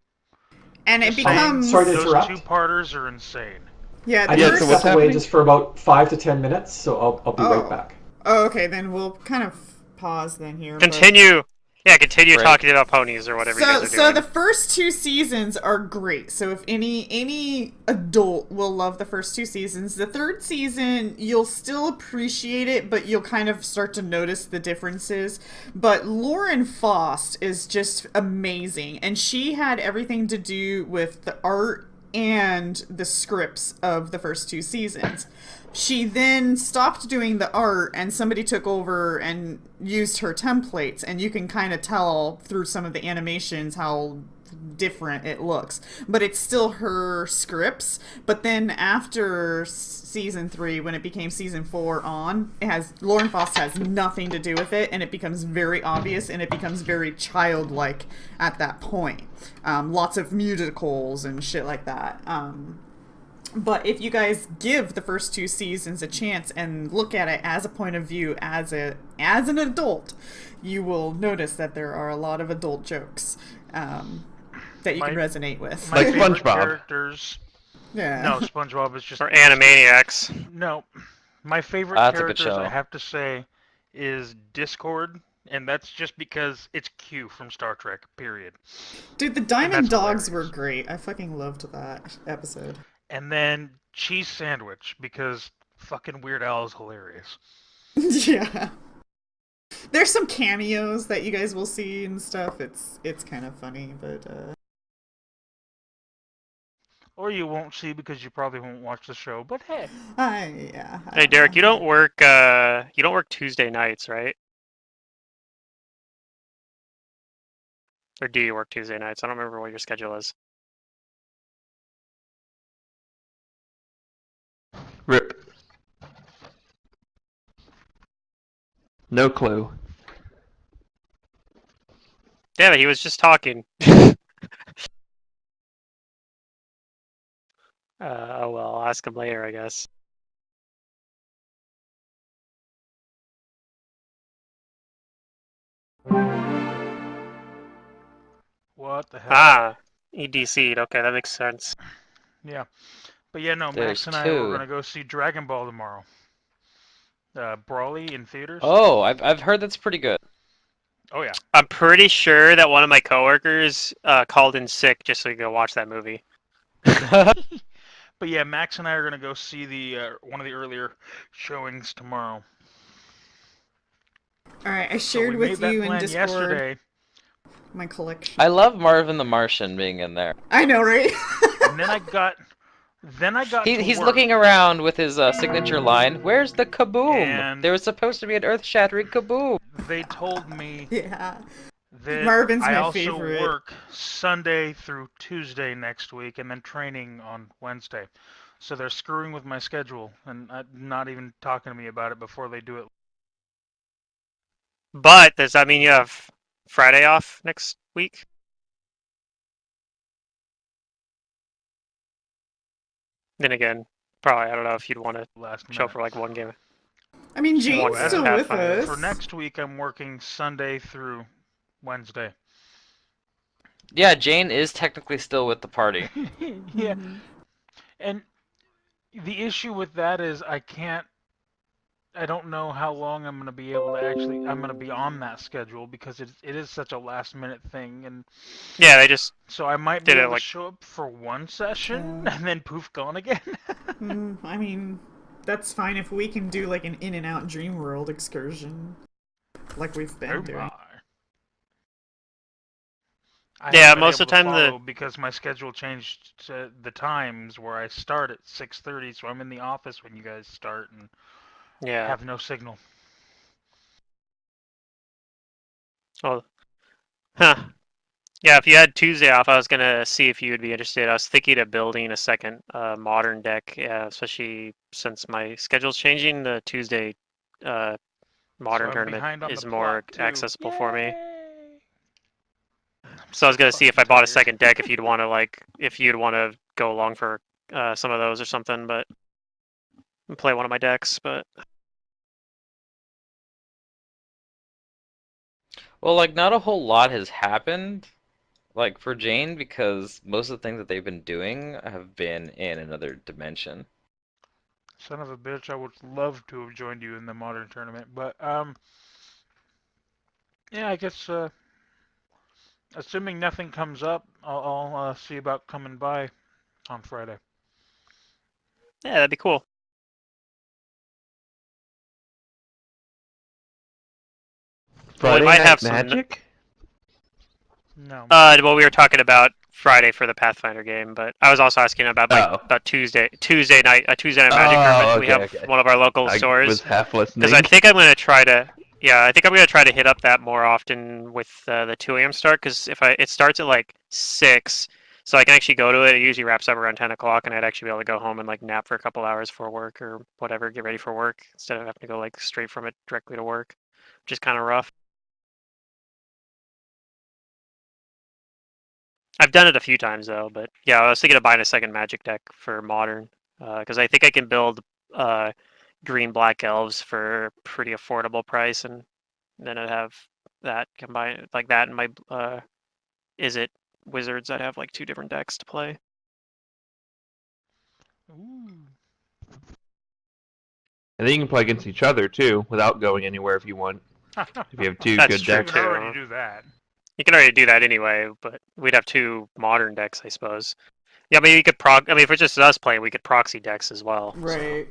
and it Just saying, becomes Sorry to those interrupt. two-parters are insane. yeah. I The need Yeah, to first. so what's step away happening? just for about 5 to 10 minutes, so I'll be right back. Oh, okay. Then we'll kind of pause then here. but- Continue. Yeah, continue Right. talking about ponies or whatever you guys are So doing. the first two seasons are great. So if any adult will love the first two seasons, the third season you'll still appreciate it, but you'll kind of start to notice the differences. But Lauren Faust is just amazing, and she had everything to do with the art and the scripts of the first two seasons. She then stopped doing the art and somebody took over and used her templates, and you can kind of tell through some of the animations how different it looks. But it's still her scripts. But then after season 3, when it became season 4 on, it has Lauren Faust has nothing to do with it, and it becomes very obvious and it becomes very childlike at that point. Lots of musicals and shit like that. But if you guys give the first two seasons a chance and look at it as a point of view as an adult, you will notice that there are a lot of adult jokes that you can resonate with. My Like favorite SpongeBob. characters. Yeah. No, SpongeBob is just. Or Animaniacs. No, my favorite That's a good characters, I show. have to say, is Discord, and that's just because it's Q from Star Trek. Period. Dude, the And Diamond that's Dogs hilarious. were great. I fucking loved that episode. And then Cheese Sandwich, because fucking Weird Al is hilarious. Yeah. There's some cameos that you guys will see and stuff. It's kind of funny, but Or you won't see because you probably won't watch the show. But hey, yeah. Hey Derek, you don't work Tuesday nights, right? Or do you work Tuesday nights? I don't remember what your schedule is. Rip. No clue. Yeah, but he was just talking. Oh well, I'll ask him later, I guess. what the hell? Ah, EDC'd. Okay, that makes sense. Yeah. But yeah, no, There's Max and I were two. going to go see Dragon Ball tomorrow. Brawly in theaters. Oh, I've heard that's pretty good. Oh, yeah. I'm pretty sure that one of my coworkers called in sick just so he could go watch that movie. But yeah, Max and I are going to go see the one of the earlier showings tomorrow. All right, I So shared we with made that you in plan Discord yesterday, my collection. I love Marvin the Martian being in there. I know, right? and then I got to He's work, looking around with his signature line. Where's the kaboom? And- There was supposed to be an earth-shattering kaboom. They told me Yeah. that Marvin's I my also favorite. work Sunday through Tuesday next week, and then training on Wednesday. So they're screwing with my schedule, and not even talking to me about it before they do it. But does that mean you have Friday off next week? Then again, probably I don't know if you'd want to Last show minute. for like one game. I mean, Jane's One still half with Pathfinder. us. For next week, I'm working Sunday through Wednesday. Yeah, Jane is technically still with the party. Yeah, Mhm. and the issue with that is I don't know how long I'm going to be able to I'm going to be on that schedule because it is such a last minute thing, and Yeah, they just so I might be Did it, able to like- show up for one session Yeah. and then poof, gone again. I mean, that's fine if we can do like an in and out dream world excursion, like we've been Oh doing. my. I Yeah, haven't been most able of the time to the- follow because my schedule changed to the times where I start at 6:30, so I'm in the office when you guys start and Yeah. have no signal. Well, huh. Yeah, if you had Tuesday off, I was gonna see if you would be interested. I was thinking of building a second modern deck, especially since my schedule's changing. The Tuesday So modern I'm tournament behind on the is more plot too. accessible for me. Yay! I'm So I was so gonna see if fucking I bought a tired. second deck, if you'd want to if you'd want to go along for some of those or something, but play one of my decks. But Well, like not a whole lot has happened, like for Jane, because most of the things that they've been doing have been in another dimension. Son of a bitch, I would love to have joined you in the modern tournament, but yeah, I guess assuming nothing comes up, I'll see about coming by on Friday. yeah, that'd be cool. Well, we Friday might Night have some. Magic? No. Well, we were talking about Friday for the Pathfinder game, but I was also asking about Oh. about Tuesday night Magic tournament. We Okay, have okay. one of our local I stores was half because I listening. think I'm gonna try to. Yeah, I think I'm gonna try to hit up that more often with the 2 a.m. start because if it starts at like 6, so I can actually go to it. It usually wraps up around 10 o'clock, and I'd actually be able to go home and like nap for a couple hours for work or whatever, get ready for work instead of having to go like straight from it directly to work, which is kind of rough. I've done it a few times though, but yeah, I was thinking of buying a second Magic deck for Modern because I think I can build uh, green black elves for a pretty affordable price, and then I'd have that combined like that and my is it wizards. I'd have like 2 different decks to play. Ooh. And then you can play against each other too, without going anywhere if you want. If you have two That's good true, You decks. can too. already do that. You can already do that anyway, but we'd have 2 Modern decks, I suppose. Yeah, maybe you could proc. I mean, if it's just us playing, we could proxy decks as well. So. Right.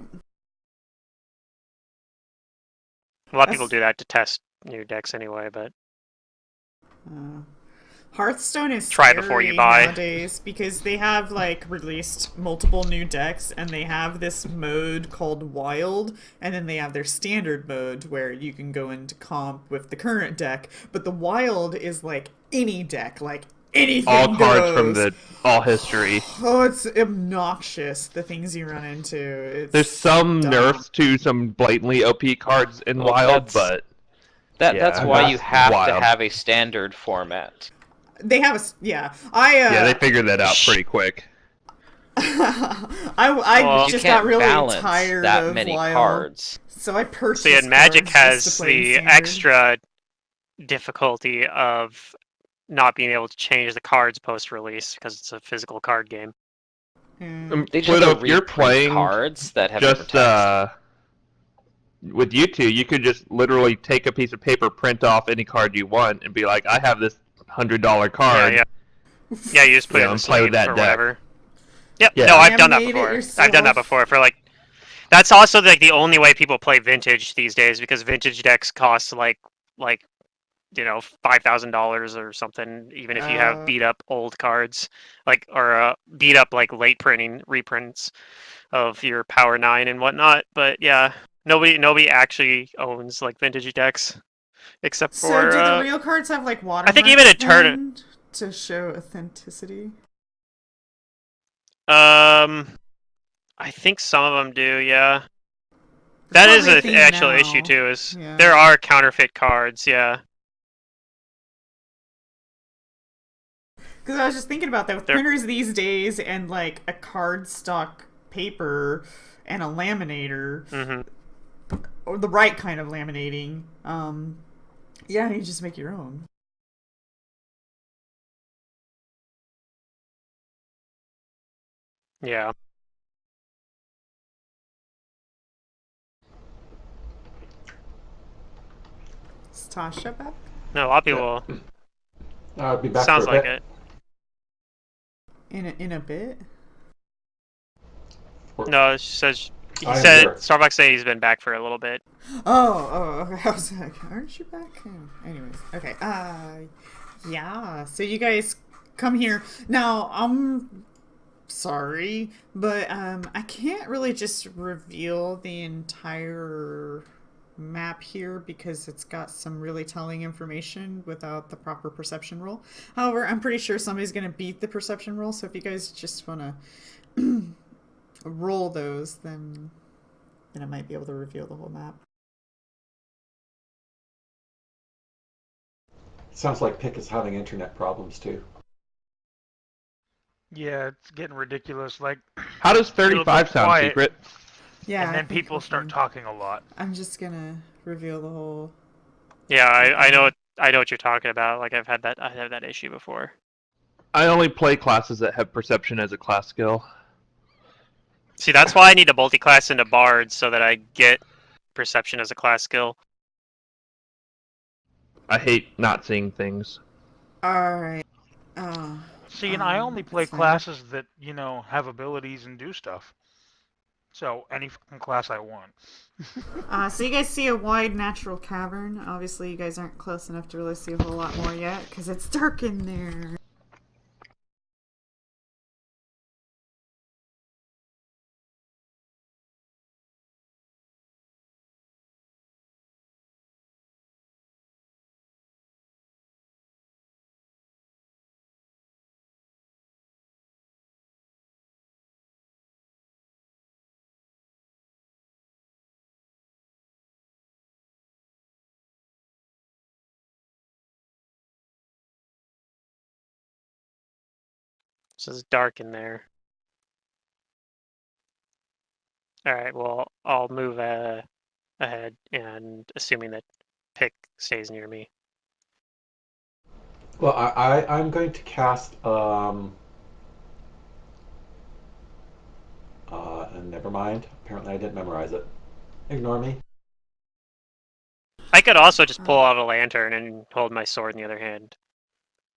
A lot of people That's- do that to test new decks anyway, but Hearthstone is Try scary before you buy. nowadays because they have like released multiple new decks and they have this mode called Wild and then they have their standard mode where you can go into comp with the current deck, but the Wild is like any deck, like anything All cards from goes. all history. Oh, it's obnoxious the things you run into. It's There's some dumb. nerfs to some blatantly OP cards in Well, Wild, that's- but That's Yeah, why that's you have to wild. have a standard format. They have a yeah. yeah, they figured that out pretty quick. I Well, You just can't got really balance tired that of many Wild, cards. so I purchased. see, and Magic cards just has to play in the Standard. extra difficulty of not being able to change the cards post-release because it's a physical card game. Yeah. They just Pluto, have if to you're reprint playing cards that have different just text. with you two, you could just literally take a piece of paper, print off any card you want, and be like, I have this $100 card. Yeah, yeah, you just put Yeah, it in and the play with slate that or deck. whatever. Yep. Yeah. No, I've done that Laminate it before. I've done that yourself. before for like. That's also like the only way people play Vintage these days because Vintage decks cost like $5,000 or something, even if you have beat up old cards, like or beat up like late printing reprints of your Power 9 and whatnot. But yeah, nobody actually owns like vintage decks except So for do the real cards have like watermarks? I think even a turn- then to show authenticity. I think some of them do, yeah. That is Probably a an thing actual now. issue too. Is Yeah. there are counterfeit cards, yeah. Because I was just thinking about that with They're- printers these days and like a cardstock paper and a laminator, hmm or the right kind of laminating. Yeah, you just make your own. Yeah. Is Tasha back? No, a lot of people. I'll be back Sounds for a like bit. it. In a bit. No, she says he I am said here. Starbucks said he's been back for a little bit. Oh, okay. I was like, aren't you back? Anyways, okay. Yeah, so you guys come here. Now, I'm sorry, but I can't really just reveal the entire map here because it's got some really telling information without the proper perception roll. However, I'm pretty sure somebody's going to beat the perception roll, so if you guys just want to roll those, then I might be able to reveal the whole map. Sounds like Pick is having internet problems too. Yeah, it's getting ridiculous. Like, How does it'll go 35 sound quiet, secret? Yeah, and I then think people we're start fine. talking a lot. I'm just going to reveal the whole... Yeah, I know what you're talking about. Like I have that issue before. I only play classes that have perception as a class skill. See, that's why I need to multi-class into Bard so that I get perception as a class skill. I hate not seeing things. Alright. See, and I only play that's fine. classes that, have abilities and do stuff. So, any fucking class I want. So you guys see a wide natural cavern. Obviously, you guys aren't close enough to really see a whole lot more yet because it's dark in there. So it's dark in there. All right, well, I'll move ahead, and assuming that Pick stays near me. Well, I'm going to cast and never mind. Apparently, I didn't memorize it. Ignore me. I could also just pull out a lantern and hold my sword in the other hand.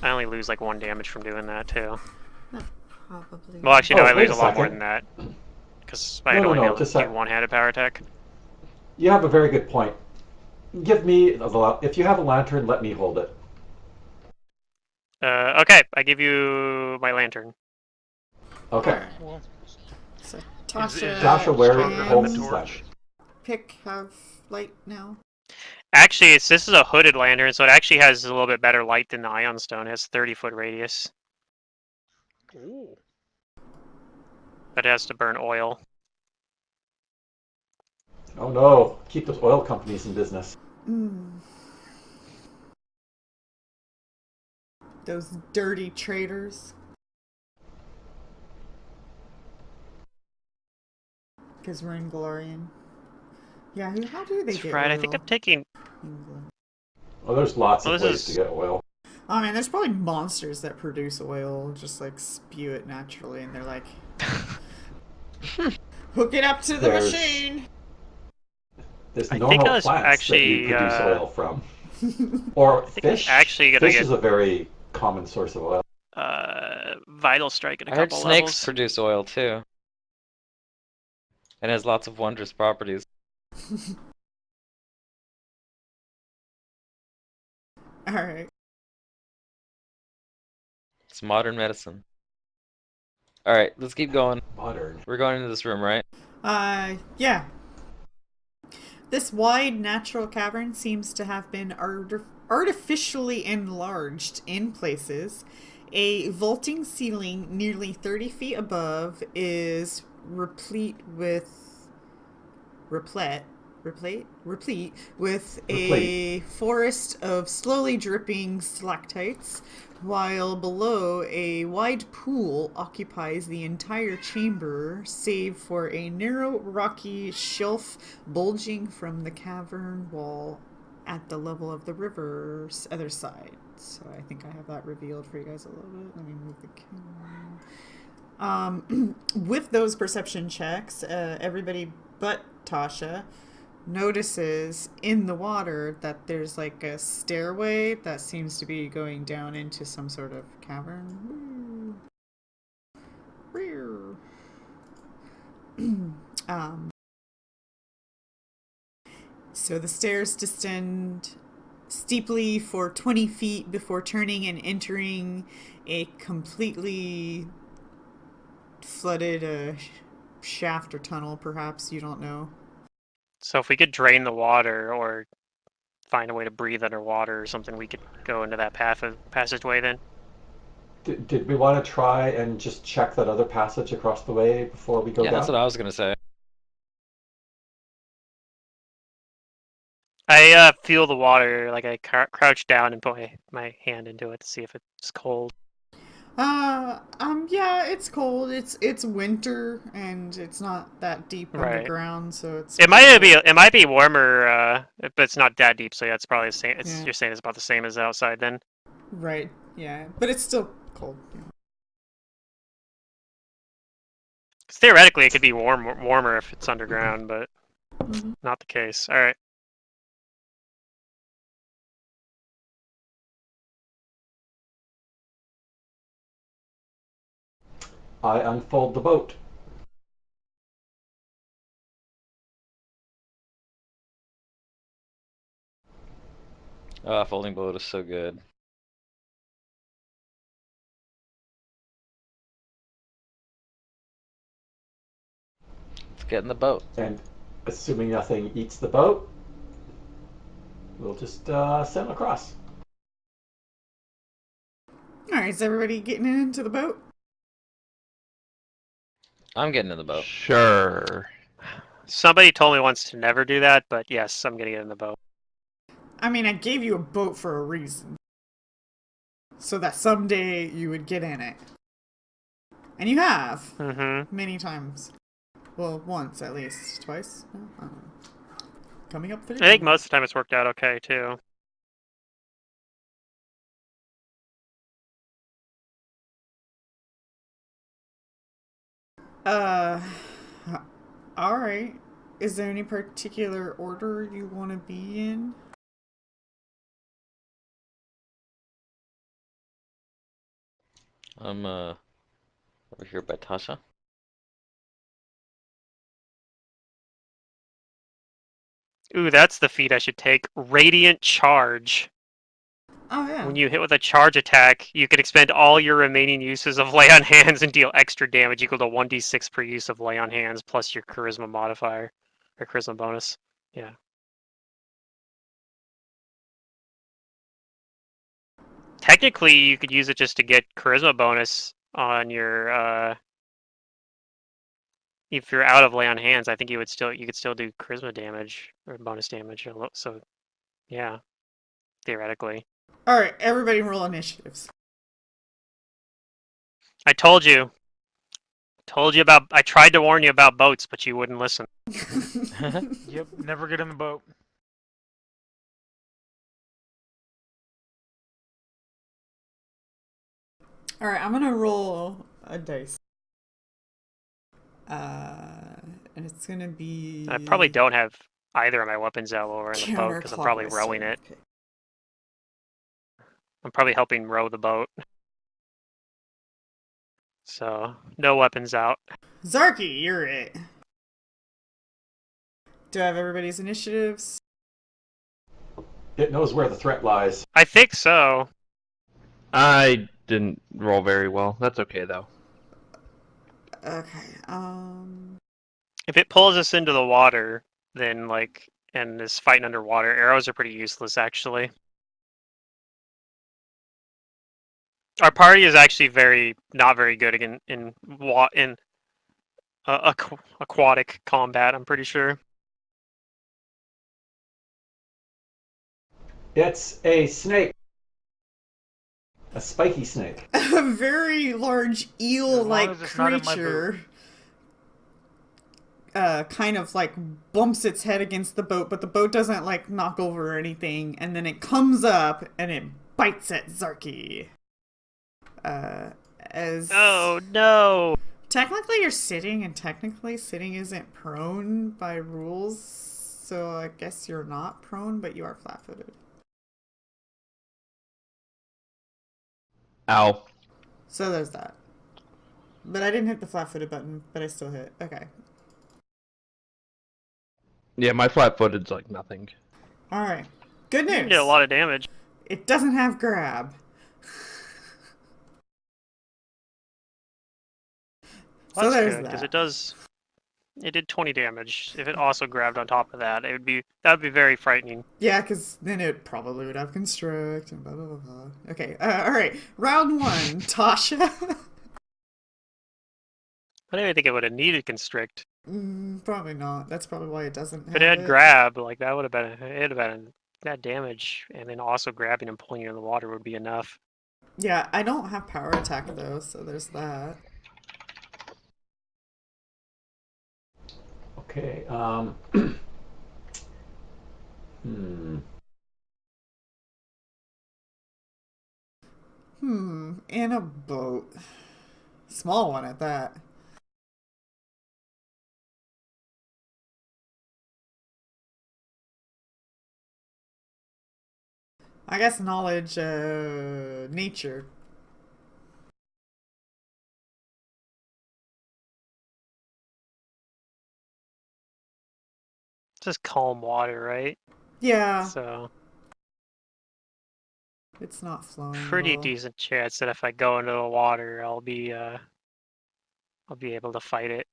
I only lose like 1 damage from doing that too. Probably. Well, actually, no, I wait lose a a lot more second. than that because I No, would no, only no, be able just to a do sec. one-handed power attack. You have a very good point. Give me if you have a lantern, let me hold it. Okay, I give you my lantern. Okay. Alright. Well, So is Tasha, Joshua, where stronger than holds the his torch? lantern. Pick have light now. Actually, this is a hooded lantern, so it actually has a little bit better light than the Ion Stone. It has 30-foot radius, Ooh. but it has to burn oil. Oh no! Keep those oil companies in business. Those dirty traitors. Because we're in Glorian. Yeah, how do they That's get right. oil? I think I'm taking. England. Oh, there's lots Well, of this ways to is. get oil. Oh man, there's probably monsters that produce oil, just like spew it naturally, and they're like, hook it up to the There's- machine. There's I think I normal was plants that you actually, produce oil from. Or I think I was fish. actually gonna Fish get is a very common source of oil. Vital Strike in a I heard couple snakes levels. produce oil too. And has lots of wondrous properties. Alright. It's modern medicine. Alright, let's keep going. Modern. We're going into this room, right? Yeah. This wide natural cavern seems to have been artificially enlarged in places. A vaulting ceiling nearly 30 feet above is replete with a forest of slowly dripping stalactites, while below a wide pool occupies the entire chamber, save for a narrow rocky shelf bulging from the cavern wall at the level of the river's other side. So I think I have that revealed for you guys a little bit. Let me move the camera. With those perception checks, everybody but Tasha notices in the water that there's like a stairway that seems to be going down into some sort of cavern. So the stairs descend steeply for 20 feet before turning and entering a completely flooded shaft or tunnel, perhaps. You don't know. So if we could drain the water or find a way to breathe underwater or something, we could go into that passageway then. Did we want to try and just check that other passage across the way before we go Yeah, down? that's what I was gonna say. I feel the water, like I crouch down and put my hand into it to see if it's cold. Yeah, it's cold. It's winter and it's not that deep Right. underground, so it's. It might be warmer, but it's not that deep. So yeah, it's probably the same. Yeah. You're saying it's about the same as outside then. Right. Yeah, but it's still cold. Yeah. 'Cause theoretically, it could be warmer if it's underground, but Mhm. not the case. All right. I unfold the boat. Folding boat is so good. Let's get in the boat. And assuming nothing eats the boat, we'll just sail across. All right, is everybody getting into the boat? I'm getting in the boat. Sure. Somebody told me once to never do that, but yes, I'm gonna get in the boat. I mean, I gave you a boat for a reason. So that someday you would get in it. And you have. Mm-hmm. Many times. Well, once at least. Twice? No? I don't know. Coming up 3. I think most of the time it's worked out okay too. Uh, alright. Is there any particular order you want to be in? I'm over here by Tasha. Ooh, that's the feat I should take. Radiant Charge. Oh, yeah. When you hit with a charge attack, you can expend all your remaining uses of Lay on Hands and deal extra damage equal to 1d6 per use of Lay on Hands plus your Charisma modifier. Or Charisma bonus. Yeah. Technically, you could use it just to get Charisma bonus on your, if you're out of Lay on Hands, I think you could still do Charisma damage, or bonus damage, so, yeah. Theoretically. Alright, everybody roll initiatives. I told you. I tried to warn you about boats, but you wouldn't listen. Yep, never get in the boat. Alright, I'm gonna roll a dice. And it's gonna be... I probably don't have either of my weapons out while we're in the boat, because I'm probably counterclockwise, rowing so- it. okay. I'm probably helping row the boat. So, no weapons out. Zarky, you're it. Do I have everybody's initiatives? It knows where the threat lies. I think so. I didn't roll very well. That's okay though. Okay, If it pulls us into the water, then, and is fighting underwater, arrows are pretty useless, actually. Our party is actually not very good in aquatic combat, I'm pretty sure. It's a snake. A spiky snake. a very large eel-like as it's not in my boot. creature kind of bumps its head against the boat, but the boat doesn't knock over or anything, and then it comes up and it bites at Zarky. As Oh no! technically you're sitting, and technically sitting isn't prone by rules, so I guess you're not prone, but you are flat-footed. Ow. So there's that. But I didn't hit the flat-footed button, but I still hit. Okay. Yeah, my flat-footed's like nothing. Alright. Good You news. did a lot of damage. It doesn't have grab. Well, So that's there's good because that. it did 20 damage. If it also grabbed on top of that, that would be very frightening. Yeah, because then it probably would have construct and blah blah blah blah. Okay, all right. Round 1, Tasha. I don't even think it would have needed constrict. Probably not. That's probably why it doesn't If it have had it. grab, like that would have been that damage, and then also grabbing and pulling you in the water would be enough. Yeah, I don't have power attack though, so there's that. Okay. Hmm. In a boat. Small one at that. I guess knowledge, nature. It's just calm water, right? Yeah, So it's not flowing at pretty all. decent chance that if I go into the water, I'll be able to fight it.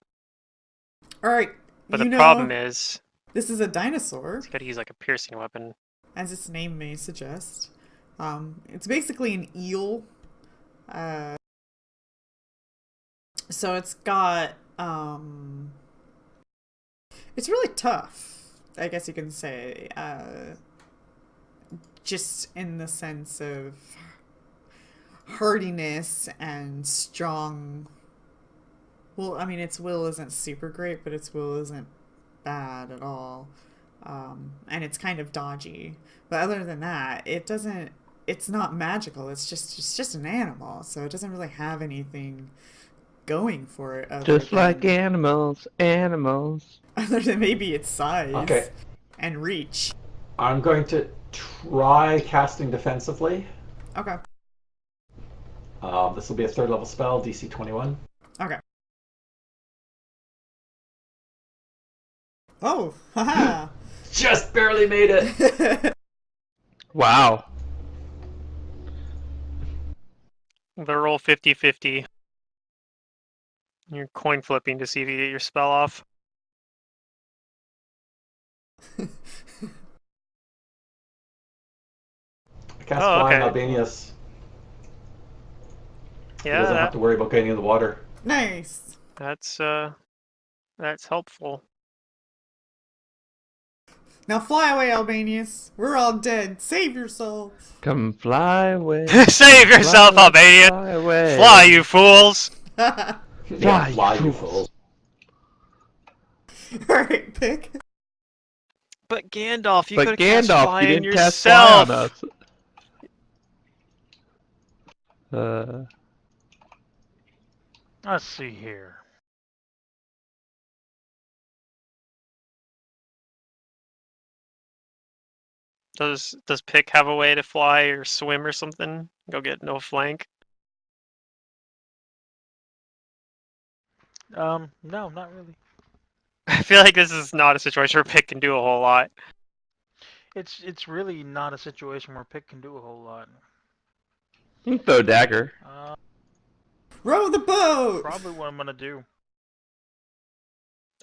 All right, But the you problem know, is, this is a dinosaur, it's got to use like a piercing weapon. as its name may suggest. It's basically an eel. Uh, so it's got, it's really tough, I guess you can say. Just in the sense of hardiness and strong. Well, I mean, its will isn't super great, but its will isn't bad at all. And it's kind of dodgy. But other than that, it doesn't. It's not magical. It's just an animal, so it doesn't really have anything going for it Just like animals, animals. other than maybe its size Okay. and reach. I'm going to try casting defensively. Okay. This will be a 3rd level spell, DC 21. Okay. Oh, haha. Just barely made it. Wow. The roll 50-50. You're coin flipping to see if you get your spell off. I cast Oh, Flying okay. Albanius. He Yeah, doesn't have to worry about getting in the water. Nice. that's helpful. Now fly away, Albanius. We're all dead. Save yourself. Come fly away. Save yourself, fly, Albanian! Fly away. Fly, you fools! Yeah, Fly, fly, you you fools. fools. Alright, pick. But Gandalf, you But could have cast Gandalf, you flying didn't cast fly on yourself! us. Let's see here. Does Pick have a way to fly or swim or something? Go get no flank? No, not really. I feel like this is not a situation where Pick can do a whole lot. It's really not a situation where Pick can do a whole lot. You can throw a dagger. Row the boat! Probably what I'm gonna do.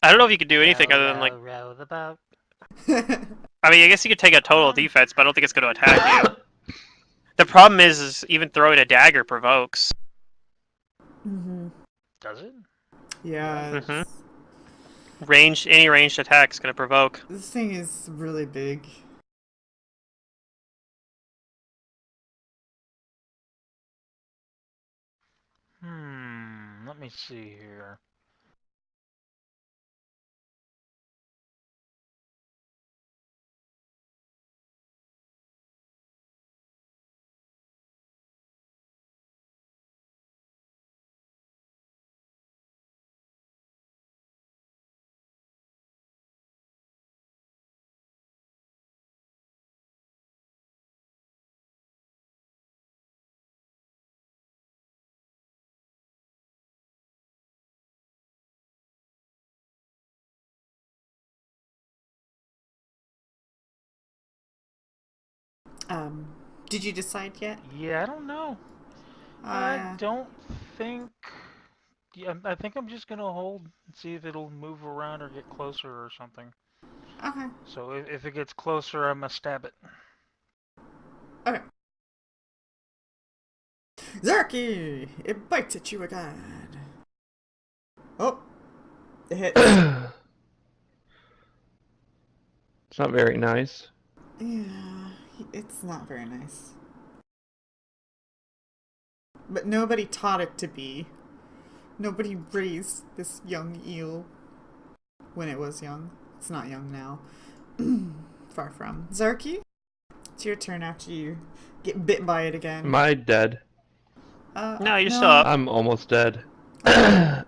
I don't know if you could do anything other than like. row the boat. I mean, I guess you could take a total defense, but I don't think it's going to attack you. The problem is even throwing a dagger provokes. Mm-hmm. Does it? Yeah. Mhm. Any ranged attack is going to provoke. This thing is really big. Let me see here. Did you decide yet? Yeah, I don't know. I Uh, don't think. Yeah, I think I'm just gonna hold and see if it'll move around or get closer or something. okay. So if it gets closer, I'm gonna stab it. Okay. Zarky! It bites at you again. Oh, it hits. It's not very nice. Yeah, it's not very nice. But nobody taught it to be. Nobody raised this young eel when it was young. It's not young now. Far from. Zarky, it's your turn after you get bit by it again. Am I dead? No, you're still up. I'm almost dead. Okay.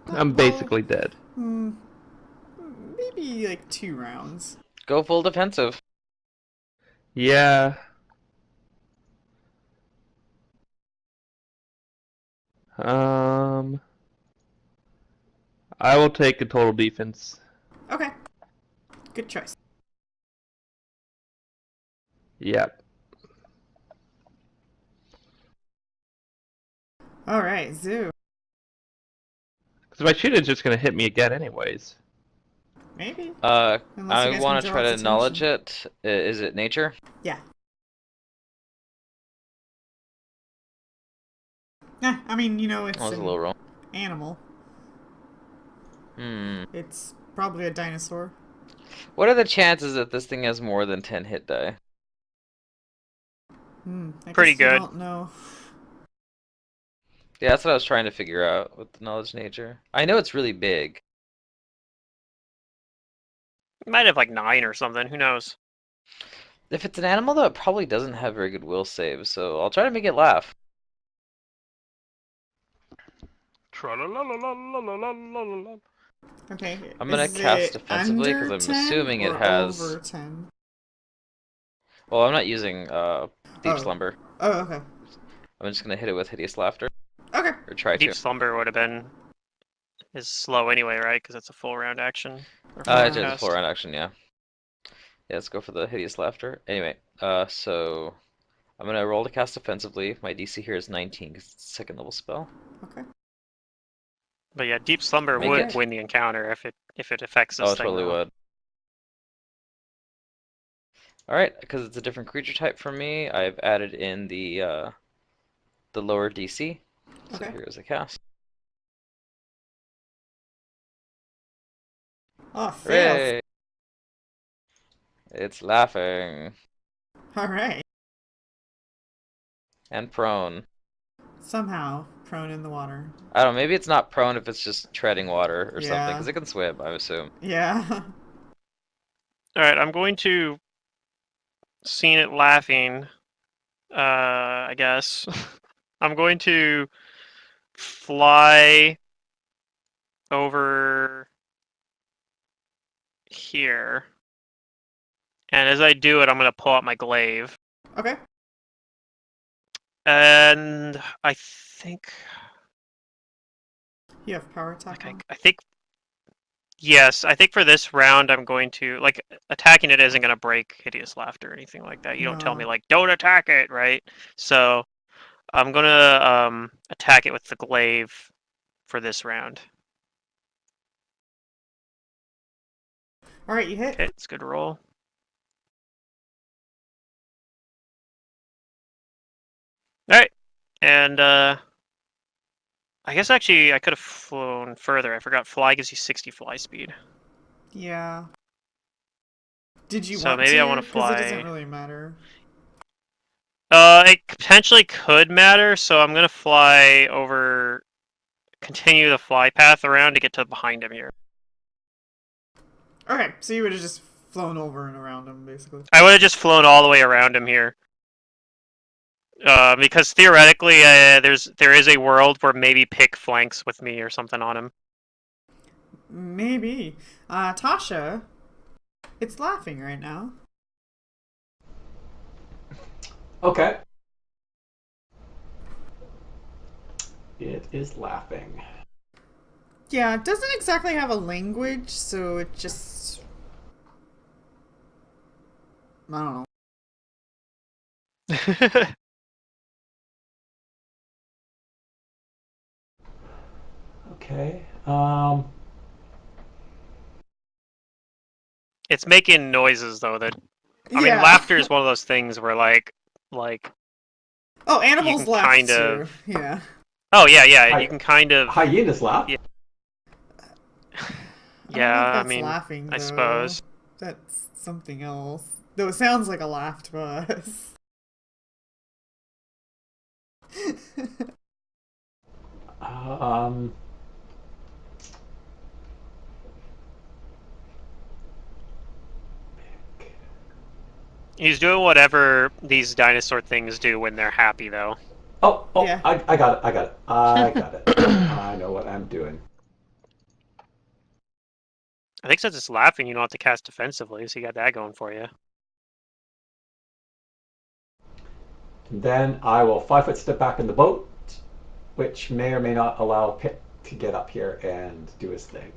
I'm Well, basically dead. maybe like 2 rounds. Go full defensive. Yeah. I will take a total defense. Okay. Good choice. Yep. Alright, Zoo. Because my shoot is just gonna hit me again anyways. Maybe. I Unless you guys can want to draw try to its acknowledge attention. it. Is it nature? Yeah. Yeah, I mean, you know, it's That was a an low roll. animal. Hmm. It's probably a dinosaur. What are the chances that this thing has more than 10 hit die? I Pretty guess you good. don't know. Yeah, that's what I was trying to figure out with the knowledge nature. I know it's really big. You might have like 9 or something. Who knows? If it's an animal, though, it probably doesn't have very good will saves, so I'll try to make it laugh. Tra-la-la-la-la-la-la-la-la. Okay, I'm gonna is cast it defensively because under I'm 10 assuming it or has. over 10? Well, I'm not using Deep Oh. Slumber. Oh, okay. I'm just gonna hit it with Hideous Laughter. Okay. Or try Deep to. Slumber would have been is slow anyway, right? Because it's a full round action. Or full Yeah. round It is a cast. full round action, yeah. Yeah, let's go for the Hideous Laughter. Anyway, so I'm gonna roll to cast defensively. My DC here is 19 because it's a second level spell. Okay. But yeah, Deep Slumber Make would it. win the encounter if it affects this Oh, it thing. totally Though. would. Alright, because it's a different creature type from me, I've added in the lower DC. So Okay. here's a cast. Oh, fails. Hooray! It's laughing. Alright. And prone. Somehow prone in the water. I don't know, maybe it's not prone if it's just treading water or something, Yeah. because it can swim, I assume. Yeah. All right, I'm going to seeing it laughing. I guess I'm going to fly over here, and as I do it, I'm going to pull out my glaive, Okay. and I think You have power attack like on? I think yes, I think for this round I'm going to like attacking it isn't going to break Hideous Laughter or anything like that. You don't tell me No. like don't attack it, right? So I'm gonna attack it with the glaive for this round. Alright, you hit. Okay, it's a good roll. All right, and I guess actually I could have flown further. I forgot fly gives you 60 fly speed. Yeah. Did you So want maybe to? I wanna Because it doesn't fly- really matter. It potentially could matter, so I'm gonna fly over, continue the fly path around to get to behind him here. Okay, so you would have just flown over and around him, basically. I would have just flown all the way around him here. Because theoretically, there is a world where maybe Pick flanks with me or something on him. Maybe. Tasha, it's laughing right now. Okay. It is laughing. Yeah, it doesn't exactly have a language, so it just... I don't know. Okay. It's making noises though that I mean Yeah. laughter is one of those things where like Oh, you animals can laugh kind too. of Yeah. Oh yeah, you Hy- can kind of hyenas laugh. Yeah. I don't know if I that's mean laughing though. I suppose. That's something else. Though it sounds like a laugh to us. Um, He's doing whatever these dinosaur things do when they're happy though. oh, Yeah. I got it. I got it. I got it. I know what I'm doing. I think since it's laughing you don't have to cast defensively, so you got that going for you. And then I will 5-foot step back in the boat, which may or may not allow Pit to get up here and do his thing.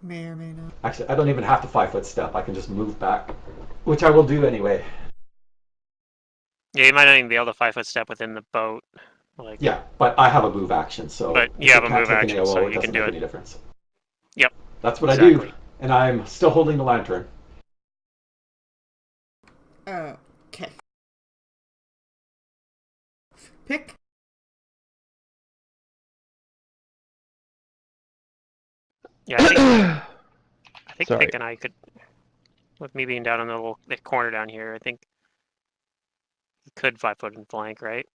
May or may not. Actually, I don't even have to 5-foot step. I can just move back, which I will do anyway. Yeah, you might not even be able to 5-foot step within the boat. Like Yeah, but I have a move action, so But if you have it a can't move take an action, AOO, so it you doesn't can do make it. any difference. Yep. That's what I Exactly. do, and I'm still holding the lantern. Okay. Pick. Yeah, I think Sorry. Pick and I could, with me being down in the corner down here, I think he could 5-foot and flank, right?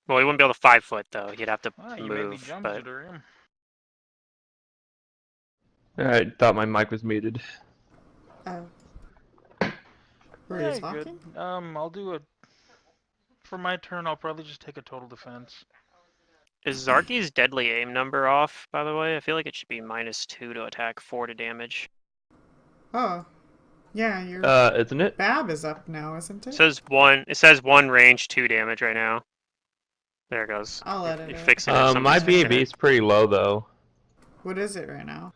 Well, he wouldn't be able to 5-foot though. He'd have to You made me move, jump, but Zudarium. I thought my mic was muted. Oh. Were you Hey, good. talking? I'll do it. For my turn, I'll probably just take a total defense. is Zarky's deadly aim number off? By the way, I feel like it should be -2 to attack, 4 to damage. Oh. Yeah, your Isn't it? Bab is up now, isn't It it? says 1. It says 1 range, 2 damage right now. There it goes. I'll edit You're it. fixing it. My Somebody's fixing BAB it. is pretty low though. What is it right now?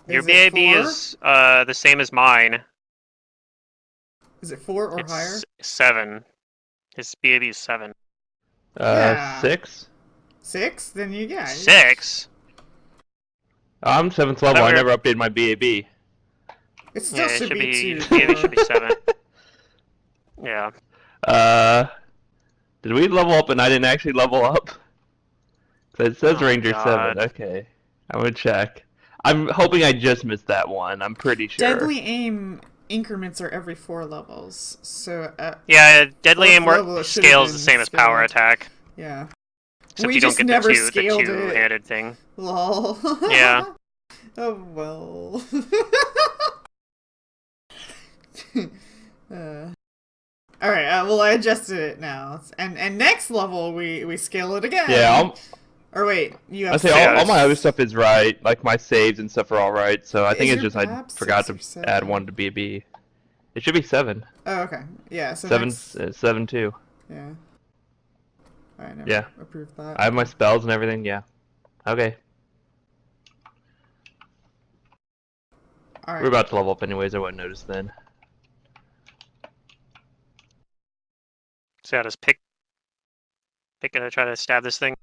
Your Is it BAB 4? is the same as mine. Is it 4 or It's higher? 7. His BAB is 7. Yeah. 6. 6? Then yeah. 6? I'm 7th I thought level. I we were- never updated my BAB. It still Yeah, it should be 2. BAB should be 7. Yeah. Did we level up and I didn't actually level up? 'Cause it says Oh, Ranger God. 7. Okay. I'm gonna check. I'm hoping I just missed that one. I'm pretty sure. Deadly aim increments are every 4 levels. So Yeah, deadly Fourth aim level, it should've scales the been same as power scaled. attack. yeah. Except We you don't just get never the scaled it. two-handed thing. Lol. Yeah. Oh well. All right. Well, I adjusted it now, and next level we scale it again. Yeah, Or wait, you have. I say Yeah, all my other stuff is right. Like my saves and stuff are all right. So I think Is it's your just I BAB forgot 6 to or add 7? one to BB. It should be 7. Oh, okay. Yeah. So 7, next. 7 too. Yeah. I never Yeah. approved that. I have my spells and everything. Yeah. Okay. All We're right. about to level up anyways. I wouldn't notice then. So yeah, just pick gonna try to stab this thing.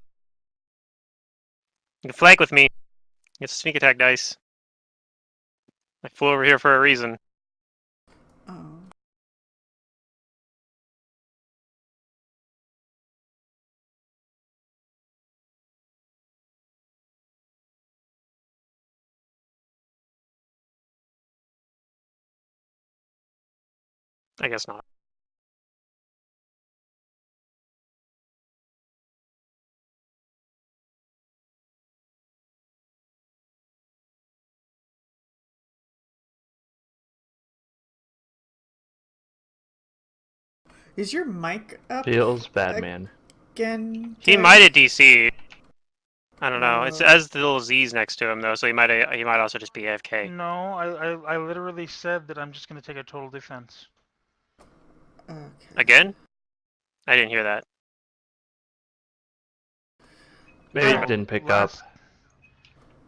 You can flank with me. It's sneak attack dice. I flew over here for a reason. Oh. I guess not. Is your mic up Feels bad, man. again? He Ted? might have DC. I don't know. It Uh, has the little Z's next to him though, so he might also just be AFK. No, I literally said that I'm just gonna take a total defense. Okay. Again? I didn't hear that. Maybe No, it didn't pick up.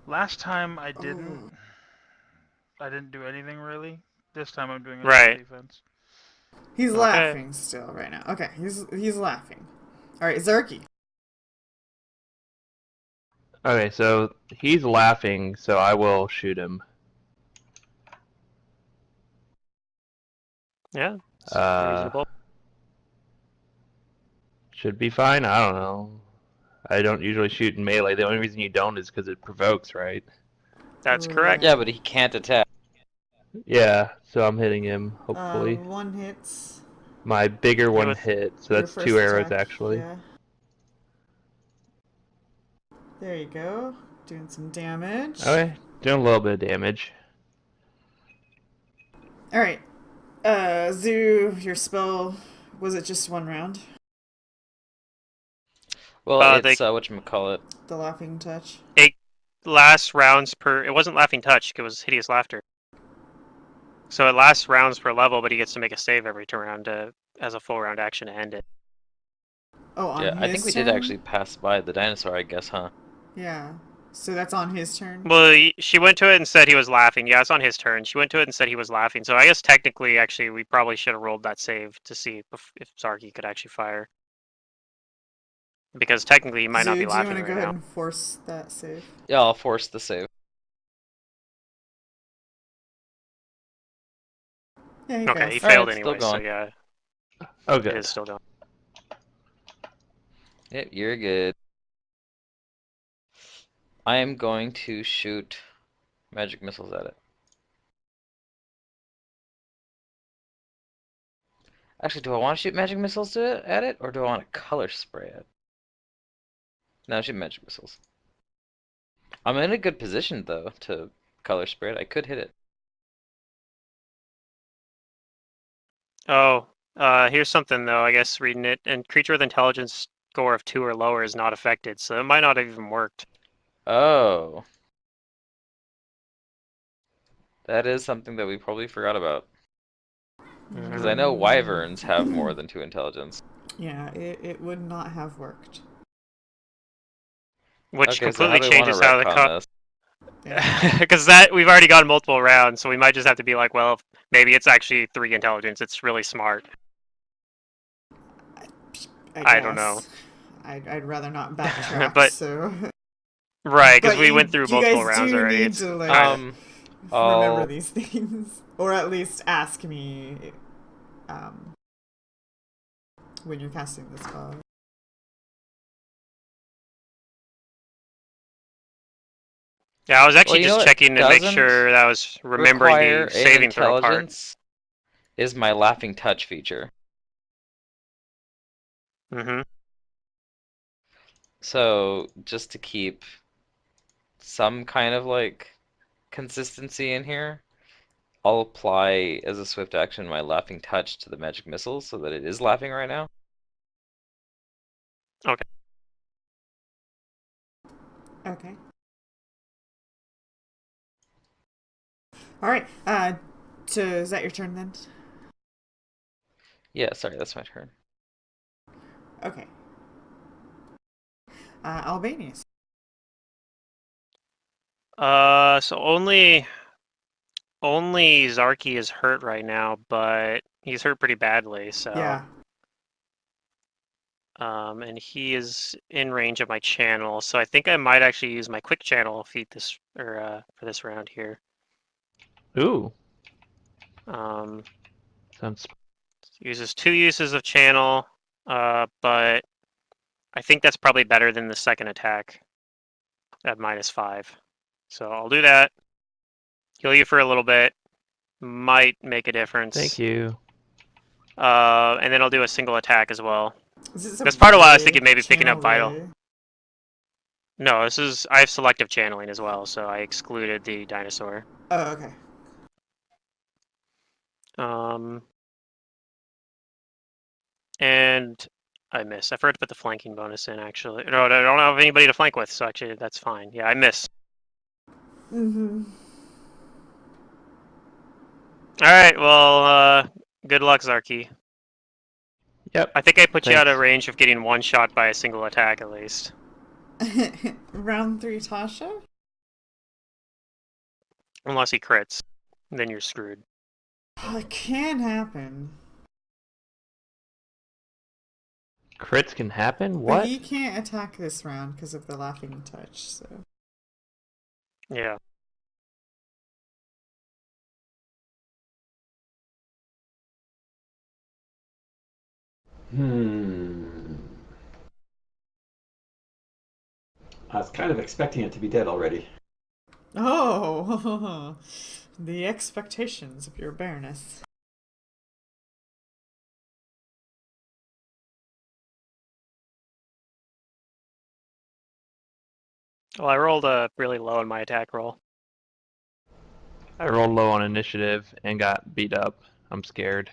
Last time I didn't. Oh. I didn't do anything really. This time I'm doing a Right. defense. He's Okay. laughing still right now. Okay, he's laughing. All right, Zarky. Okay, so he's laughing, so I will shoot him. Yeah. It's Uh, reasonable. Should be fine. I don't know. I don't usually shoot in melee. The only reason you don't is because it provokes, right? That's correct. Yeah, but he can't attack. Yeah, so I'm hitting him, hopefully. One hits. My bigger one with- hit, so Your that's first 2 arrows attack, actually. Yeah. There you go. Doing some damage. Okay, doing a little bit of damage. All right. Zoo, your spell, was it just 1 round? Well, they- it's whatchamacallit. The laughing touch? It lasts rounds per. It wasn't laughing touch. It was hideous laughter. So it lasts rounds per level, but he gets to make a save every turn round as a full round action to end it. Oh, on Yeah, his I think we turn? did actually pass by the dinosaur, I guess, huh? Yeah. So that's on his turn? Well, she went to it and said he was laughing. Yeah, it's on his turn. She went to it and said he was laughing. So I guess technically, actually, we probably should have rolled that save to see if Zarky could actually fire. Because technically, he might not Zoo, be do you laughing want to right go now. ahead and force that save? Yeah, I'll force the save. Yeah, he Okay, he fails. failed Alright, still anyway, so going. yeah, Oh, it good. is still going. Yep, you're good. I am going to shoot magic missiles at it. Actually, do I want to shoot magic missiles at it, or do I want to color spray it? No, shoot magic missiles. I'm in a good position, though, to color spray it. I could hit it. Oh, here's something though. I guess reading it, and creature with intelligence score of 2 or lower is not affected, so it might not have even worked. Oh. That is something that we probably forgot about. Because I know wyverns have more than 2 intelligence. Yeah, it would not have worked. Which Okay, so how completely do we want to changes how the retcon this? Yeah. because that we've already gone multiple rounds, so we might just have to be like, well, maybe it's actually 3 intelligence. It's really smart. I don't know. guess. I'd rather not backtrack, But- so... Right, because But we you- went through you multiple guys rounds do already. need It's to, like, kinda- remember I'll- these things. Or at least ask me when you're casting the spell. yeah, I was actually Well, you know just what checking to make doesn't sure that I was remembering require the saving an throw part. intelligence is my laughing touch feature. Mm-hmm. So just to keep some kind of like consistency in here, I'll apply as a swift action my laughing touch to the magic missile so that it is laughing right now. Okay. Alright, so is that your turn then? Yeah, sorry, that's my turn. Okay. Albanius. So only Zarky is hurt right now, but he's hurt pretty badly, so Yeah. and he is in range of my channel, so I think I might actually use my quick channel feat this or for this round here. Ooh, Um sounds. uses 2 uses of channel, but I think that's probably better than the second attack at -5. So I'll do that. Heal you for a little bit. Might make a difference. Thank you. And then I'll do a single attack as well. Is That's part of why I was thinking maybe picking up Vital. Relay? No, I have selective channeling as well, so I excluded the dinosaur. Oh, okay. And I missed. I forgot to put the flanking bonus in, actually. No, I don't have anybody to flank with, so actually that's fine. Yeah, I missed. Mm-hmm. Alright, well, good luck, Zarky. Yep. I think I put you out of Thanks. range of getting one shot by a single attack, at least. Round 3, Tasha? Unless he crits. then you're screwed. It can happen. Crits can happen? But What? he can't attack this round because of the laughing touch, so. Yeah. I was kind of expecting it to be dead already. Oh, the expectations of your Baroness. Well, I rolled really low on my attack roll. I rolled low on initiative and got beat up. I'm scared.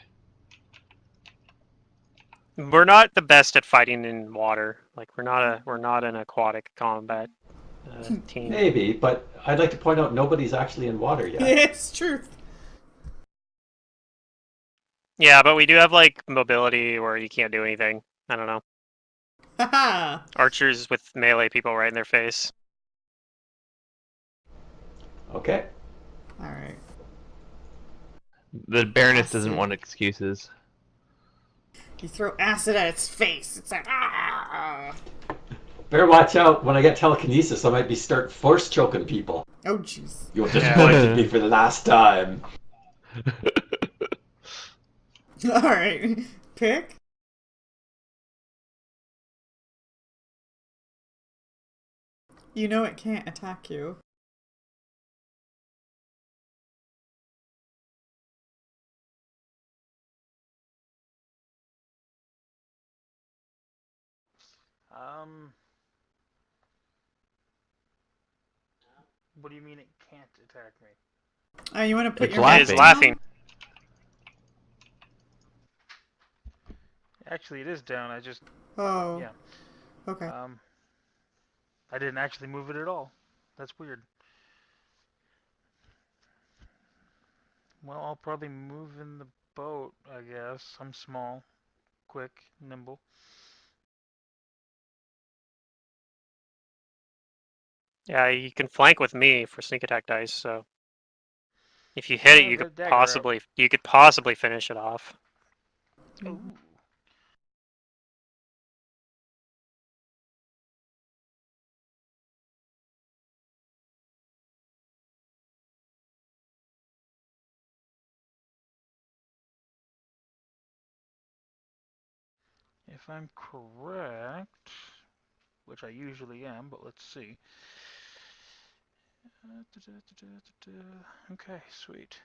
We're not the best at fighting in water. Like we're not an aquatic combat team. Maybe, but I'd like to point out nobody's actually in water yet. It's truth. Yeah, but we do have like mobility where you can't do anything. I don't know. Haha. Archers with melee people right in their face. Okay. Alright. The Baroness doesn't Acid. want excuses. You throw acid at its face. It's like, ah! Better watch out. When I get telekinesis, I might be start force choking people. Oh, jeez. You'll disappointed me for the last time. Alright. Pick. You know it can't attack you. What do you mean it can't attack me? Oh, you want to put It's your laughing. It is laughing. Actually, it is down. I just Oh. Yeah. Okay. I didn't actually move it at all. That's weird. Well, I'll probably move in the boat, I guess. I'm small, quick, nimble. Yeah, you can flank with me for sneak attack dice. So if you hit it, Yeah, you the could dagger out. possibly finish it off. Ooh. If I'm correct, which I usually am, but let's see. Okay, sweet.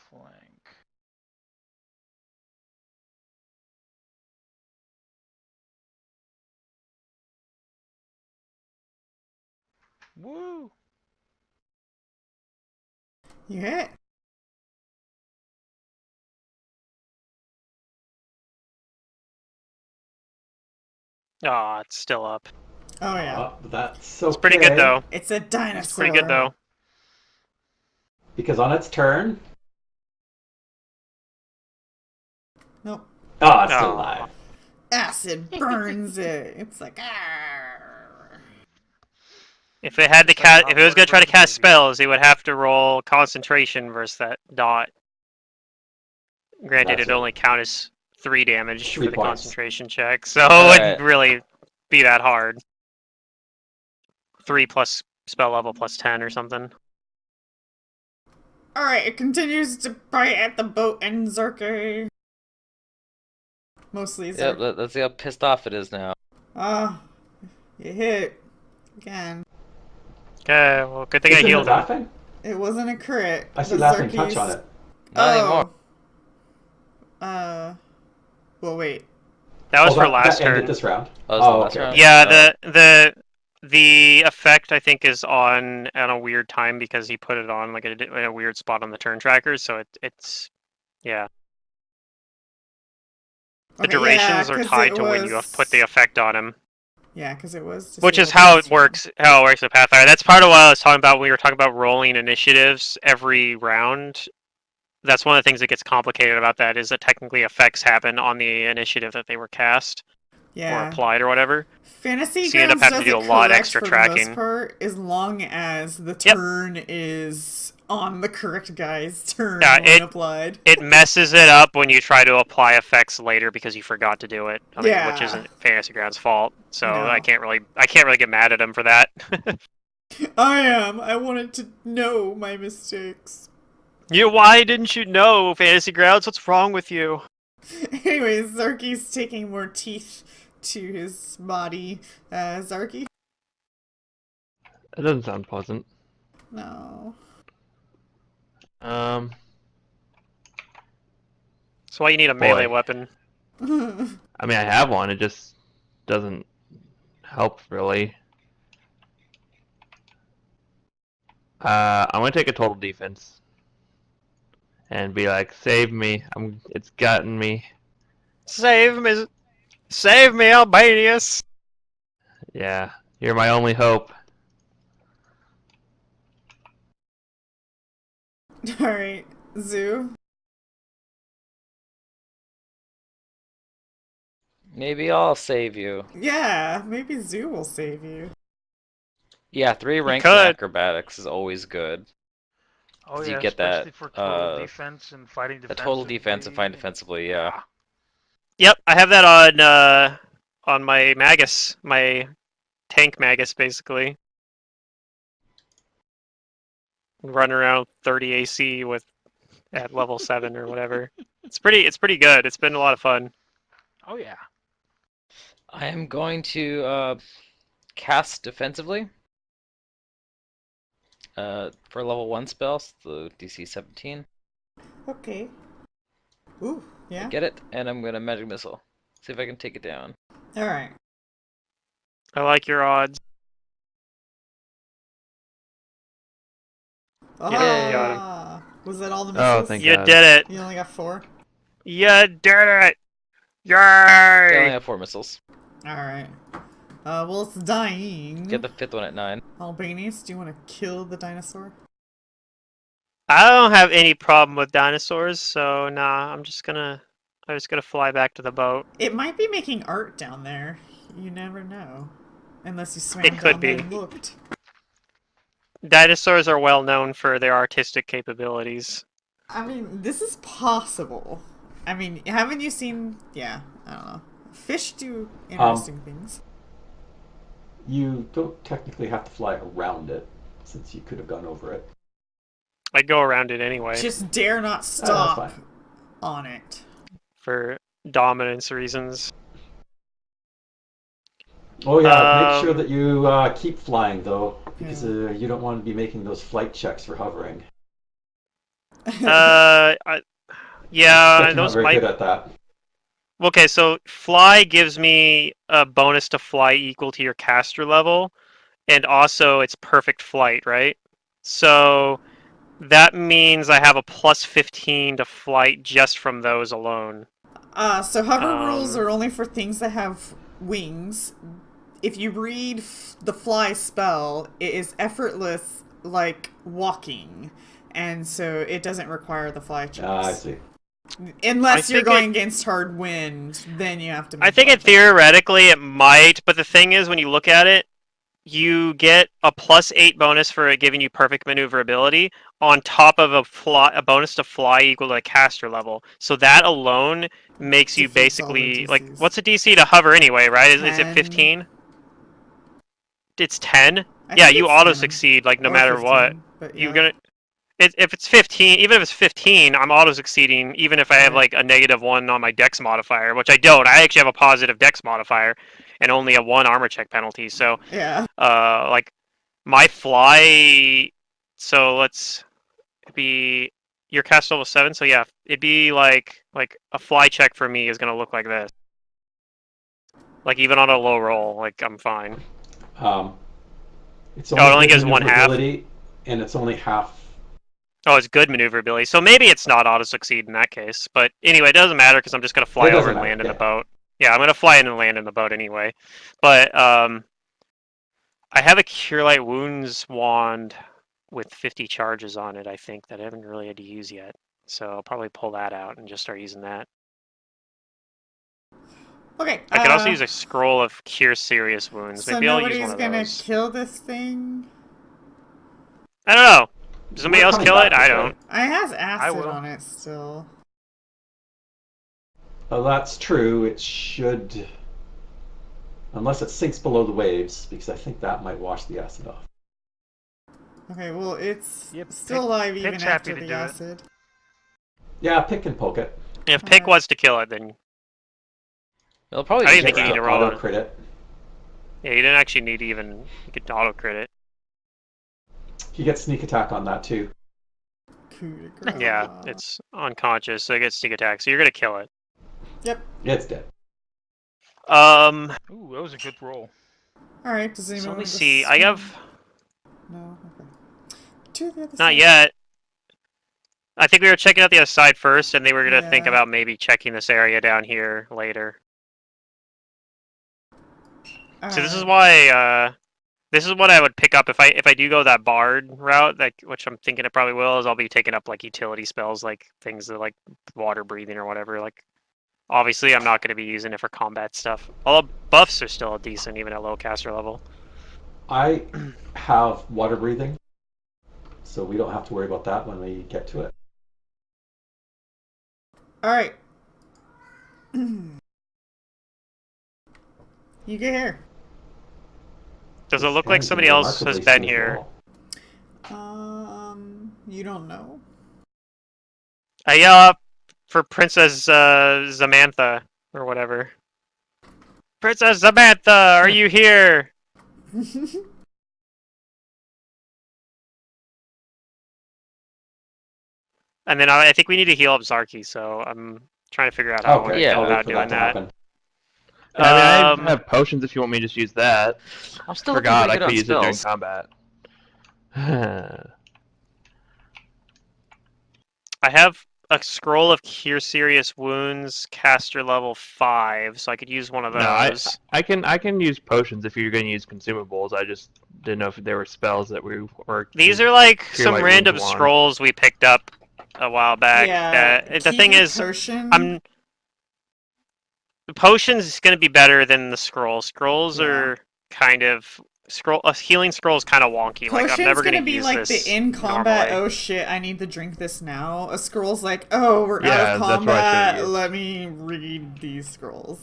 Flank. Woo! You hit. Ah, it's still up. Oh, yeah. That's okay. It's pretty good though. It's a dinosaur. It's pretty good though. Because on its turn... Nope. Oh, it's still Oh. alive. Acid burns it. It's like, ah. If it had to It's like cast, hot if it was water gonna try to burns cast baby. spells, it would have to roll concentration versus that dot. Granted, That's it'd only count as 3 damage 3 for the points. concentration check, so it Alright. wouldn't really be that hard. 3 plus spell level plus 10 or something. Alright, it continues to bite at the boat and Zerke. Mostly Yep, Zerke. let's see how pissed off it is now. Ah, you hit. Again. Okay, well, good thing I Isn't it healed him. laughing? It wasn't a crit. I see The laughing touch Zerke's- on it. Not anymore. Well, wait. That was Oh, for last that ended turn. this round. Oh, it's the last okay. round? Yeah, the effect I think is on a weird time because he put it on like in a weird spot on the turn tracker, so it's yeah. The Okay, durations yeah, are 'cause tied it to when you was- put the effect on him, Yeah, because it was. which is disabled how last it works. How it works with Pathfinder. That's part of what I was talking about when we were talking about rolling initiatives every round. That's one of the things that gets complicated about that is that technically effects happen on the initiative that they were cast. Yeah. applied or whatever. Fantasy So you end up Grounds having does to do it a lot of correct extra for the most tracking. part, as long as the Yep. turn is on the correct guy's turn Yeah, when applied. It messes it up when you try to apply effects later because you forgot to do it. I mean, which Yeah. isn't Fantasy Grounds' fault. So No. I can't really get mad at him for that. I am. I wanted to know my mistakes. Why didn't you know, Fantasy Grounds? What's wrong with you? Anyways, Zarky's taking more teeth to his body. Zarky? It doesn't sound pleasant. No. Um, That's why you need a melee weapon. I mean, I have one. It just doesn't help really. I'm gonna take a total defense and be like, "Save me! It's gotten me." Save me, Albanius. Yeah, you're my only hope. Alright, Zoo. Maybe I'll save you. Yeah, maybe Zoo will save you. Yeah, 3 ranks in could. acrobatics is always good. Oh You yeah, get that, especially for total defense and fighting A defensively. total defense and fighting defensively, yeah. Yep, I have that on my Magus, my tank Magus, basically. Run around 30 AC with at level 7 or whatever. It's pretty good. It's been a lot of fun. Oh yeah. I am going to cast defensively. For level 1 spells, the DC 17. Okay. Ooh, yeah. I get it, and I'm gonna magic missile. See if I can take it down. Alright. I like your odds. Ah, Yay. Got was that all the Oh, missiles? thank You God. did it. You only got 4? You did it. I only Yay! have 4 missiles. Alright. Well, it's dying. Get the 5th one at 9. Albanius, do you want to kill the dinosaur? I don't have any problem with dinosaurs, so nah. I'm just gonna fly back to the boat. It might be making art down there. You never know. Unless you swam It could down there be. and looked. Dinosaurs are well known for their artistic capabilities. I mean, this is possible. I mean, haven't you seen... Yeah, I don't know. Fish do interesting things. You don't technically have to fly around it, since you could have gone over it. I'd go around it anyway Just dare not That's stop fine. on it. for dominance reasons. Oh yeah, make sure that you keep flying though, because Yeah. you don't want to be making those flight checks for hovering. Yeah, You're not those very might. good at that. Okay, so fly gives me a bonus to fly equal to your caster level, and also it's perfect flight, right? So that means I have a plus 15 to flight just from those alone. So hover rules are only for things that have wings. If you read the fly spell, it is effortless like walking, and so it doesn't require the fly checks. I see. Unless I you're think going against hard wind, then you have to make I think fly it checks. theoretically it might, but the thing is when you look at it, you get a plus 8 bonus for it giving you perfect maneuverability on top of a bonus to fly equal to a caster level. So that alone makes you Defeats all the basically like DCs. what's a DC to hover anyway, right? Is it 10. 15? It's 10. I Yeah, think you it's auto 10 succeed like no or matter 15, what. but You're yeah. gonna if it's 15, even if it's 15, I'm auto succeeding even if I have Right. like a -1 on my dex modifier, which I don't. I actually have a positive dex modifier and only a 1 armor check penalty. So Yeah. like my fly, so let's be your cast level 7, so yeah, it'd be like a fly check for me is gonna look like this. Like even on a low roll, like I'm fine. It's Oh, only it only good gives 1/2. maneuverability, and it's only half. Oh, it's good maneuverability. So maybe it's not auto succeed in that case. But anyway, it doesn't matter because I'm just gonna fly It over doesn't and matter, land in the yeah. boat. Yeah, I'm gonna fly in and land in the boat anyway. But I have a Cure Light Wounds wand with 50 charges on it, I think, that I haven't really had to use yet. So I'll probably pull that out and just start using that. Okay. I could also use a scroll of cure serious wounds. So Maybe I'll use one nobody's of gonna those. kill this thing? I don't know. Does somebody We're else coming kill back it? I this way. don't. It has acid will. on it still. Well, that's true. It should, unless it sinks below the waves, because I think that might wash the acid off. Okay, well, it's Yep, still Pick- alive even Pick's happy after to the do it. acid. Yeah, pick and poke it. If Pick Alright. wants to kill it, then It'll probably I just didn't think you get need to wrapped. roll auto it. crit it. Yeah, you didn't actually need to even. You could auto crit it. You get sneak attack on that too. Coup de grace. Yeah, it's unconscious, so it gets sneak attack. So you're gonna kill it. Yep. It's dead. Ooh, that was a good roll. Alright, does anyone So let me want to see. I swim? have No? Okay. To the other not side. yet. I think we were checking out the other side first, and they were gonna think Yeah. about maybe checking this area down here later. So this is Alright. why. This is what I would pick up if I do go that bard route, like which I'm thinking it probably will. Is I'll be taking up like utility spells, like things that like water breathing or whatever. Like obviously I'm not going to be using it for combat stuff. Although buffs are still decent even at low caster level. I have water breathing, so we don't have to worry about that when we get to it. Alright. You get here. Does it This look like fan's somebody else has remarkably been smooth here? roll. You don't know? I yell up for Princess Samantha or whatever. Princess Samantha, are you here? And then I think we need to heal up Zarky, so I'm trying to figure out how Okay, we're Yeah. going I'll wait about for doing that to that. happen. I mean, I have potions if you want me to just use that. I'm still Forgot looking I pretty could good on use it during spells. combat. I have a scroll of cure serious wounds, caster level 5, so I could use one of No, those. I can use potions if you're going to use consumables. I just didn't know if there were spells that we were. These are like Cure some Light random Wounds wand. scrolls we picked up a while back. Yeah. The thing keep your is, potion. the potions is going to be better than the scrolls. Scrolls Yeah. are kind of a healing scroll is kind of wonky. Like I'm Potion's never gonna going to be use like this the in combat. normally. Oh shit! I need to drink this now. A scroll's like, oh, we're out Yeah, of that's what I should've combat. used. Let me read these scrolls.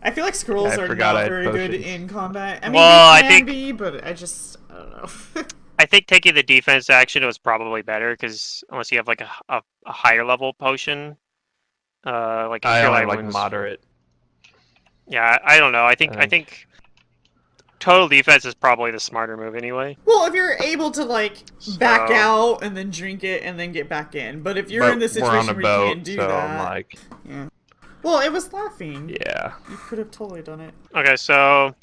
I feel like scrolls Yeah, I are forgot I not had very good potions. in combat. I mean, Well, they I can think- be, but I don't know. I think taking the defense action was probably better because unless you have like a higher level potion, like a I cure only light like wounds. moderate. Yeah, I don't know. I think I think- total defense is probably the smarter move anyway. Well, if you're able to like back So- out and then drink it and then get back in, but if you're But in this we're on situation a where boat, you can't do so that, I'm like, yeah. Well, it was laughing. yeah. You could have totally done it. Okay, so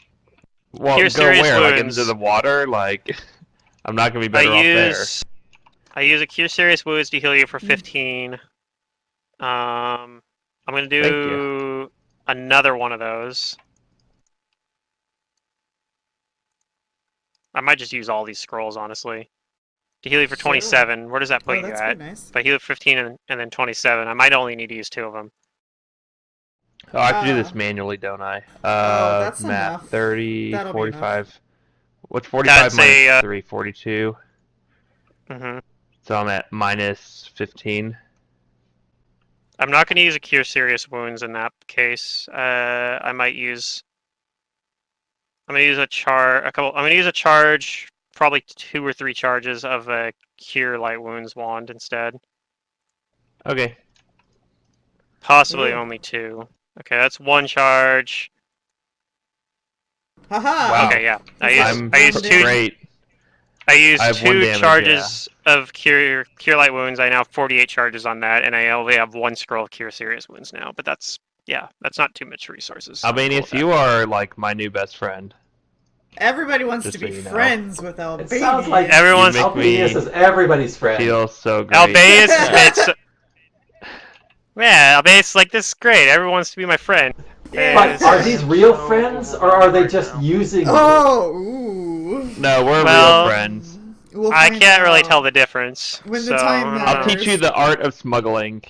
Well, Cure go serious where? Like wounds. into the water? Like, I'm not gonna be I better off there. use a cure serious wounds to heal you for Mm. 15. I'm gonna Thank do another one of those. I might just use all these scrolls honestly to heal you for Sure. 27. Where does that put Oh, you that's at? pretty nice. If I heal 15 and then 27, I might only need to use 2 of them. Oh, I have to do this Ah. manually, don't I? that's map enough. 30, That'll be 45. What's 45 That's a, minus 3? 42. hmm So I'm at minus 15. I'm not going to use a cure serious wounds in that case. I might use. I'm going to use I'm going to use a charge, probably 2 or 3 charges of a cure light wounds wand instead. Okay. Possibly Ooh. only 2. Okay, that's 1 charge. Haha! Wow. Okay, yeah. I'm I used 2. great. I used I have 1 2 damage, charges of cure light wounds. I now have 48 charges on that, and I only have 1 scroll of cure serious wounds now. But that's not too much resources. I'm cool Albanius, with that. you are like my new best friend. Everybody wants Just to be so you know. friends with Albanius. It sounds like Everyone's- You make me Albanius is everybody's friend. feel so great. Albanius, it's yeah, Albanius like this is great. Everyone wants to be my friend. Yeah. But are these real friends, or are they just using you? Oh, ooh. No, we're Well, real friends. We'll I find can't really out. tell the difference. When the so, time I don't I'll know. matters. teach you the art of smuggling.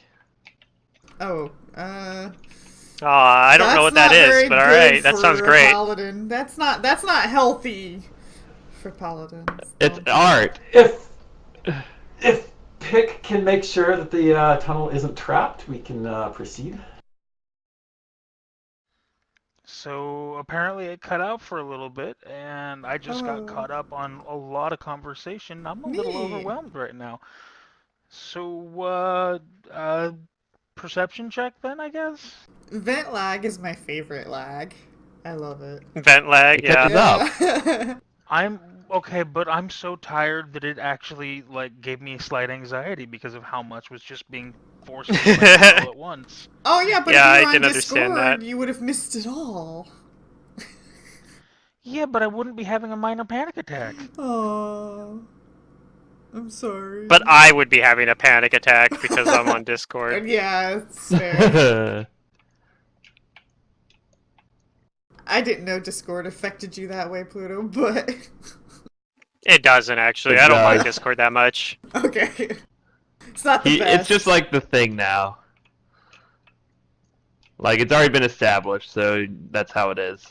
Oh, I don't know what that not is, very but all good right, that for sounds a great. paladin. That's not healthy for paladins. It's Don't do art. If Pick can make sure that the tunnel isn't trapped, we can proceed. So apparently it cut out for a little bit, and I just got Oh. caught up on a lot of conversation. I'm a little Neat. overwhelmed right now. So, perception check then, I guess? Vent lag is my favorite lag. I love it. Vent lag, It yeah. catches up. Yeah. I'm okay, but I'm so tired that it actually like gave me slight anxiety because of how much was just being forced into my head all at once. Oh yeah, but Yeah, if I you were on can understand that. Discord, you would have missed it all. Yeah, but I wouldn't be having a minor panic attack. Oh, I'm sorry. But I would be having a panic attack because I'm on Discord. Yeah, it's fair. I didn't know Discord affected you that way, Pluto, but It doesn't actually. It I don't mind does. Discord that much. okay. It's not the best. It's just like the thing now. Like, it's already been established, so that's how it is.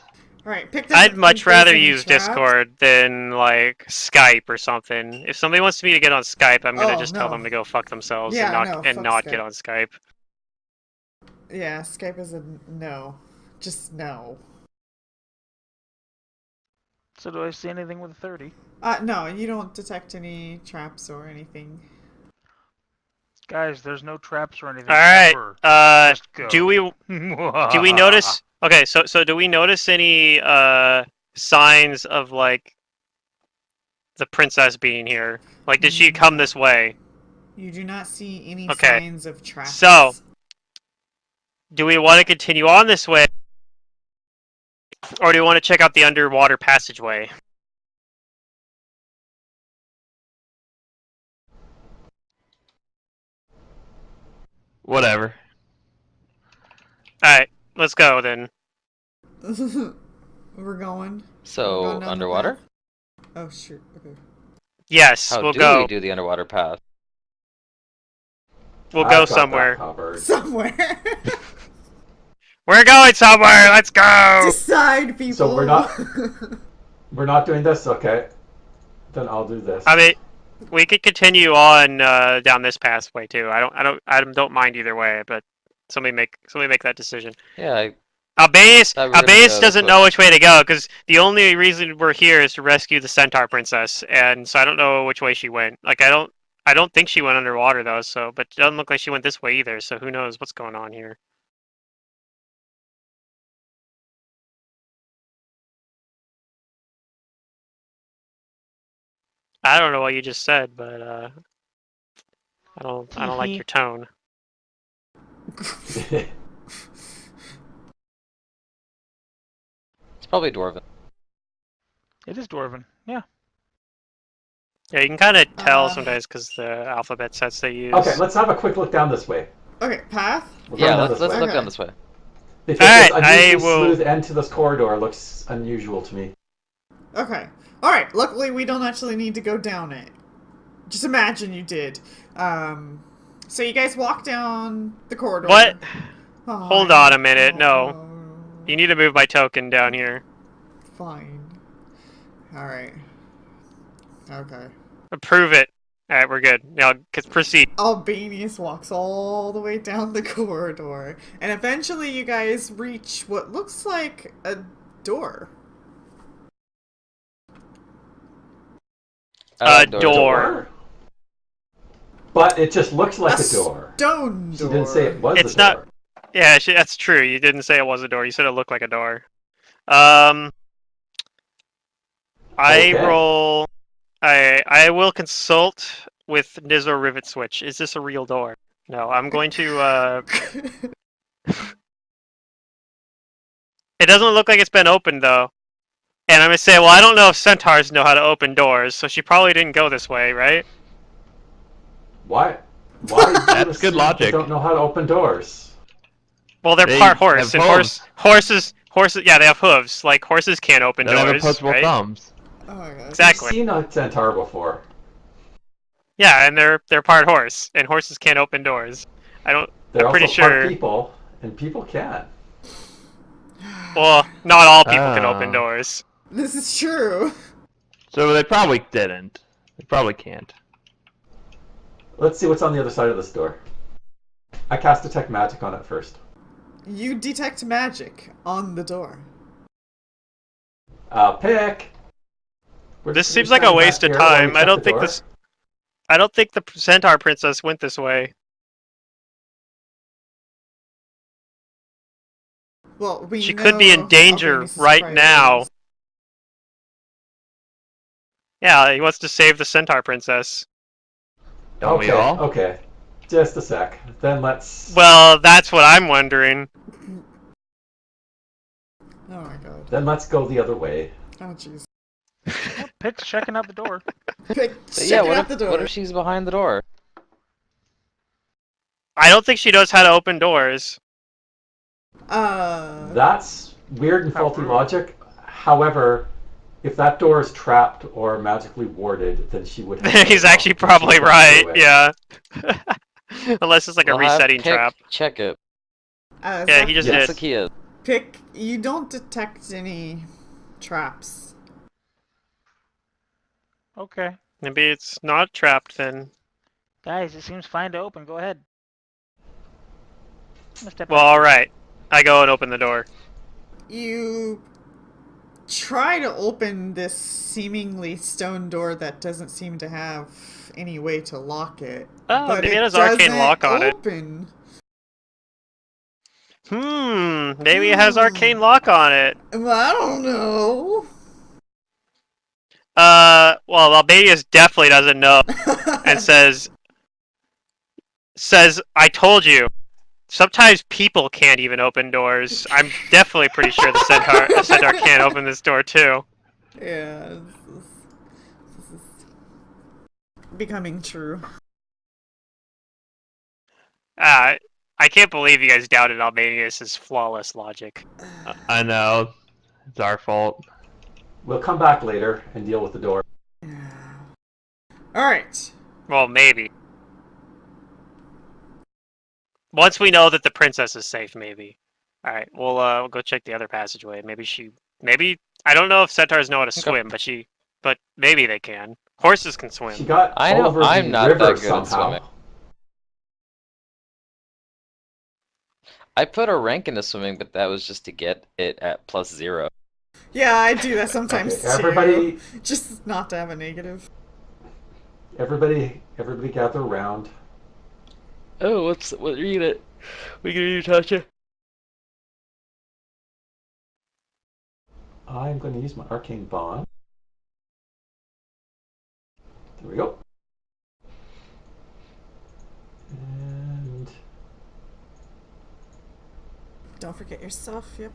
Alright, pick I'd much rather any use traps. Discord than like Skype or something. If somebody wants me to get on Skype, I'm gonna Oh, just tell no. them to go fuck themselves Yeah, and no, fuck not Skype. get on Skype. Yeah, Skype is a no. Just no. So do I see anything with a 30? No, you don't detect any traps or anything. Guys, there's no traps or anything. All right. Ever. Just go. Do we notice? Okay, so do we notice any signs of like the princess being here? Like, did she come this way? You do not see any Okay. signs of traps. So, do we want to continue on this way, or do we want to check out the underwater passageway? Whatever. All right, let's go then. We're going. So, Going down the underwater? path? Oh, shoot. Okay. Yes, How we'll do go. we do the underwater path? We'll I've go got that somewhere. covered. Somewhere. We're going somewhere. Let's go. Decide, people. So we're not doing this, okay? Then I'll do this. I mean, we could continue on down this pathway too. I don't mind either way, but somebody make that decision. Yeah, Albanius thought we were gonna Albanius go doesn't this know way. which way to go because the only reason we're here is to rescue the centaur princess, and so I don't know which way she went. Like I don't think she went underwater though. So, but it doesn't look like she went this way either. So who knows what's going on here? I don't know what you just said, but I don't like your tone. it's probably Dwarven. It is Dwarven. Yeah. Yeah, you can kind of tell Uh, sometimes because the alphabet sets they use. Okay, let's have a quick look down this way. Okay, path? We're Yeah, going down let's this way. look Okay. down this way. Because Alright, this I unusually will- smooth end to this corridor looks unusual to me. Okay. Alright, luckily we don't actually need to go down it. Just imagine you did. So you guys walk down the corridor. What? Oh, Hold on a minute, no. oh, You need to move my token down here. Fine. Alright. Okay. Approve it. Alright, we're good. Now, proceed. Albanius walks all the way down the corridor, and eventually you guys reach what looks like a door. Door. But it just looks like a door. Stone She door. didn't say it was It's a door. not- Yeah, that's true. You didn't say it was a door. You said it looked like a door. I Okay. roll. I will consult with Nizor Rivet Switch. Is this a real door? No, I'm going to. It doesn't look like it's been opened though. And I'm gonna say, well, I don't know if centaurs know how to open doors, so she probably didn't go this way, right? Why? Why? do you That's good assume logic. They don't know how to open doors. Well, they're They part horse, have and hooves. horses. Yeah, they have hooves. Like horses can't open They don't have doors, opposable right? thumbs. Oh my god. Exactly. I've seen a centaur before. Yeah, and they're part horse, and horses can't open doors. They're I'm pretty also part sure. people, and people can. Well, not all people can open Oh. doors. This is true. So they probably didn't. They probably can't. Let's see what's on the other side of this door. I cast Detect Magic on it first. You detect magic on the door. Pick! This seems like a waste of time. I don't think this. I don't think the Centaur Princess went this way. Well, we She know could be in danger Albani's right now. priorities. Yeah, he wants to save the Centaur Princess. Don't we all? Okay. Just a sec. Then let's... Well, that's what I'm wondering. Oh my god. Then let's go the other way. Oh jeez. Oh, Pick's checking out the door. Pick, But yeah, checking out the door. what if she's behind the door? I don't think she knows how to open doors. That's weird and faulty rude. logic. However, if that door is trapped or magically warded, then she would have... He's actually probably right. Yeah. Unless it's like a We'll have resetting Pick trap. check it. Yeah, he just Yes. That's did. the key is. Pick. You don't detect any traps. Okay. Maybe it's not trapped then. Guys, it seems fine to open. Go ahead. I'm gonna step Well, out. alright. I go and open the door. You try to open this seemingly stone door that doesn't seem to have any way to lock it. Oh, but maybe it has doesn't arcane lock on it. open. Maybe it has arcane lock on it. Well, I don't know. Well, Albanius definitely doesn't know and says, I told you. Sometimes people can't even open doors. I'm definitely pretty sure the centaur can't open this door too. Yeah, this is becoming true. I can't believe you guys doubted Albanius' flawless logic. I know. It's our fault. We'll come back later and deal with the door. Alright. Well, maybe. Once we know that the princess is safe, maybe. Alright, we'll go check the other passageway. Maybe, I don't know if centaurs know how to swim, but maybe they can. Horses can She swim. got I know over I'm the not river that good at somehow. swimming. I put a rank into swimming, but that was just to get it at +0. Yeah, I do that sometimes Okay, too. everybody, Just not to have a negative. everybody gather around. Oh, what are you gonna do, Tasha? I'm going to use my arcane bond. There we go. And Don't forget your stuff, yep.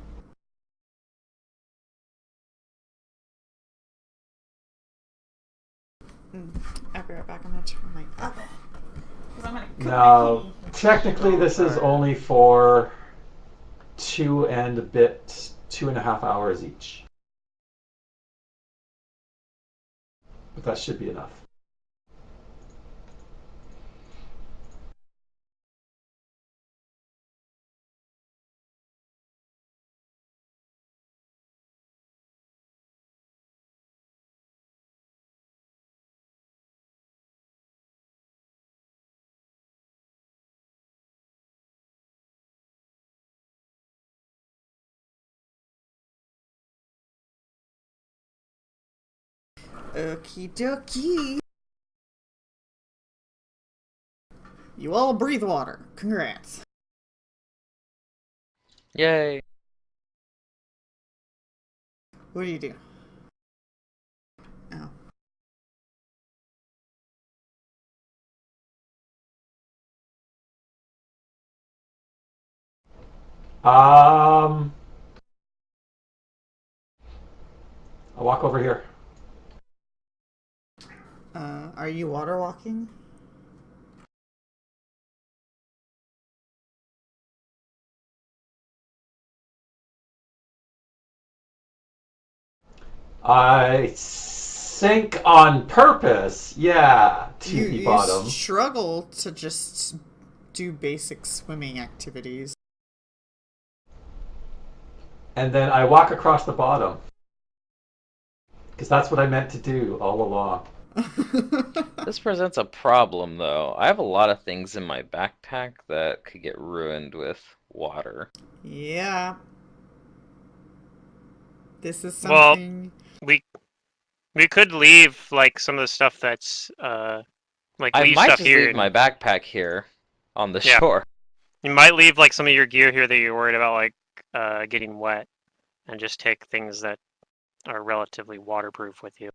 I'll be right back. I'm gonna turn my oven. 'Cause I'm gonna cook now, my pea. technically, this is only for 2.5 hours each. But that should be enough. Okie dokie. You all breathe water. Congrats. Yay! What do you do? Oh. I'll walk over here. Are you water walking? I sink on purpose. Yeah, to You, the you bottom. struggle to just do basic swimming activities. and then I walk across the bottom. Because that's what I meant to do all along. This presents a problem, though. I have a lot of things in my backpack that could get ruined with water. Yeah. This is Well, something. we could leave like some of the stuff that's like I leave might stuff just here. leave my backpack here on the Yeah. shore. You might leave like some of your gear here that you're worried about like getting wet, and just take things that are relatively waterproof with you.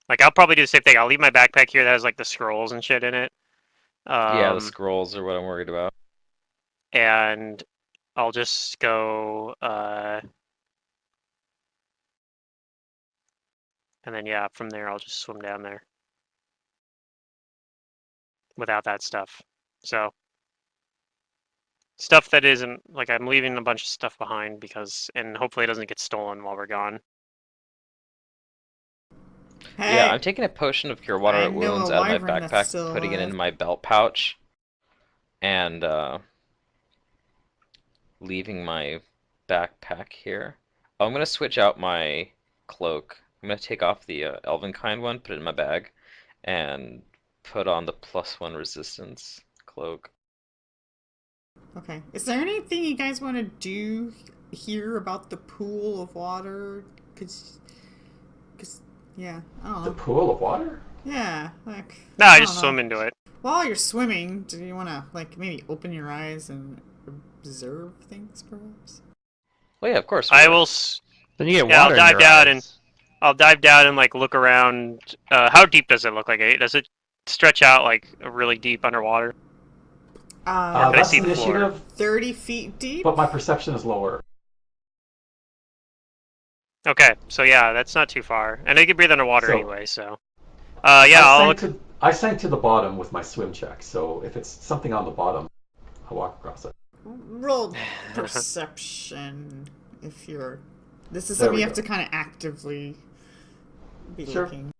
Like I'll probably do the same thing. I'll leave my backpack here that has like the scrolls and shit in it. Yeah, the scrolls are what I'm worried about. And I'll just go and then yeah, from there I'll just swim down there without that stuff. So stuff that isn't like I'm leaving a bunch of stuff behind because and hopefully it doesn't get stolen while we're gone. Hey, Yeah, I'm taking a potion of cure water I at know wounds a out of my wyvern that's backpack, still putting it alive. into my belt pouch, and leaving my backpack here. Oh, I'm gonna switch out my cloak. I'm gonna take off the Elvenkind one, put it in my bag, and put on the +1 resistance cloak. Okay. Is there anything you guys want to do here about the pool of water? Cause, yeah, I don't The know. pool of water? Yeah, like. No, I I don't just know. swim into it. While you're swimming, do you want to like maybe open your eyes and observe things, perhaps? Well, yeah, of course. I will. will. Then you get Yeah, I'll water in dive your down eyes. and I'll dive down and like look around. How deep does it look like? Does it stretch out like really deep underwater? Or can I That's see the the floor? initiative, 30 feet deep? but my perception is lower. Okay, so yeah, that's not too far, and I can breathe underwater So- anyway. So, yeah, I'll look. I sank to the bottom with my swim check, so if it's something on the bottom, I'll walk across it. Roll perception if you're. This is There something we you have go. to kind of actively be Sure. looking.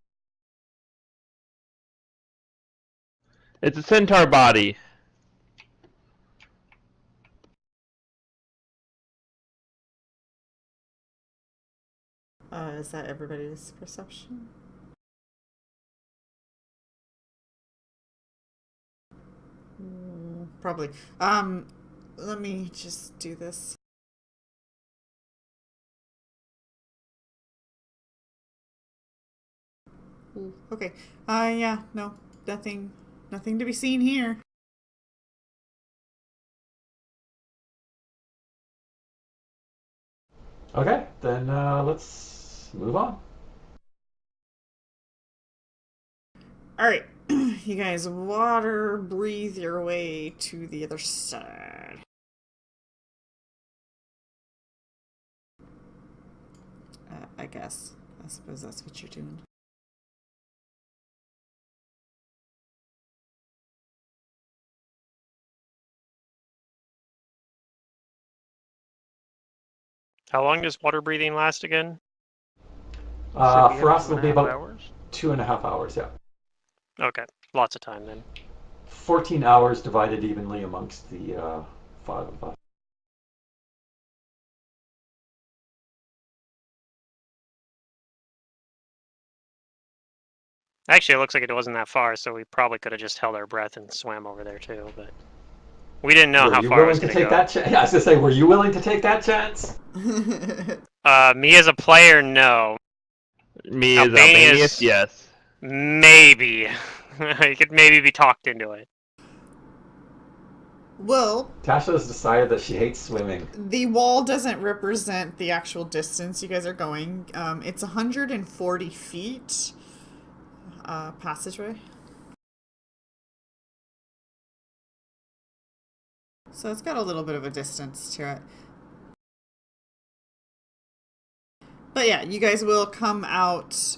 It's a centaur body. Is that everybody's perception? Probably. Let me just do this. Ooh, okay. Yeah, no, nothing to be seen here. Okay, then let's move on. All right, you guys, water breathe your way to the other side. I guess. I suppose that's what you're doing. How long does water breathing last again? Should be For in us, it'll be 2.5 about hours. 2.5 hours, yeah. Okay, lots of time then. 14 hours divided evenly amongst the 5 of us. Actually, it looks like it wasn't that far, so we probably could have just held our breath and swam over there too. But we didn't know Were how you far it willing was to going to take go. that chance? Yeah, I was going to say, were you willing to take that chance? Me as a player, no. Me as Albania's- Albanius, yes. Maybe. I could maybe be talked into it. Well, Tasha has decided that she hates swimming. the wall doesn't represent the actual distance you guys are going. It's 140 feet passageway. So it's got a little bit of a distance to it. But yeah, you guys will come out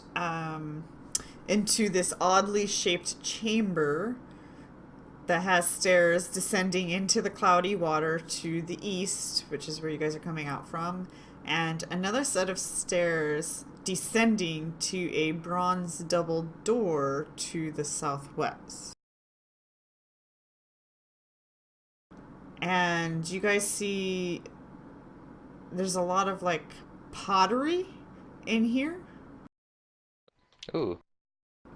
into this oddly shaped chamber that has stairs descending into the cloudy water to the east, which is where you guys are coming out from, and another set of stairs descending to a bronze double door to the southwest. And you guys see there's a lot of like pottery in here Ooh.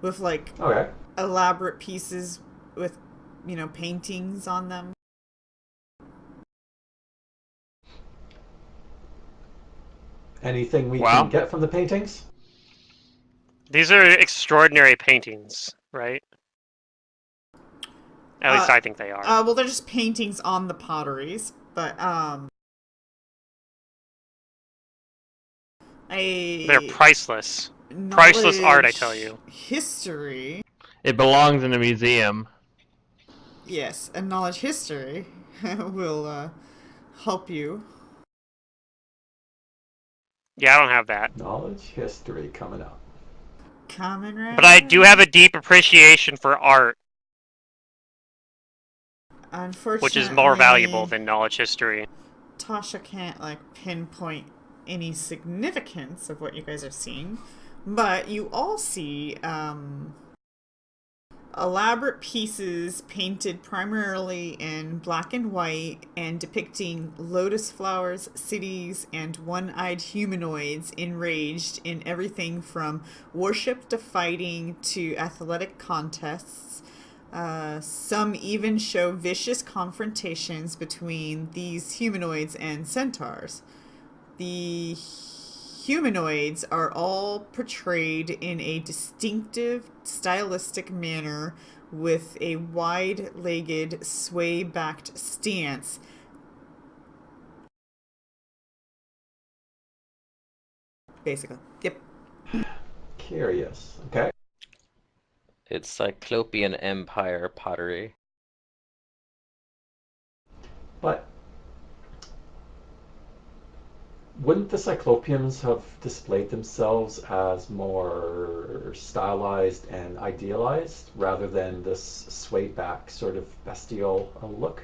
with like Okay. elaborate pieces with, paintings on them. Anything we Wow. can get from the paintings? These are extraordinary paintings, right? At least I think they are. Well, they're just paintings on the potteries, but They're priceless. Priceless art, I tell you. History. It belongs in a museum. Yes, and knowledge history will help you. Yeah, I don't have that. Knowledge history coming up. Common right? But I do have a deep appreciation for art, Unfortunately, which is more valuable than knowledge history. Tasha can't pinpoint any significance of what you guys are seeing, but you all see elaborate pieces painted primarily in black and white and depicting lotus flowers, cities, and one-eyed humanoids enraged in everything from worship to fighting to athletic contests. Some even show vicious confrontations between these humanoids and centaurs. The humanoids are all portrayed in a distinctive, stylistic manner with a wide-legged, sway-backed stance. Basically. Yep. Curious. Okay. It's Cyclopean Empire pottery. But wouldn't the Cyclopeans have displayed themselves as more stylized and idealized rather than this sway back sort of bestial look?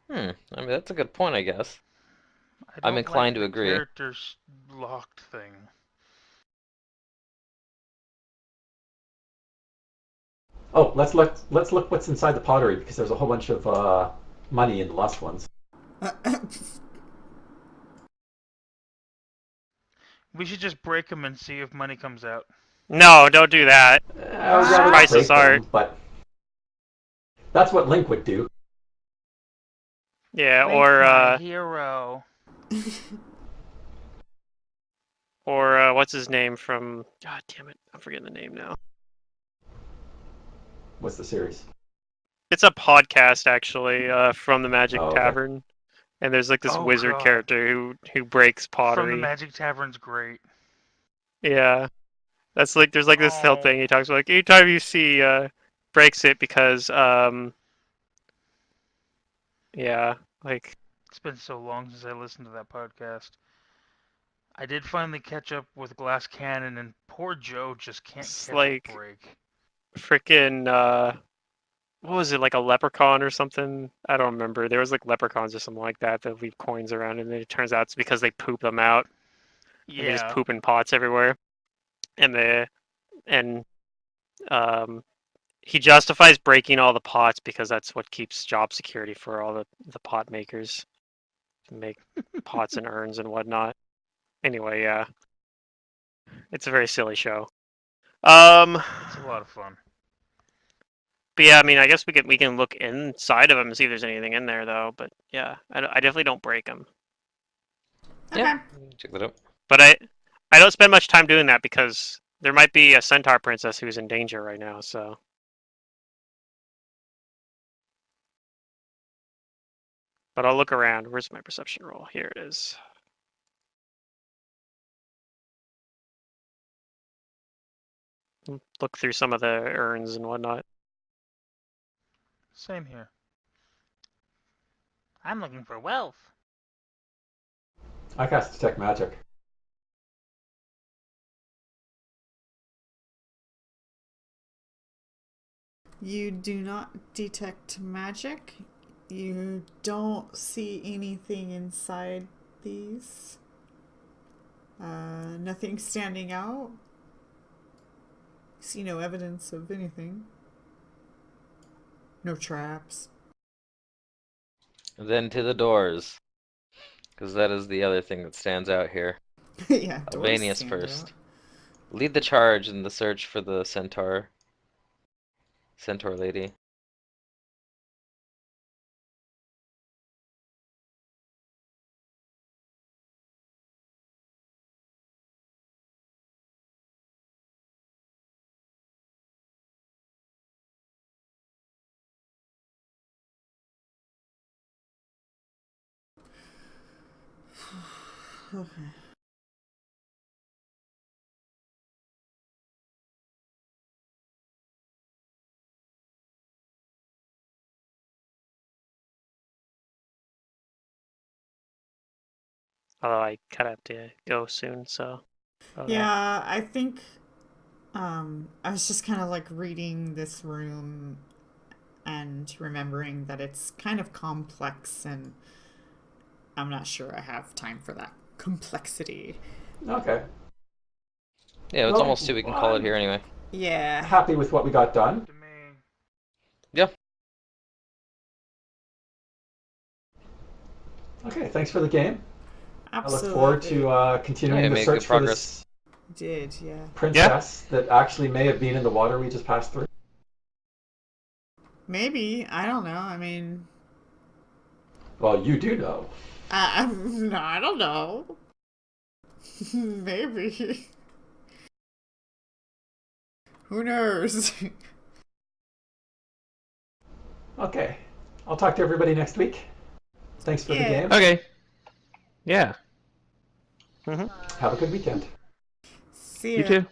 I mean, that's a good point, I guess. I I'm don't inclined like to the agree. character's locked thing. Oh, let's look what's inside the pottery because there's a whole bunch of money in the last ones. We should just break them and see if money comes out. No, don't do that. I would rather not Priceless break art. them, but that's what Link would do. Yeah, Link, my hero. or what's his name from? God damn it, I'm forgetting the name now. What's the series? It's a podcast actually, from the Magic Oh, okay. Tavern, and there's like this Oh, wizard God. character who breaks From the pottery. Magic Tavern's great. Yeah, that's like there's like this whole thing he talks about. Like anytime you see breaks it because yeah, like It's been so long since I listened to that podcast. I did finally catch up with Glass Cannon, and poor Joe just can't it's catch like a break. freaking what was it, like a leprechaun or something? I don't remember. There was like leprechauns or something like that that leave coins around, and then it turns out it's because they poop them out. And they just Yeah. poop in pots everywhere. And um, he justifies breaking all the pots because that's what keeps job security for all the pot makers to make pots and urns and whatnot. Anyway, yeah, it's a very silly show. It's a lot of fun. But yeah, I mean, I guess we can look inside of them and see if there's anything in there though. But yeah, I definitely don't break them. Okay. Yeah, check that out. But I don't spend much time doing that because there might be a centaur princess who's in danger right now. So. But I'll look around. Where's my perception roll? Here it is. Look through some of the urns and whatnot. Same here. I'm looking for wealth. I cast Detect Magic. You do not detect magic. You don't see anything inside these. Nothing standing out. See no evidence of anything. No traps. Then to the doors. Because that is the other thing that stands out here. Yeah, doors Albanius stand first. out. Lead the charge in the search for the centaur lady. Okay. Although I kind of have to go soon, so. I don't know. Yeah, I think I was just kind of like reading this room and remembering that it's kind of complex, and I'm not sure I have time for that complexity. Okay. Yeah, it's Well, almost 2. We can call it I'm here anyway. Yeah. happy with what we got done. To me. Yeah. Okay, thanks for the game. I look forward Absolutely. to Yeah, continuing you the made search good for progress. this Did, yeah. princess that actually may have been in the water we just passed through. Maybe. I don't know. I mean, Well, you do know. no, I don't know. Maybe. Who knows? Okay. I'll talk to everybody next week. Thanks for the Yeah. game. Okay. Yeah. Have a good weekend. See You ya. too.